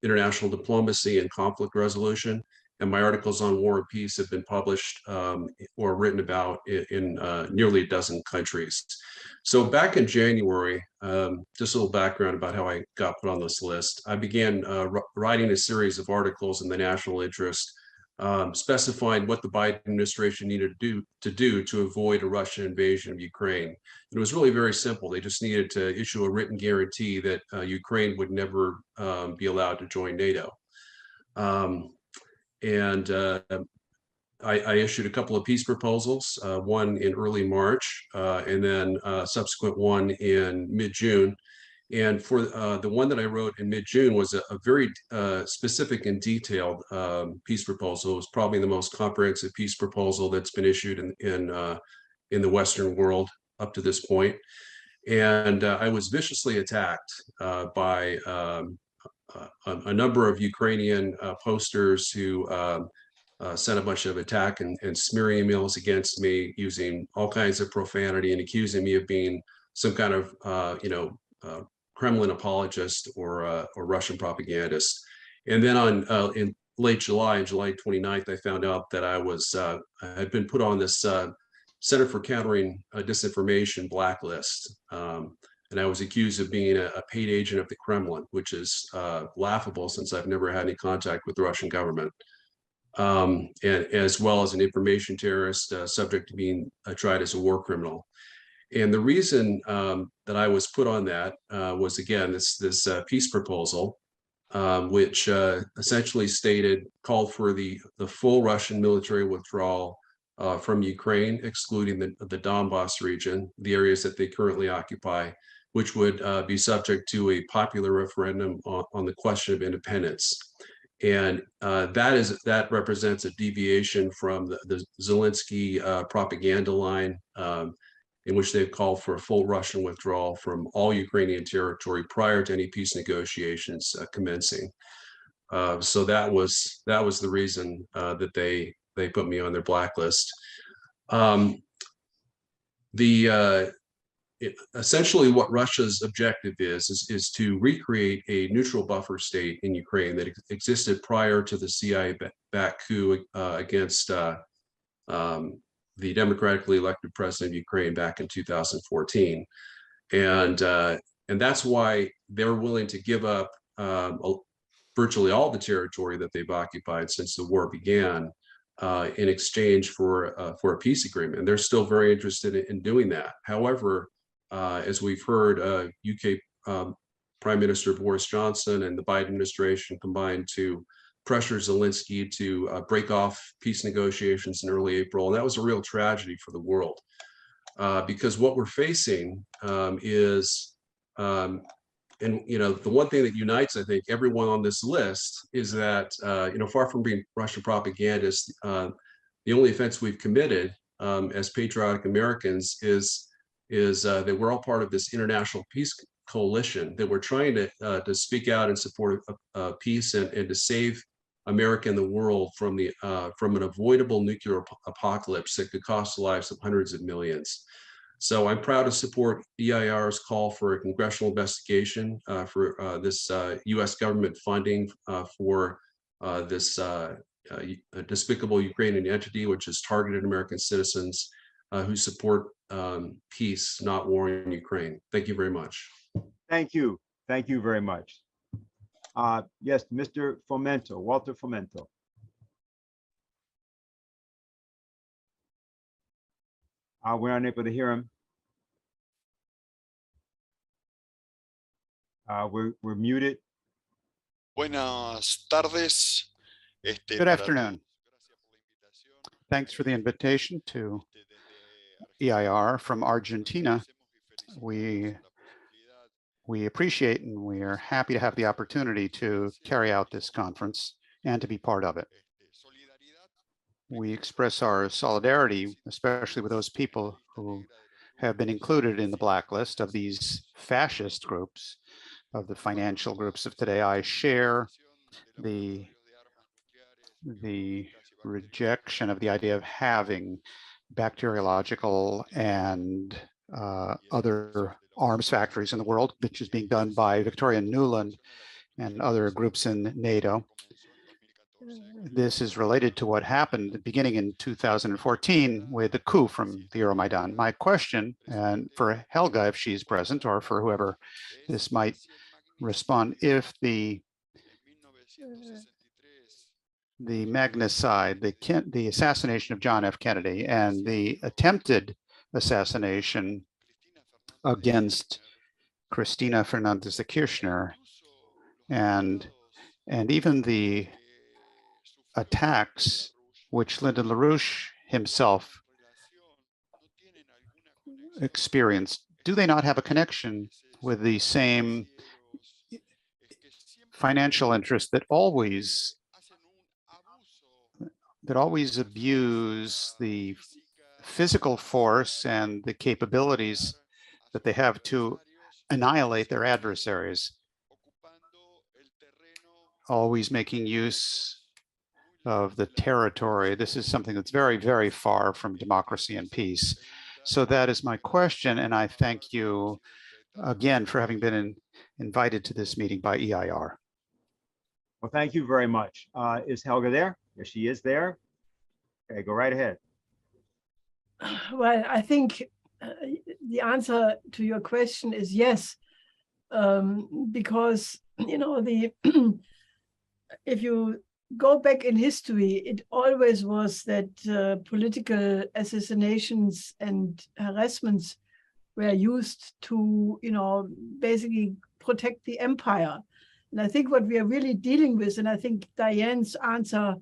international diplomacy and conflict resolution, and my articles on war and peace have been published or written about in nearly a dozen countries. So back in January, just a little background about how I got put on this list. I began writing a series of articles in the national interest, specifying what the Biden administration needed to do to avoid a Russian invasion of Ukraine. It was really very simple. They just needed to issue a written guarantee that Ukraine would never be allowed to join NATO. I issued a couple of peace proposals, one in early March, and then a subsequent one in mid-June. And for the one that I wrote in mid-June was a very specific and detailed peace proposal. It was probably the most comprehensive peace proposal that's been issued in the Western world up to this point. And I was viciously attacked by a number of Ukrainian posters who sent a bunch of attack and smear emails against me using all kinds of profanity and accusing me of being some kind of, Kremlin apologist or Russian propagandist. And then in late July, on July 29th, I found out that I had been put on this Center for Countering Disinformation blacklist. And I was accused of being a paid agent of the Kremlin, which is laughable since I've never had any contact with the Russian government. And as well as an information terrorist subject to being tried as a war criminal. And the reason that I was put on that was, again, this peace proposal, which essentially called for the full Russian military withdrawal from Ukraine, excluding the Donbass region, the areas that they currently occupy, which would be subject to a popular referendum on the question of independence. And that represents a deviation from the Zelensky propaganda line, in which they've called for a full Russian withdrawal from all Ukrainian territory prior to any peace negotiations commencing. So that was the reason that they put me on their blacklist. Essentially what Russia's objective is to recreate a neutral buffer state in Ukraine that existed prior to the CIA-backed coup against the democratically elected president of Ukraine back in 2014. And that's why they're willing to give up virtually all the territory that they've occupied since the war began in exchange for a peace agreement. And they're still very interested in doing that. However, as we've heard, UK Prime Minister Boris Johnson and the Biden administration combined to pressure Zelensky to break off peace negotiations in early April. And that was a real tragedy for the world because what we're facing is, and the one thing that unites, I think, everyone on this list is that, far from being Russian propagandists, the only offense we've committed as patriotic Americans is is that we're all part of this international peace coalition, that we're trying to speak out in support of peace and to save America and the world from an avoidable nuclear apocalypse that could cost the lives of hundreds of millions. So I'm proud to support EIR's call for a congressional investigation for this U.S. government funding for this despicable Ukrainian entity, which has targeted American citizens who support peace, not war in Ukraine. Thank you very much. Thank you. Thank you very much. Yes, Mr. Fomento, Walter Fomento. We're unable to hear him. We're muted. Buenas tardes. Good afternoon. Thanks for the invitation to EIR from Argentina. We appreciate and we are happy to have the opportunity to carry out this conference and to be part of it. We express our solidarity, especially with those people who have been included in the blacklist of these fascist groups, of the financial groups of today. I share the rejection of the idea of having bacteriological and other arms factories in the world, which is being done by Victoria Nuland and other groups in NATO. This is related to what happened beginning in 2014 with the coup from the Euromaidan. My question, and for Helga, if she's present, or for whoever this might respond, if the magnicide, the assassination of John F. Kennedy and the attempted assassination against Cristina Fernandez de Kirchner and even the attacks which Lyndon LaRouche himself experienced, do they not have a connection with the same financial interests that always abuse the physical force and the capabilities that they have to annihilate their adversaries, always making use of the territory? This is something that's very, very far from democracy and peace. So that is my question, and I thank you again for having been invited to this meeting by EIR. Well, thank you very much. Is Helga there? Yes, she is there. Okay, go right ahead. Well, I think the answer to your question is yes, because, you know, if you go back in history, it always was that political assassinations and harassments were used to, you know, basically protect the empire. And I think what we are really dealing with, and I think Diane's answer,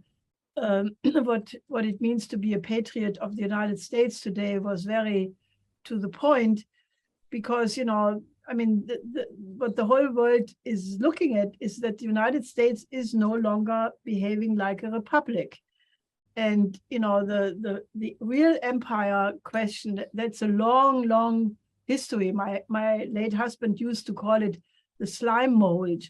what it means to be a patriot of the United States today was very to the point, because, you know, I mean, what the whole world is looking at is that the United States is no longer behaving like a republic. And, you know, the real empire question, that's a long, long history. My late husband used to call it the slime mold,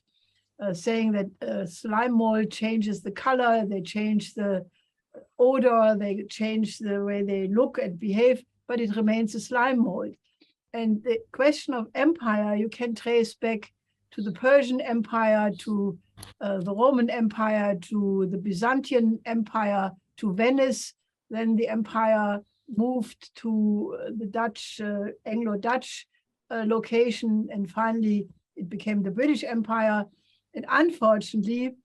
saying that slime mold changes the color, they change the odor, they change the way they look and behave, but it remains a slime mold. And the question of empire, you can trace back to the Persian Empire, to the Roman Empire, to the Byzantine Empire, to Venice. Then the empire moved to the Dutch, Anglo-Dutch location, and finally it became the British Empire. And unfortunately,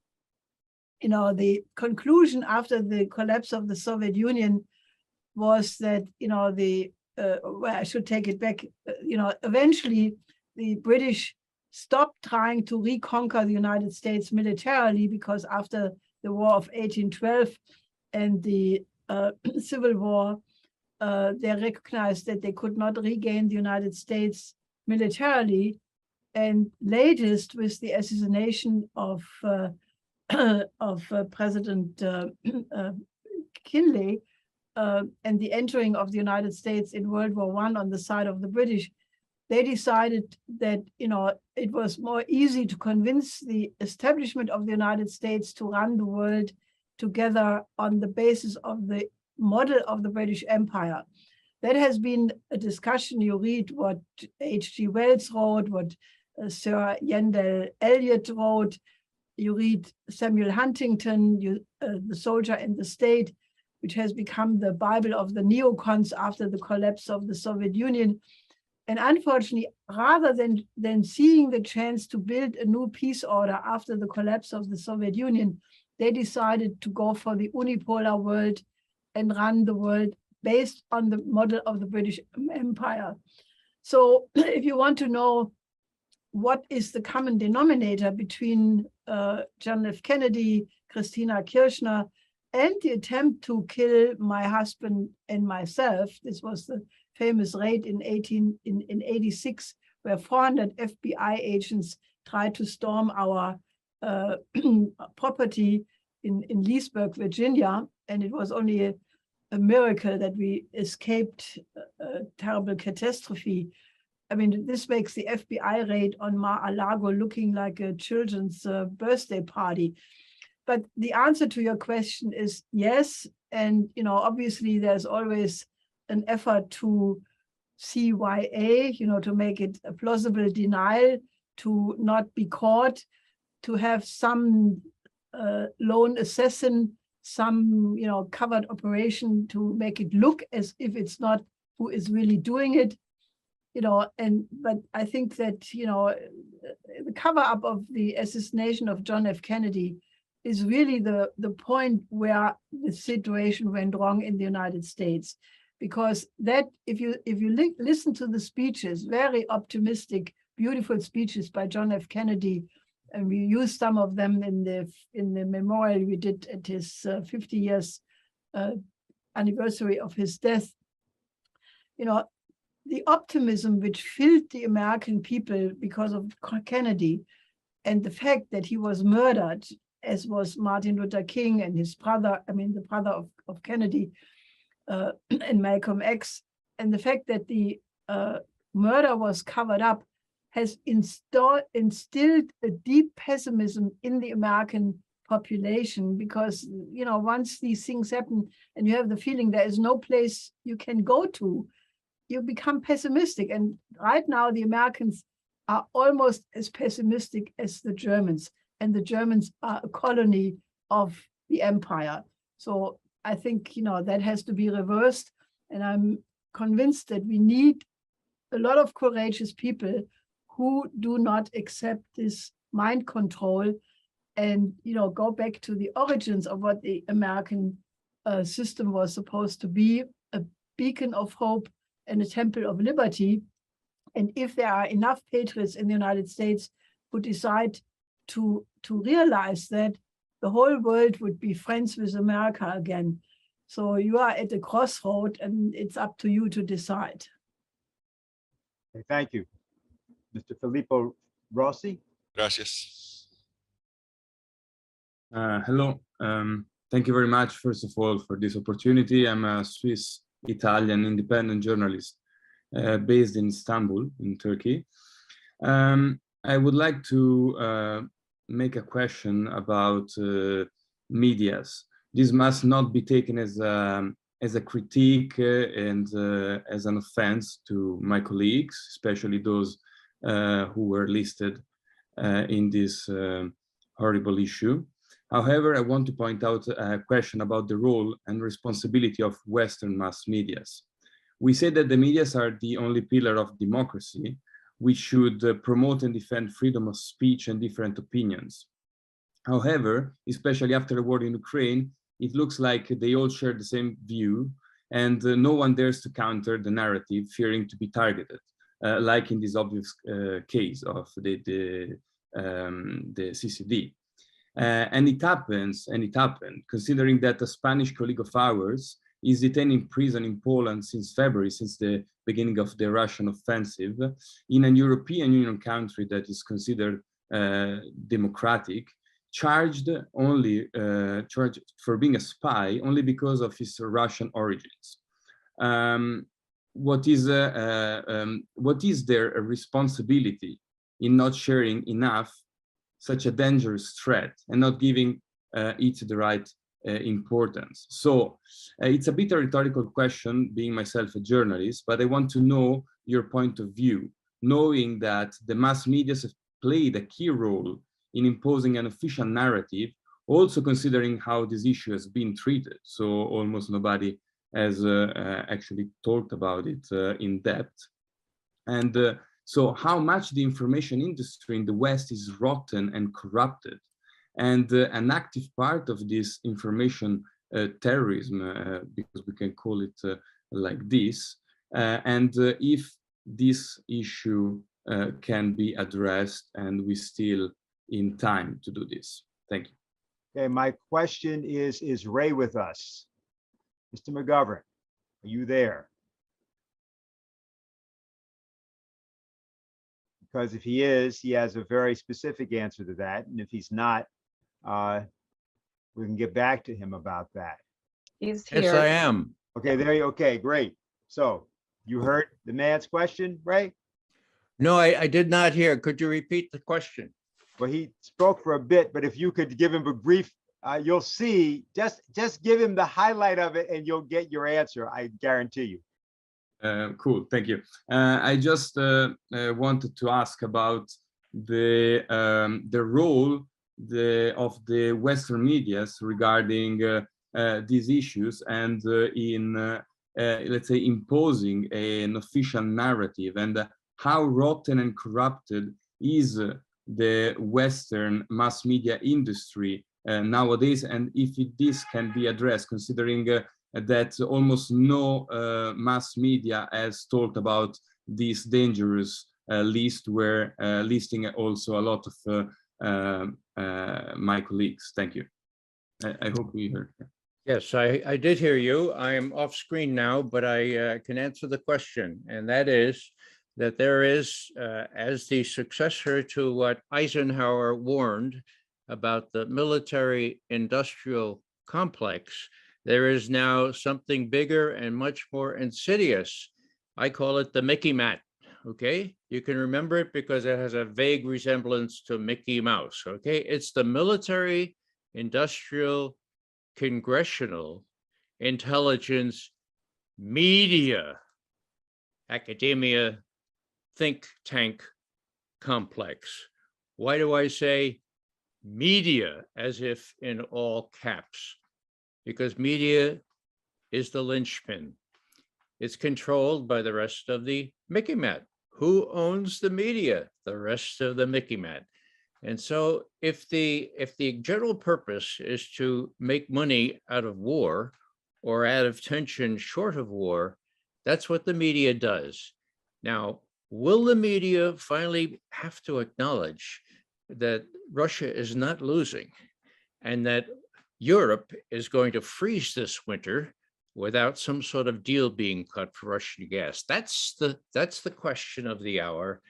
you know, the conclusion after the collapse of the Soviet Union was that, you know, well, I should take it back, you know, eventually the British stopped trying to reconquer the United States militarily, because after the War of 1812 and the Civil War, they recognized that they could not regain the United States militarily. And latest, with the assassination of President Kinley, and the entering of the United States in World War I on the side of the British, they decided that, you know, it was more easy to convince the establishment of the United States to run the world together on the basis of the model of the British Empire. That has been a discussion. You read what H.G. Wells wrote, what Sir Yandell Elliott wrote. You read Samuel Huntington, The Soldier and the State, which has become the Bible of the neocons after the collapse of the Soviet Union. And unfortunately, rather than seeing the chance to build a new peace order after the collapse of the Soviet Union, they decided to go for the unipolar world and run the world based on the model of the British Empire. So if you want to know what is the common denominator between John F. Kennedy, Christina Kirchner, and the attempt to kill my husband and myself, this was the famous raid in 86, where 400 FBI agents tried to storm our property in Leesburg, Virginia, and it was only a miracle that we escaped a terrible catastrophe. I mean, this makes the FBI raid on Mar-a-Lago looking like a children's birthday party. But the answer to your question is yes. And, you know, obviously there's always an effort to CYA, you know, to make it a plausible denial, to not be caught, to have some lone assassin, some, you know, covered operation to make it look as if it's not who is really doing it, you know. But I think that, you know, the cover up of the assassination of John F. Kennedy is really the point where the situation went wrong in the United States, because that if you listen to the speeches, very optimistic, beautiful speeches by John F. Kennedy, and we used some of them in the memorial we did at his 50 years anniversary of his death. You know, the optimism which filled the American people because of Kennedy, and the fact that he was murdered, as was Martin Luther King and his brother, I mean, the brother of Kennedy and Malcolm X, and the fact that the murder was covered up has instilled a deep pessimism in the American population, because, you know, once these things happen and you have the feeling there is no place you can go to, you become pessimistic. And right now the Americans are almost as pessimistic as the Germans, and the Germans are a colony of the empire. So I think, you know, that has to be reversed. And I'm convinced that we need a lot of courageous people who do not accept this mind control and, you know, go back to the origins of what the American system was supposed to be, a beacon of hope and a temple of liberty. And if there are enough patriots in the United States who decide to realize that, the whole world would be friends with America again. So you are at a crossroad, and it's up to you to decide. Okay, thank you. Mr. Filippo Rossi. Gracias. Hello. Thank you very much, first of all, for this opportunity. I'm a Swiss-Italian independent journalist based in Istanbul, in Turkey. I would like to make a question about medias. This must not be taken as a critique and as an offense to my colleagues, especially those who were listed in this horrible issue. However, I want to point out a question about the role and responsibility of Western mass medias. We say that the medias are the only pillar of democracy, which should promote and defend freedom of speech and different opinions. However, especially after the war in Ukraine, it looks like they all share the same view, and no one dares to counter the narrative, fearing to be targeted, like in this obvious case of the CCD. And it happened, considering that a Spanish colleague of ours is detained in prison in Poland since February, since the beginning of the Russian offensive, in a European Union country that is considered democratic. charged for being a spy only because of his Russian origins. What is their responsibility in not sharing enough such a dangerous threat and not giving it the right importance? So it's a bit a rhetorical question, being myself a journalist, but I want to know your point of view, knowing that the mass media have played a key role in imposing an official narrative, also considering how this issue has been treated. So almost nobody has actually talked about it in depth. And so how much the information industry in the West is rotten and corrupted. And an active part of this information terrorism, because we can call it like this, and if this issue can be addressed, and we still in time to do this. Thank you. Okay, my question is Ray with us? Mr. McGovern, are you there? Because if he is, he has a very specific answer to that. And if he's not, we can get back to him about that. He's here. Yes, I am. Okay, there you, okay, great. So you heard the man's question, Ray? No, I did not hear. Could you repeat the question? Well, he spoke for a bit, but if you could give him a brief, you'll see, just give him the highlight of it and you'll get your answer, I guarantee you. Cool, thank you. I just wanted to ask about the role of the Western medias regarding these issues and in, let's say, imposing an official narrative, and how rotten and corrupted is the Western mass media industry nowadays, and if this can be addressed, considering that almost no mass media has talked about this dangerous list, where listing also a lot of my colleagues. Thank you. I hope we heard. Yes, I did hear you. I am off screen now, but I can answer the question, and that is that there is, as the successor to what Eisenhower warned about the military-industrial complex, there is now something bigger and much more insidious. I call it the Mickey Mat, okay? You can remember it because it has a vague resemblance to Mickey Mouse, okay? It's the military, industrial, congressional, intelligence, media, academia, think tank complex. Why do I say media as if in all caps? Because media is the linchpin. It's controlled by the rest of the Mickey Mat. Who owns the media? The rest of the Mickey Mat. And so if the general purpose is to make money out of war or out of tension short of war, that's what the media does. Now, will the media finally have to acknowledge that Russia is not losing and that Europe is going to freeze this winter without some sort of deal being cut for Russian gas? That's the question of the hour.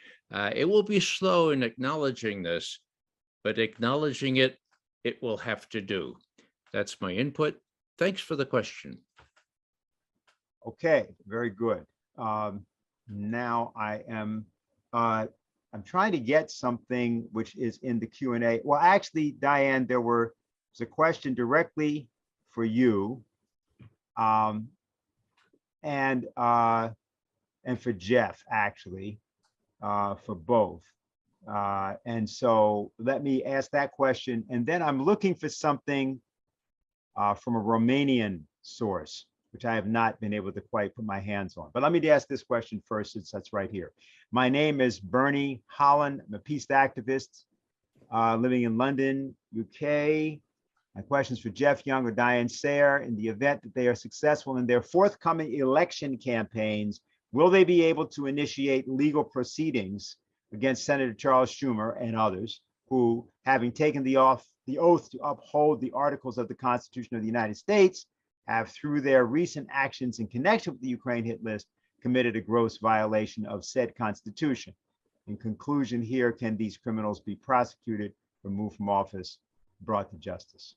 It will be slow in acknowledging this, but acknowledging it, it will have to do. That's my input. Thanks for the question. Okay, very good. Now I'm trying to get something which is in the Q&A. Well, actually, Diane, there's a question directly for you, and for Jeff, actually, for both. And so let me ask that question, and then I'm looking for something from a Romanian source, which I have not been able to quite put my hands on. But let me ask this question first, since that's right here. My name is Bernie Holland. I'm a peace activist living in London, UK. My question is for Jeff Young or Diane Sayer. In the event that they are successful in their forthcoming election campaigns, will they be able to initiate legal proceedings against Senator Charles Schumer and others who, having taken the oath to uphold the articles of the Constitution of the United States, have, through their recent actions in connection with the Ukraine hit list, committed a gross violation of said Constitution? In conclusion here, can these criminals be prosecuted, removed from office, brought to justice.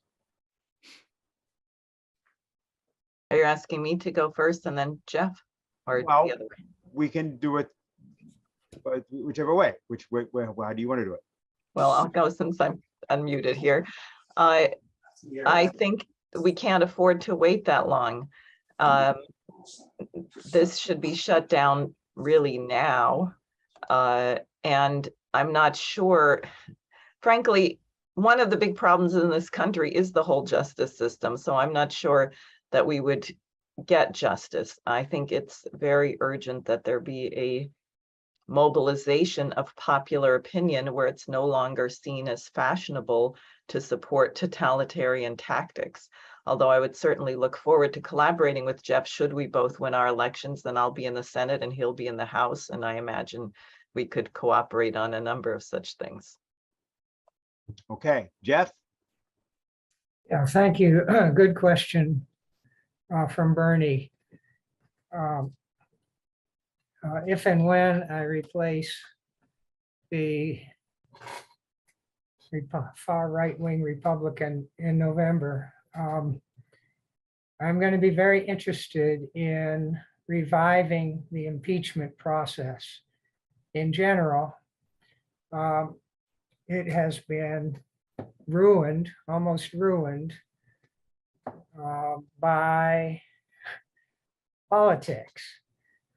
Are you asking me to go first and then Jeff? Or Well, the other way? we can do it whichever way. How do you want to do it? Well, I'll go since I'm unmuted here. I think we can't afford to wait that long. This should be shut down really now. And I'm not sure, frankly, one of the big problems in this country is the whole justice system. So I'm not sure that we would get justice. I think it's very urgent that there be a mobilization of popular opinion where it's no longer seen as fashionable to support totalitarian tactics. Although I would certainly look forward to collaborating with Jeff should we both win our elections, then I'll be in the Senate and he'll be in the House. And I imagine we could cooperate on a number of such things. Okay, Jeff? Yeah, thank you. Good question from Bernie. If and when I replace the far right-wing Republican in November, I'm going to be very interested in reviving the impeachment process. In general, it has been ruined, almost ruined, by politics.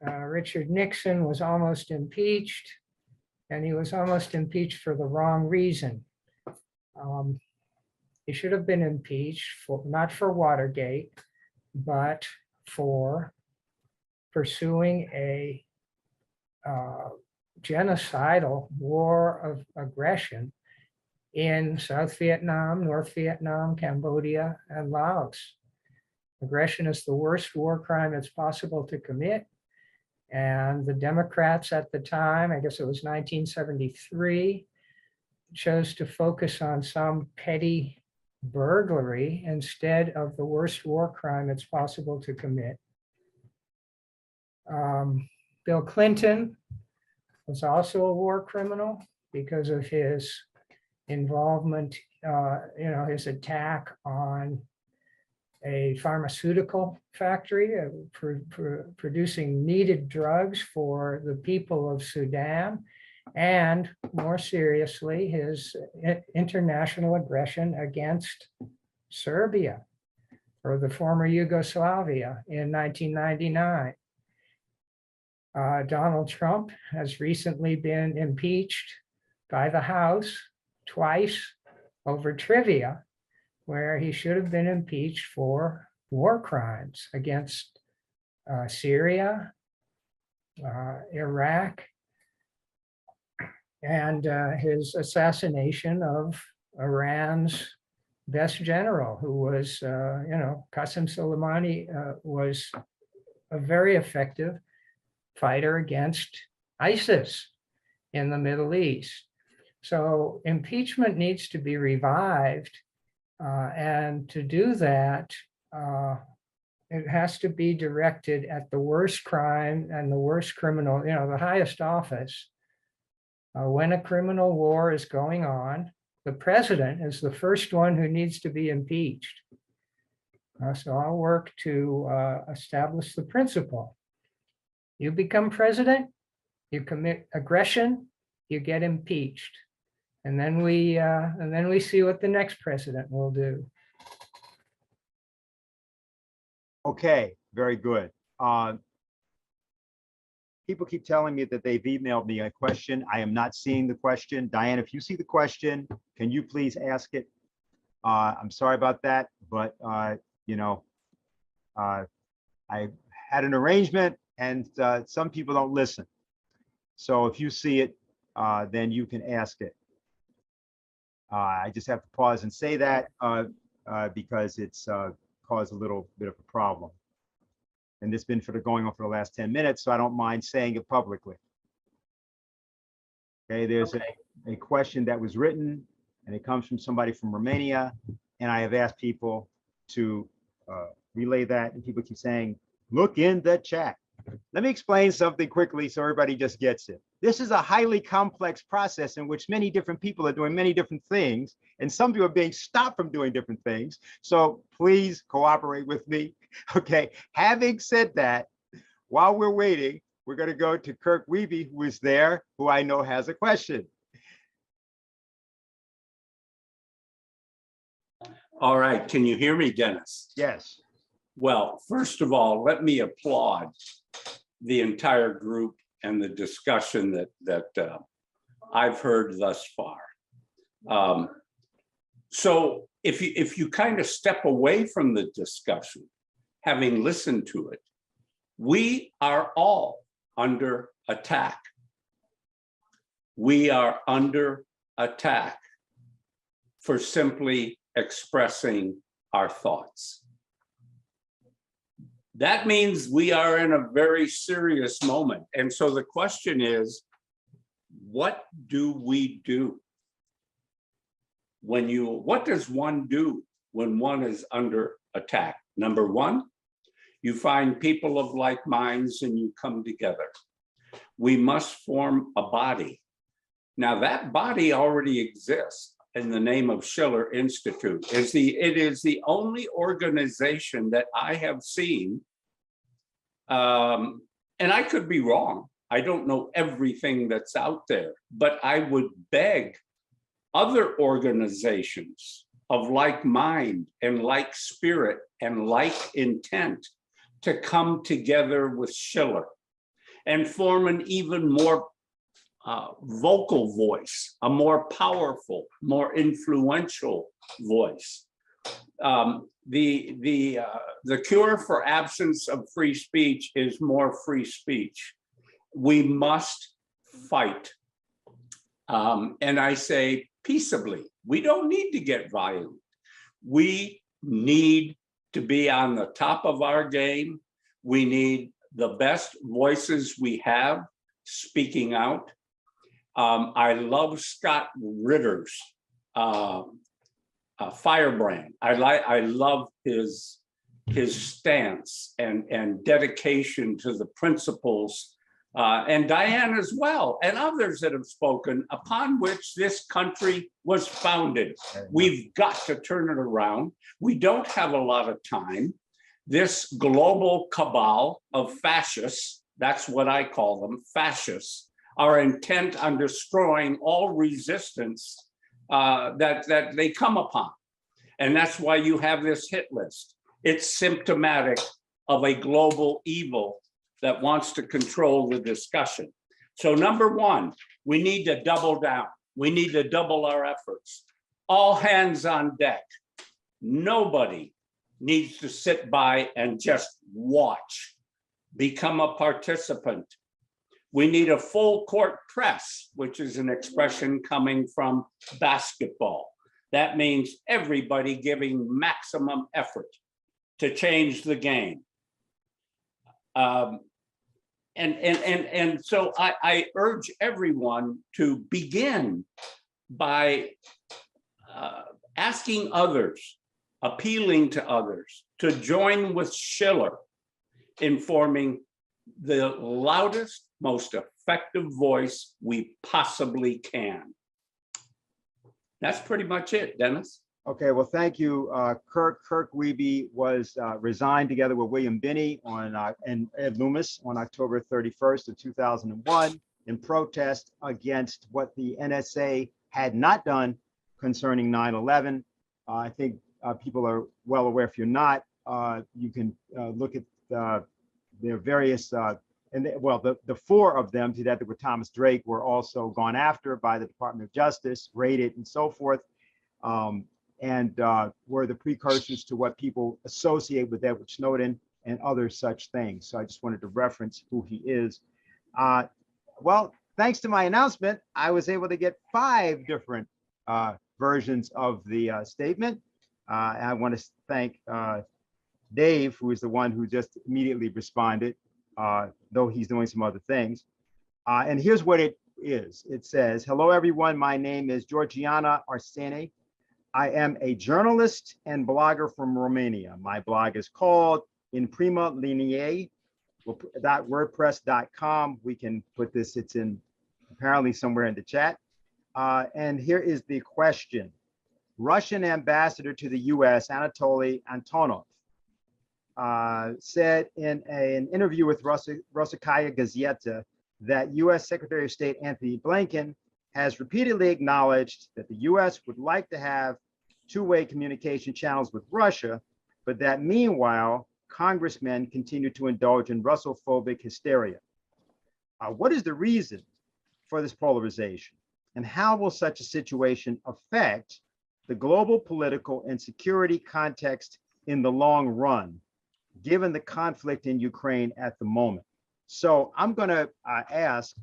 Richard Nixon was almost impeached, and he was almost impeached for the wrong reason. He should have been impeached for not for Watergate, but for pursuing a genocidal war of aggression in South Vietnam, North Vietnam, Cambodia, and Laos. Aggression is the worst war crime it's possible to commit. And the Democrats at the time, I guess it was 1973, chose to focus on some petty burglary instead of the worst war crime it's possible to commit. Bill Clinton was also a war criminal because of his involvement, his attack on a pharmaceutical factory producing needed drugs for the people of Sudan, and more seriously, his international aggression against Serbia or the former Yugoslavia in 1999. Donald Trump has recently been impeached by the House twice over trivia, where he should have been impeached for war crimes against Syria, Iraq, and his assassination of Iran's best general, who was, Qasem Soleimani was a very effective fighter against ISIS in the Middle East. So impeachment needs to be revived. And to do that, it has to be directed at the worst crime and the worst criminal, the highest office. When a criminal war is going on, the president is the first one who needs to be impeached. So I'll work to establish the principle. You become president, you commit aggression, you get impeached. And then we see what the next president will do. Okay, very good. People keep telling me that they've emailed me a question. I am not seeing the question. Diane, if you see the question, can you please ask it? I'm sorry about that, but I had an arrangement, and some people don't listen. So if you see it, then you can ask it. I just have to pause and say that because it's caused a little bit of a problem. And it's been going on for the last 10 minutes, so I don't mind saying it publicly. Okay, there's a question that was written, and it comes from somebody from Romania, and I have asked people to relay that, and people keep saying, look in the chat. Let me explain something quickly so everybody just gets it. This is a highly complex process in which many different people are doing many different things, and some people are being stopped from doing different things. So please cooperate with me. Okay, having said that, while we're waiting, we're going to go to Kirk Wiebe, who is there, who I know has a question. All right, can you hear me, Dennis? Yes. Well, first of all, let me applaud the entire group and the discussion that I've heard thus far. So if you kind of step away from the discussion, having listened to it, we are all under attack. We are under attack for simply expressing our thoughts. That means we are in a very serious moment. And so the question is, what do we do? What does one do when one is under attack? Number one, you find people of like minds and you come together. We must form a body. Now that body already exists in the name of Schiller Institute. It is the only organization that I have seen, and I could be wrong. I don't know everything that's out there, but I would beg other organizations of like mind and like spirit and like intent to come together with Schiller and form an even more vocal voice, a more powerful, more influential voice. The cure for absence of free speech is more free speech. We must fight. And I say peaceably. We don't need to get violent. We need to be on the top of our game. We need the best voices we have speaking out. I love Scott Ritter's firebrand. I love his stance and dedication to the principles, and Diane as well, and others that have spoken, upon which this country was founded. We've got to turn it around. We don't have a lot of time. This global cabal of fascists, that's what I call them, fascists, are intent on destroying all resistance that they come upon. And that's why you have this hit list. It's symptomatic of a global evil that wants to control the discussion. So number one, we need to double down. We need to double our efforts. All hands on deck. Nobody needs to sit by and just watch. Become a participant. We need a full court press, which is an expression coming from basketball. That means everybody giving maximum effort to change the game. And so I urge everyone to begin by asking others, appealing to others to join with Schiller in forming the loudest, most effective voice we possibly can. That's pretty much it, Dennis. Okay, well, thank you, Kirk. Kirk Wiebe was resigned together with William Binney and Ed Loomis on October 31st of 2001 in protest against what the NSA had not done concerning 9/11. I think people are well aware. If you're not, you can look at their various, the four of them, together with Thomas Drake, were also gone after by the Department of Justice, raided and so forth. And were the precursors to what people associate with Edward Snowden and other such things. So I just wanted to reference who he is. Well, thanks to my announcement, I was able to get 5 different versions of the statement. I want to thank Dave, who is the one who just immediately responded, though he's doing some other things. And here's what it is. It says, hello, everyone. My name is Georgiana Arsene. I am a journalist and blogger from Romania. My blog is called In Prima Linie, .wordpress.com. We can put this, it's in apparently somewhere in the chat. And here is the question. Russian ambassador to the US, Anatoly Antonov, said in an interview with Rossiyskaya Gazeta that US Secretary of State Anthony Blinken has repeatedly acknowledged that the US would like to have two-way communication channels with Russia, but that meanwhile, congressmen continue to indulge in Russophobic hysteria. What is the reason for this polarization? And how will such a situation affect the global political and security context in the long run, given the conflict in Ukraine at the moment? So I'm going to ask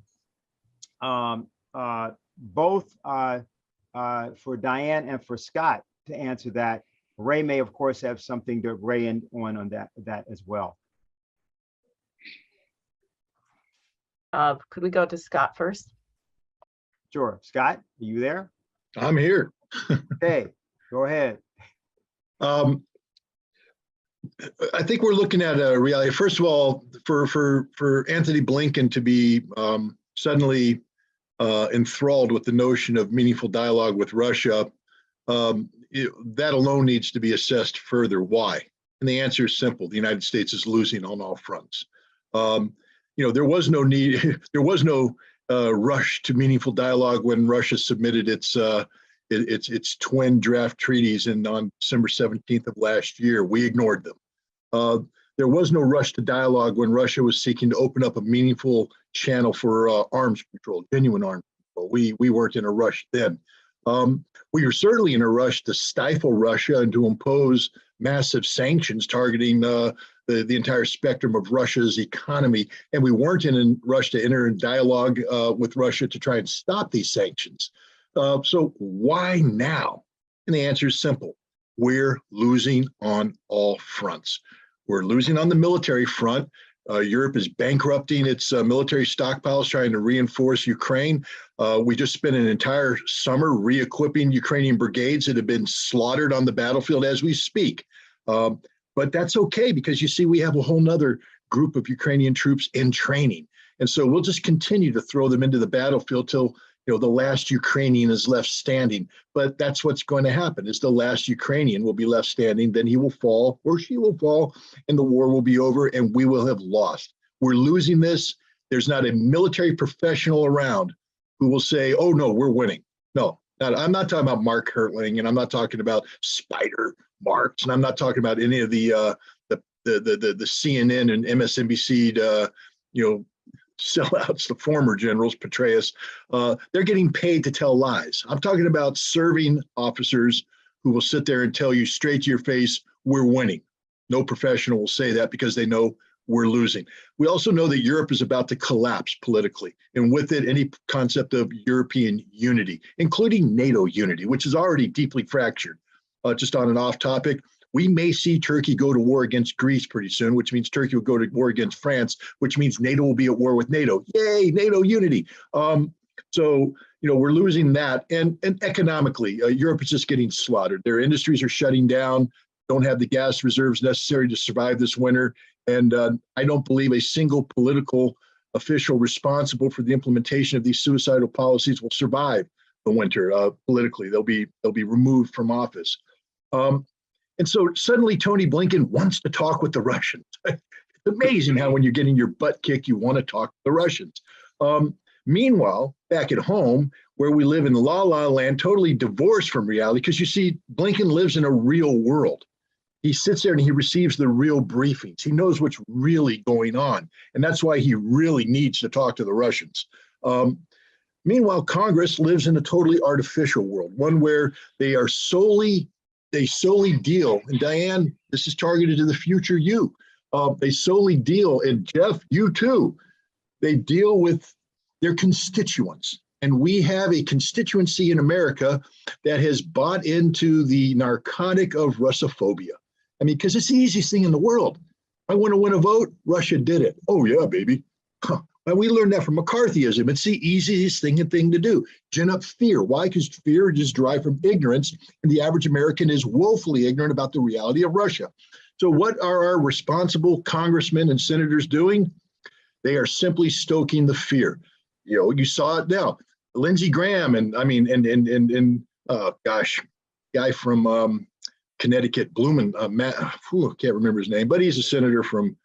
both for Diane and for Scott to answer that. Ray may, of course, have something to weigh in on that as well. Could we go to Scott first? Sure. Scott, are you there? I'm here. Okay, go ahead. I think we're looking at a reality. First of all, for Anthony Blinken to be suddenly enthralled with the notion of meaningful dialogue with Russia, that alone needs to be assessed further. Why? And the answer is simple. The United States is losing on all fronts. There was no need, there was no rush to meaningful dialogue when Russia submitted its twin draft treaties on December 17th of last year. We ignored them. There was no rush to dialogue when Russia was seeking to open up a meaningful channel for arms control, genuine arms control. We weren't in a rush then. We were certainly in a rush to stifle Russia and to impose massive sanctions targeting the entire spectrum of Russia's economy. And we weren't in a rush to enter in dialogue with Russia to try and stop these sanctions. So why now? And the answer is simple. We're losing on all fronts. We're losing on the military front. Europe is bankrupting its military stockpiles, trying to reinforce Ukraine. We just spent an entire summer re-equipping Ukrainian brigades that have been slaughtered on the battlefield as we speak. But that's okay, because you see, we have a whole nother group of Ukrainian troops in training. And so we'll just continue to throw them into the battlefield till the last Ukrainian is left standing. But that's what's going to happen, is the last Ukrainian will be left standing, then he will fall or she will fall, and the war will be over and we will have lost. We're losing this. There's not a military professional around who will say, oh no, we're winning. No, I'm not talking about Mark Hertling, and I'm not talking about Spider Marks, and I'm not talking about any of the CNN and MSNBC sellouts, the former generals, Petraeus. They're getting paid to tell lies. I'm talking about serving officers who will sit there and tell you straight to your face, we're winning. No professional will say that because they know we're losing. We also know that Europe is about to collapse politically, and with it, any concept of European unity, including NATO unity, which is already deeply fractured. Just on an off topic, we may see Turkey go to war against Greece pretty soon, which means Turkey will go to war against France, which means NATO will be at war with NATO. Yay, NATO unity. So we're losing that. And economically, Europe is just getting slaughtered. Their industries are shutting down, don't have the gas reserves necessary to survive this winter. And I don't believe a single political official responsible for the implementation of these suicidal policies will survive the winter politically. They'll be removed from office. And so suddenly Tony Blinken wants to talk with the Russians. It's amazing how when you're getting your butt kicked, you want to talk to the Russians. Meanwhile, back at home, where we live in la la land, totally divorced from reality, because you see, Blinken lives in a real world. He sits there and he receives the real briefings. He knows what's really going on. And that's why he really needs to talk to the Russians. Meanwhile, Congress lives in a totally artificial world, one where they solely deal, and Diane, this is targeted to the future you. They solely deal, and Jeff, you too, they deal with their constituents. And we have a constituency in America that has bought into the narcotic of Russophobia. I mean, because it's the easiest thing in the world. I want to win a vote, Russia did it. Oh yeah, baby. And we learned that from McCarthyism. It's the easiest thing to do. Gin up fear. Why? Because fear is derived from ignorance, and the average American is woefully ignorant about the reality of Russia. So what are our responsible congressmen and senators doing? They are simply stoking the fear. You know, you saw it now. Lindsey Graham and guy from Connecticut, Matt, can't remember his name, but he's a senator from,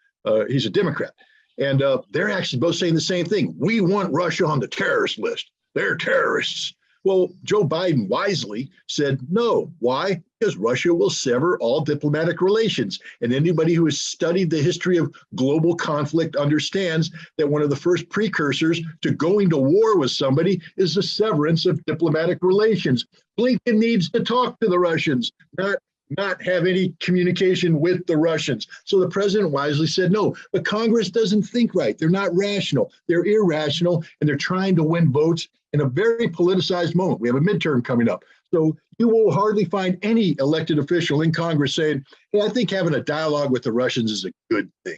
he's a Democrat. And they're actually both saying the same thing. We want Russia on the terrorist list. They're terrorists. Well, Joe Biden wisely said no. Why? Because Russia will sever all diplomatic relations. And anybody who has studied the history of global conflict understands that one of the first precursors to going to war with somebody is the severance of diplomatic relations. Blinken needs to talk to the Russians, not have any communication with the Russians. So the president wisely said no, but Congress doesn't think right. They're not rational. They're irrational, and they're trying to win votes in a very politicized moment. We have a midterm coming up. So you will hardly find any elected official in Congress saying, hey, I think having a dialogue with the Russians is a good thing.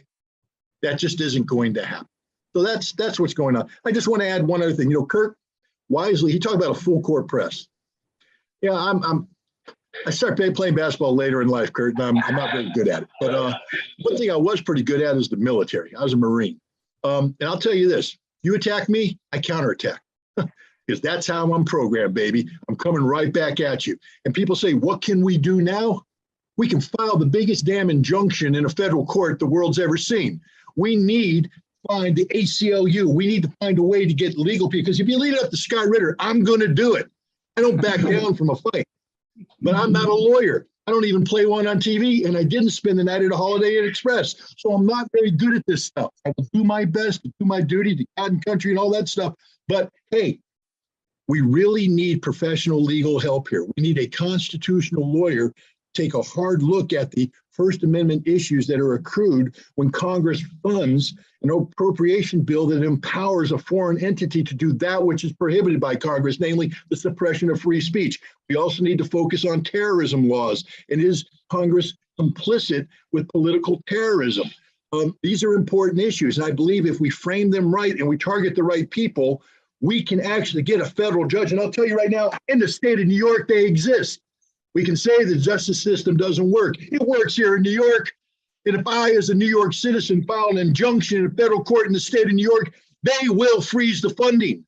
That just isn't going to happen. So that's what's going on. I just want to add one other thing. You know, Kurt wisely, he talked about a full court press. Yeah, I started playing basketball later in life, Kurt, and I'm not very good at it. But one thing I was pretty good at is the military. I was a Marine. And I'll tell you this, you attack me, I counterattack. Because that's how I'm programmed, baby. I'm coming right back at you. And people say, what can we do now? We can file the biggest damn injunction in a federal court the world's ever seen. We need to find the ACLU. We need to find a way to get legal people. Because if you leave it up to Scott Ritter, I'm going to do it. I don't back down from a fight. But I'm not a lawyer. I don't even play one on TV, and I didn't spend the night at a Holiday Inn Express. So I'm not very good at this stuff. I will do my best to do my duty to God and country and all that stuff. But hey, we really need professional legal help here. We need a constitutional lawyer take a hard look at the First Amendment issues that are accrued when Congress funds an appropriation bill that empowers a foreign entity to do that which is prohibited by Congress, namely the suppression of free speech. We also need to focus on terrorism laws. And is Congress complicit with political terrorism? These are important issues. And I believe if we frame them right and we target the right people, we can actually get a federal judge. And I'll tell you right now, in the state of New York, they exist. We can say the justice system doesn't work. It works here in New York. And if I, as a New York citizen, file an injunction in a federal court in the state of New York, they will freeze the funding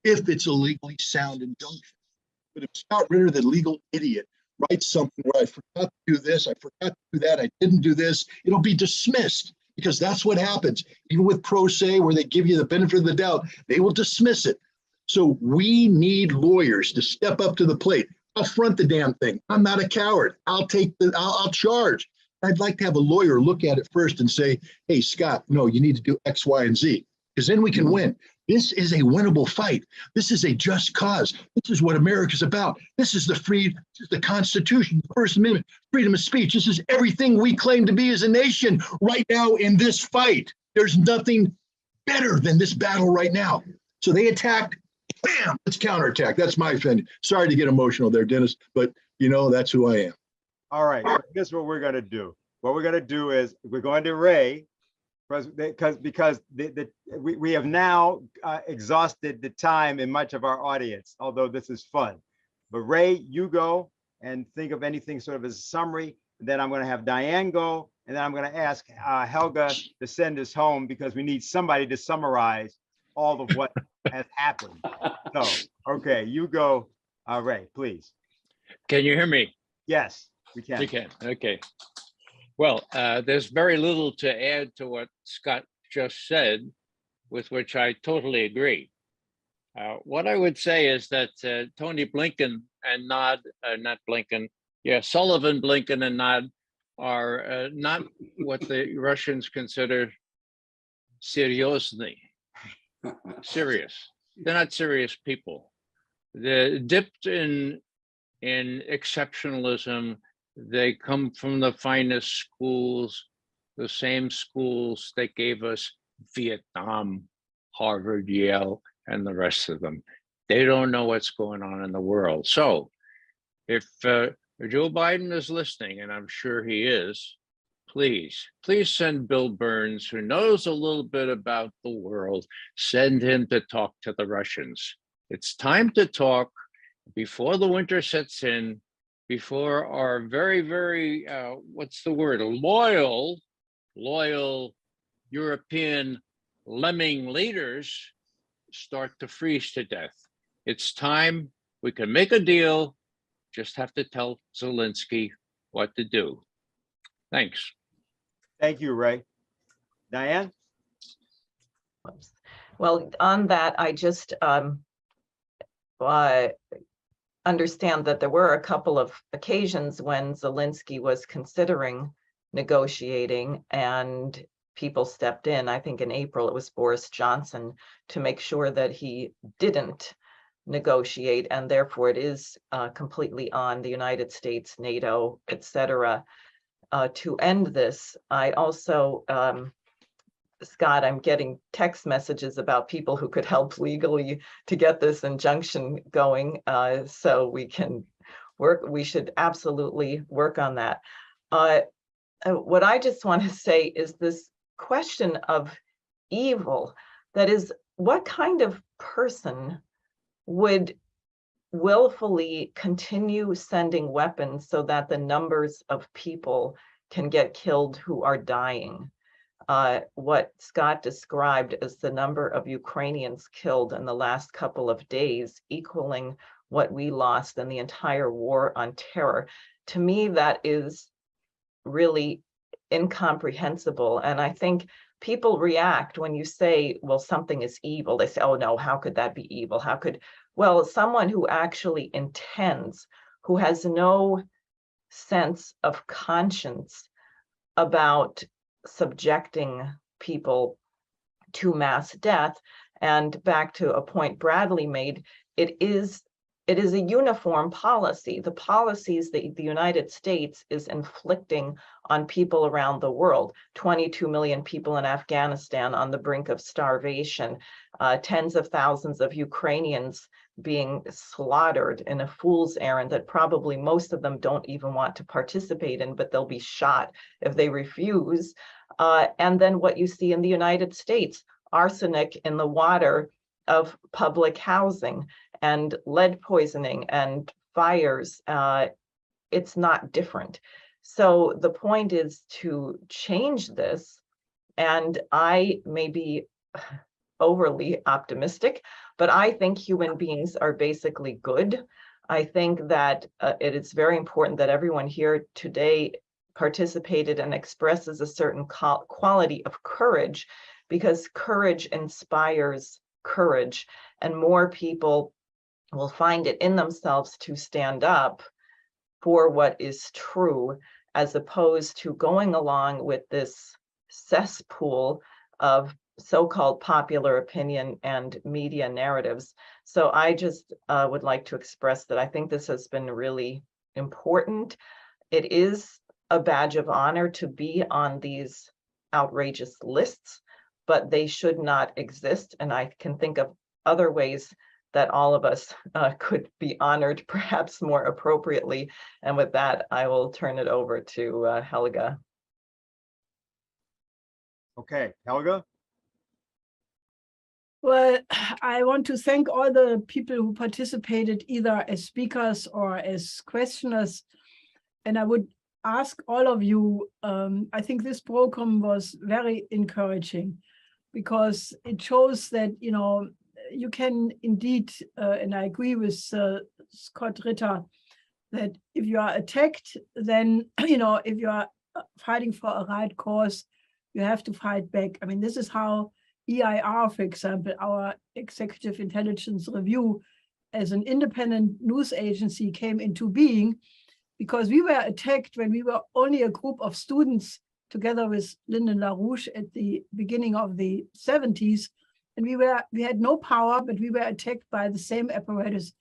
if it's a legally sound injunction. But if Scott Ritter, the legal idiot, writes something where I forgot to do this, I forgot to do that, I didn't do this, it'll be dismissed. Because that's what happens. Even with pro se, where they give you the benefit of the doubt, they will dismiss it. So we need lawyers to step up to the plate. I'll front the damn thing. I'm not a coward. I'll charge. I'd like to have a lawyer look at it first and say, hey, Scott, no, you need to do X, Y, and Z. Because then we can win. This is a winnable fight. This is a just cause. This is what America's about. This is the Constitution, the First Amendment, freedom of speech. This is everything we claim to be as a nation right now in this fight. There's nothing better than this battle right now. So they attacked, bam, let's counterattack. That's my opinion. Sorry to get emotional there, Dennis, but you know, that's who I am. All right, here's what we're going to do. What we're going to do is we're going to Ray, because we have now exhausted the time in much of our audience, although this is fun. But Ray, you go and think of anything sort of as a summary. Then I'm going to have Diane go, and then I'm going to ask Helga to send us home because we need somebody to summarize all of what has happened. So, okay, you go, Ray, please. Can you hear me? Yes, we can. You can, okay. Well, there's very little to add to what Scott just said, with which I totally agree. What I would say is that Tony Blinken and not Blinken, Sullivan, Blinken, and Nod are not what the Russians consider serious. They're not serious people. They're dipped in exceptionalism. They come from the finest schools, the same schools that gave us Vietnam, Harvard, Yale, and the rest of them. They don't know what's going on in the world. So if Joe Biden is listening, and I'm sure he is, please send Bill Burns, who knows a little bit about the world, send him to talk to the Russians. It's time to talk before the winter sets in, before our very, very, what's the word, loyal European lemming leaders start to freeze to death. It's time we can make a deal, just have to tell Zelensky what to do. Thanks. Thank you, Ray. Diane? Well, on that, I just understand that there were a couple of occasions when Zelensky was considering negotiating and people stepped in. I think in April it was Boris Johnson to make sure that he didn't negotiate, and therefore it is completely on the United States, NATO, etc., to end this. I also, Scott, I'm getting text messages about people who could help legally to get this injunction going, so we can work. We should absolutely work on that. What I just want to say is this question of evil, that is, what kind of person would willfully continue sending weapons so that the numbers of people can get killed who are dying? What Scott described as the number of Ukrainians killed in the last couple of days, equaling what we lost in the entire war on terror. To me, that is really incomprehensible. And I think people react when you say, well, something is evil. They say, oh no, how could that be evil? How could, well, someone who actually intends, who has no sense of conscience about subjecting people to mass death. And back to a point Bradley made, it is a uniform policy. The policies that the United States is inflicting on people around the world, 22 million people in Afghanistan on the brink of starvation, tens of thousands of Ukrainians being slaughtered in a fool's errand that probably most of them don't even want to participate in, but they'll be shot if they refuse. And then what you see in the United States, arsenic in the water of public housing and lead poisoning and fires. It's not different. So the point is to change this. And I may be overly optimistic, but I think human beings are basically good. I think that it is very important that everyone here today participated and expresses a certain quality of courage, because courage inspires courage, and more people will find it in themselves to stand up for what is true, as opposed to going along with this cesspool of so-called popular opinion and media narratives. So I just would like to express that I think this has been really important. It is a badge of honor to be on these outrageous lists, but they should not exist. And I can think of other ways that all of us could be honored, perhaps more appropriately. And with that, I will turn it over to Helga. Okay, Helga? Well, I want to thank all the people who participated either as speakers or as questioners. And I would ask all of you, I think this program was very encouraging, because it shows that, you know, you can indeed, and I agree with Scott Ritter, that if you are attacked, then, you know, if you are fighting for a right cause, you have to fight back. I mean, this is how EIR, for example, our Executive Intelligence Review, as an independent news agency, came into being, because we were attacked when we were only a group of students together with Lyndon LaRouche at the beginning of the 70s. And we had no power, but we were attacked by the same apparatus.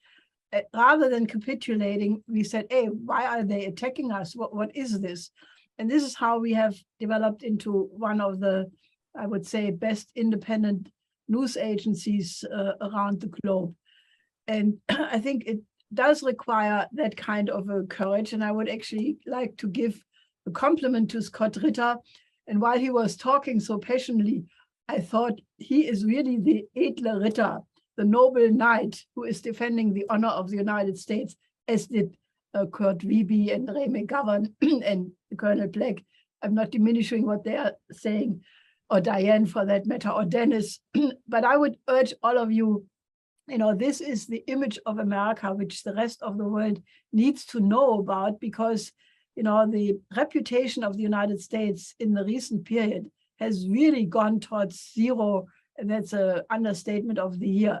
Rather than capitulating, we said, hey, why are they attacking us? What is this? And this is how we have developed into one of the, I would say, best independent news agencies around the globe. And I think it does require that kind of a courage. And I would actually like to give a compliment to Scott Ritter. And while he was talking so passionately, I thought he is really the edle Ritter, the noble knight who is defending the honor of the United States, as did Kurt Wiebe and Ray McGovern and Colonel Black. I'm not diminishing what they are saying, or Diane for that matter, or Dennis. But I would urge all of you, this is the image of America, which the rest of the world needs to know about, because, the reputation of the United States in the recent period has really gone towards zero, and that's an understatement of the year.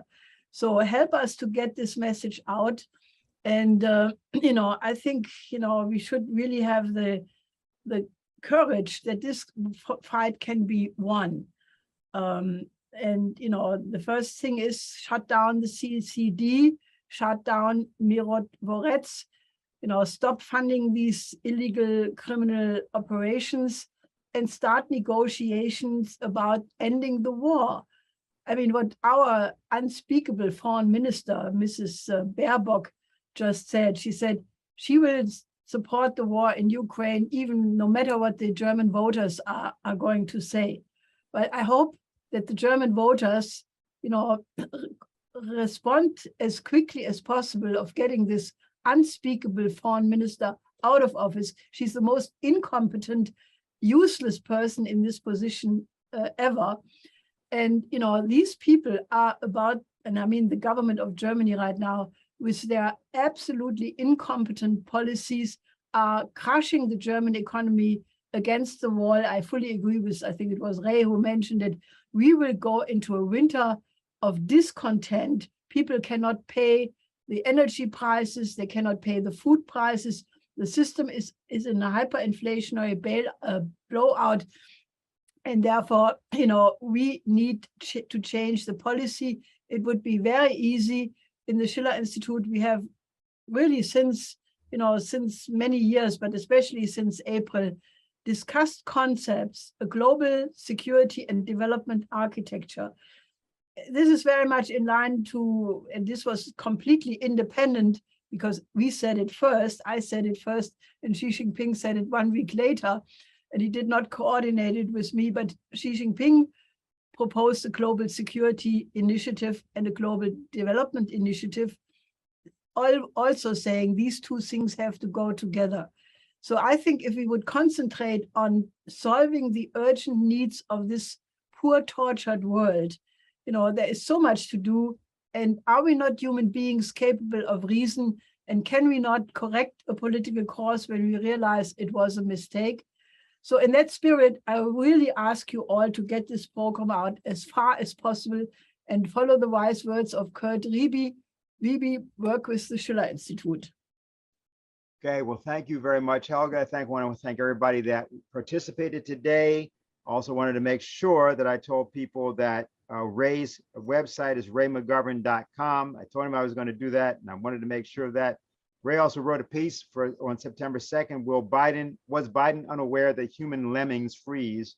So help us to get this message out. And, I think, we should really have the courage that this fight can be won. And, the first thing is shut down the CCD, shut down Mirot Vorets, stop funding these illegal criminal operations, and start negotiations about ending the war. I mean, what our unspeakable foreign minister, Mrs. Baerbock, just said, she said she will support the war in Ukraine, even no matter what the German voters are going to say. But I hope that the German voters, respond as quickly as possible of getting this unspeakable foreign minister out of office. She's the most incompetent, useless person in this position ever. And, these people are about, and I mean the government of Germany right now, with their absolutely incompetent policies, are crushing the German economy against the wall. I fully agree with, I think it was Ray who mentioned it. We will go into a winter of discontent. People cannot pay the energy prices. They cannot pay the food prices. The system is in a hyperinflationary blowout. And therefore, we need to change the policy. It would be very easy. In the Schiller Institute, we have really since many years, but especially since April, discussed concepts, a global security and development architecture. This is very much in line to, and this was completely independent because we said it first, I said it first, and Xi Jinping said it 1 week later, and he did not coordinate it with me, but Xi Jinping proposed a global security initiative and a global development initiative, also saying these two things have to go together. So I think if we would concentrate on solving the urgent needs of this poor, tortured world, there is so much to do. And are we not human beings capable of reason? And can we not correct a political course when we realize it was a mistake? So in that spirit, I really ask you all to get this program out as far as possible and follow the wise words of Kurt Wiebe, work with the Schiller Institute. Okay, well, thank you very much, Helga. I want to thank everybody that participated today. Also wanted to make sure that I told people that Ray's website is raymcgovern.com. I told him I was going to do that, and I wanted to make sure of that. Ray also wrote a piece on September 2nd, was Biden unaware that human lemmings freeze?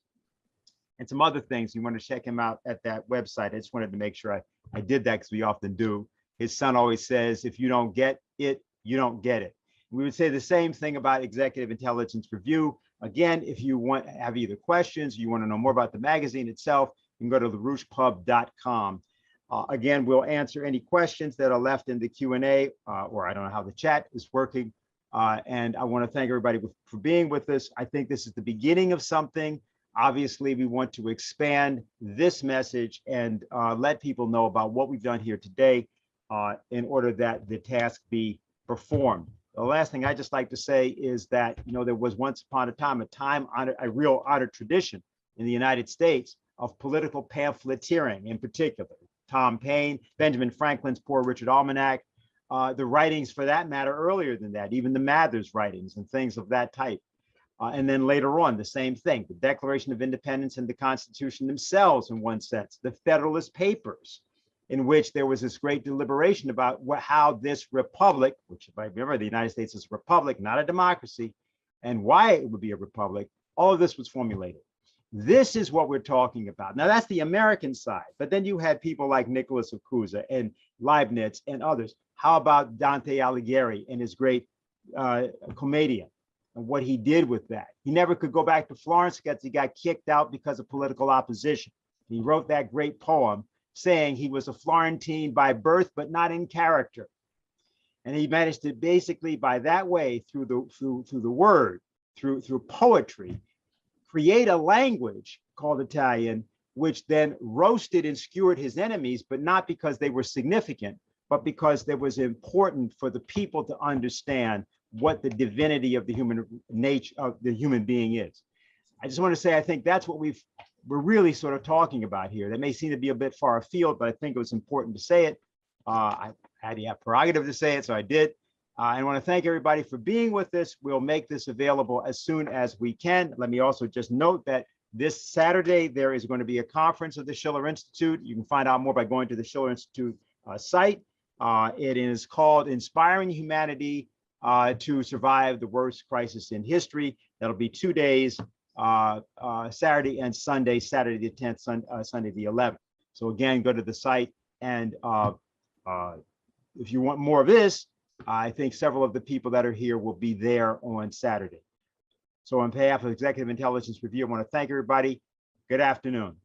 And some other things. You want to check him out at that website. I just wanted to make sure I did that because we often do. His son always says, if you don't get it, you don't get it. We would say the same thing about Executive Intelligence Review. Again, if you have either questions, you want to know more about the magazine itself, you can go to larouchepub.com. Again, we'll answer any questions that are left in the Q&A, or I don't know how the chat is working. And I want to thank everybody for being with us. I think this is the beginning of something. Obviously, we want to expand this message and let people know about what we've done here today in order that the task be performed. The last thing I just like to say is that, there was once upon a time, a real honored tradition in the United States of political pamphleteering, in particular. Tom Paine, Benjamin Franklin's Poor Richard Almanac, the writings for that matter earlier than that, even the Mathers writings and things of that type. And then later on, the same thing, the Declaration of Independence and the Constitution themselves, in one sense, the Federalist Papers, in which there was this great deliberation about how this republic, which if I remember, the United States is a republic, not a democracy, and why it would be a republic, all of this was formulated. This is what we're talking about. Now, that's the American side, but then you had people like Nicholas of Cusa and Leibniz and others. How about Dante Alighieri and his great Commedia and what he did with that? He never could go back to Florence because he got kicked out because of political opposition. He wrote that great poem saying he was a Florentine by birth, but not in character. And he managed to basically, by that way, through the word, through poetry, create a language called Italian, which then roasted and skewered his enemies, but not because they were significant, but because it was important for the people to understand what the divinity of the human nature of the human being is. I just want to say, I think that's what we're really sort of talking about here. That may seem to be a bit far afield, but I think it was important to say it. I had the prerogative to say it, so I did. I want to thank everybody for being with us. We'll make this available as soon as we can. Let me also just note that this Saturday, there is going to be a conference of the Schiller Institute. You can find out more by going to the Schiller Institute site. It is called Inspiring Humanity to Survive the Worst Crisis in History. That'll be 2 days, Saturday and Sunday, Saturday the 10th, Sunday the 11th. So again, go to the site, and if you want more of this, I think several of the people that are here will be there on Saturday. So on behalf of Executive Intelligence Review, I want to thank everybody. Good afternoon.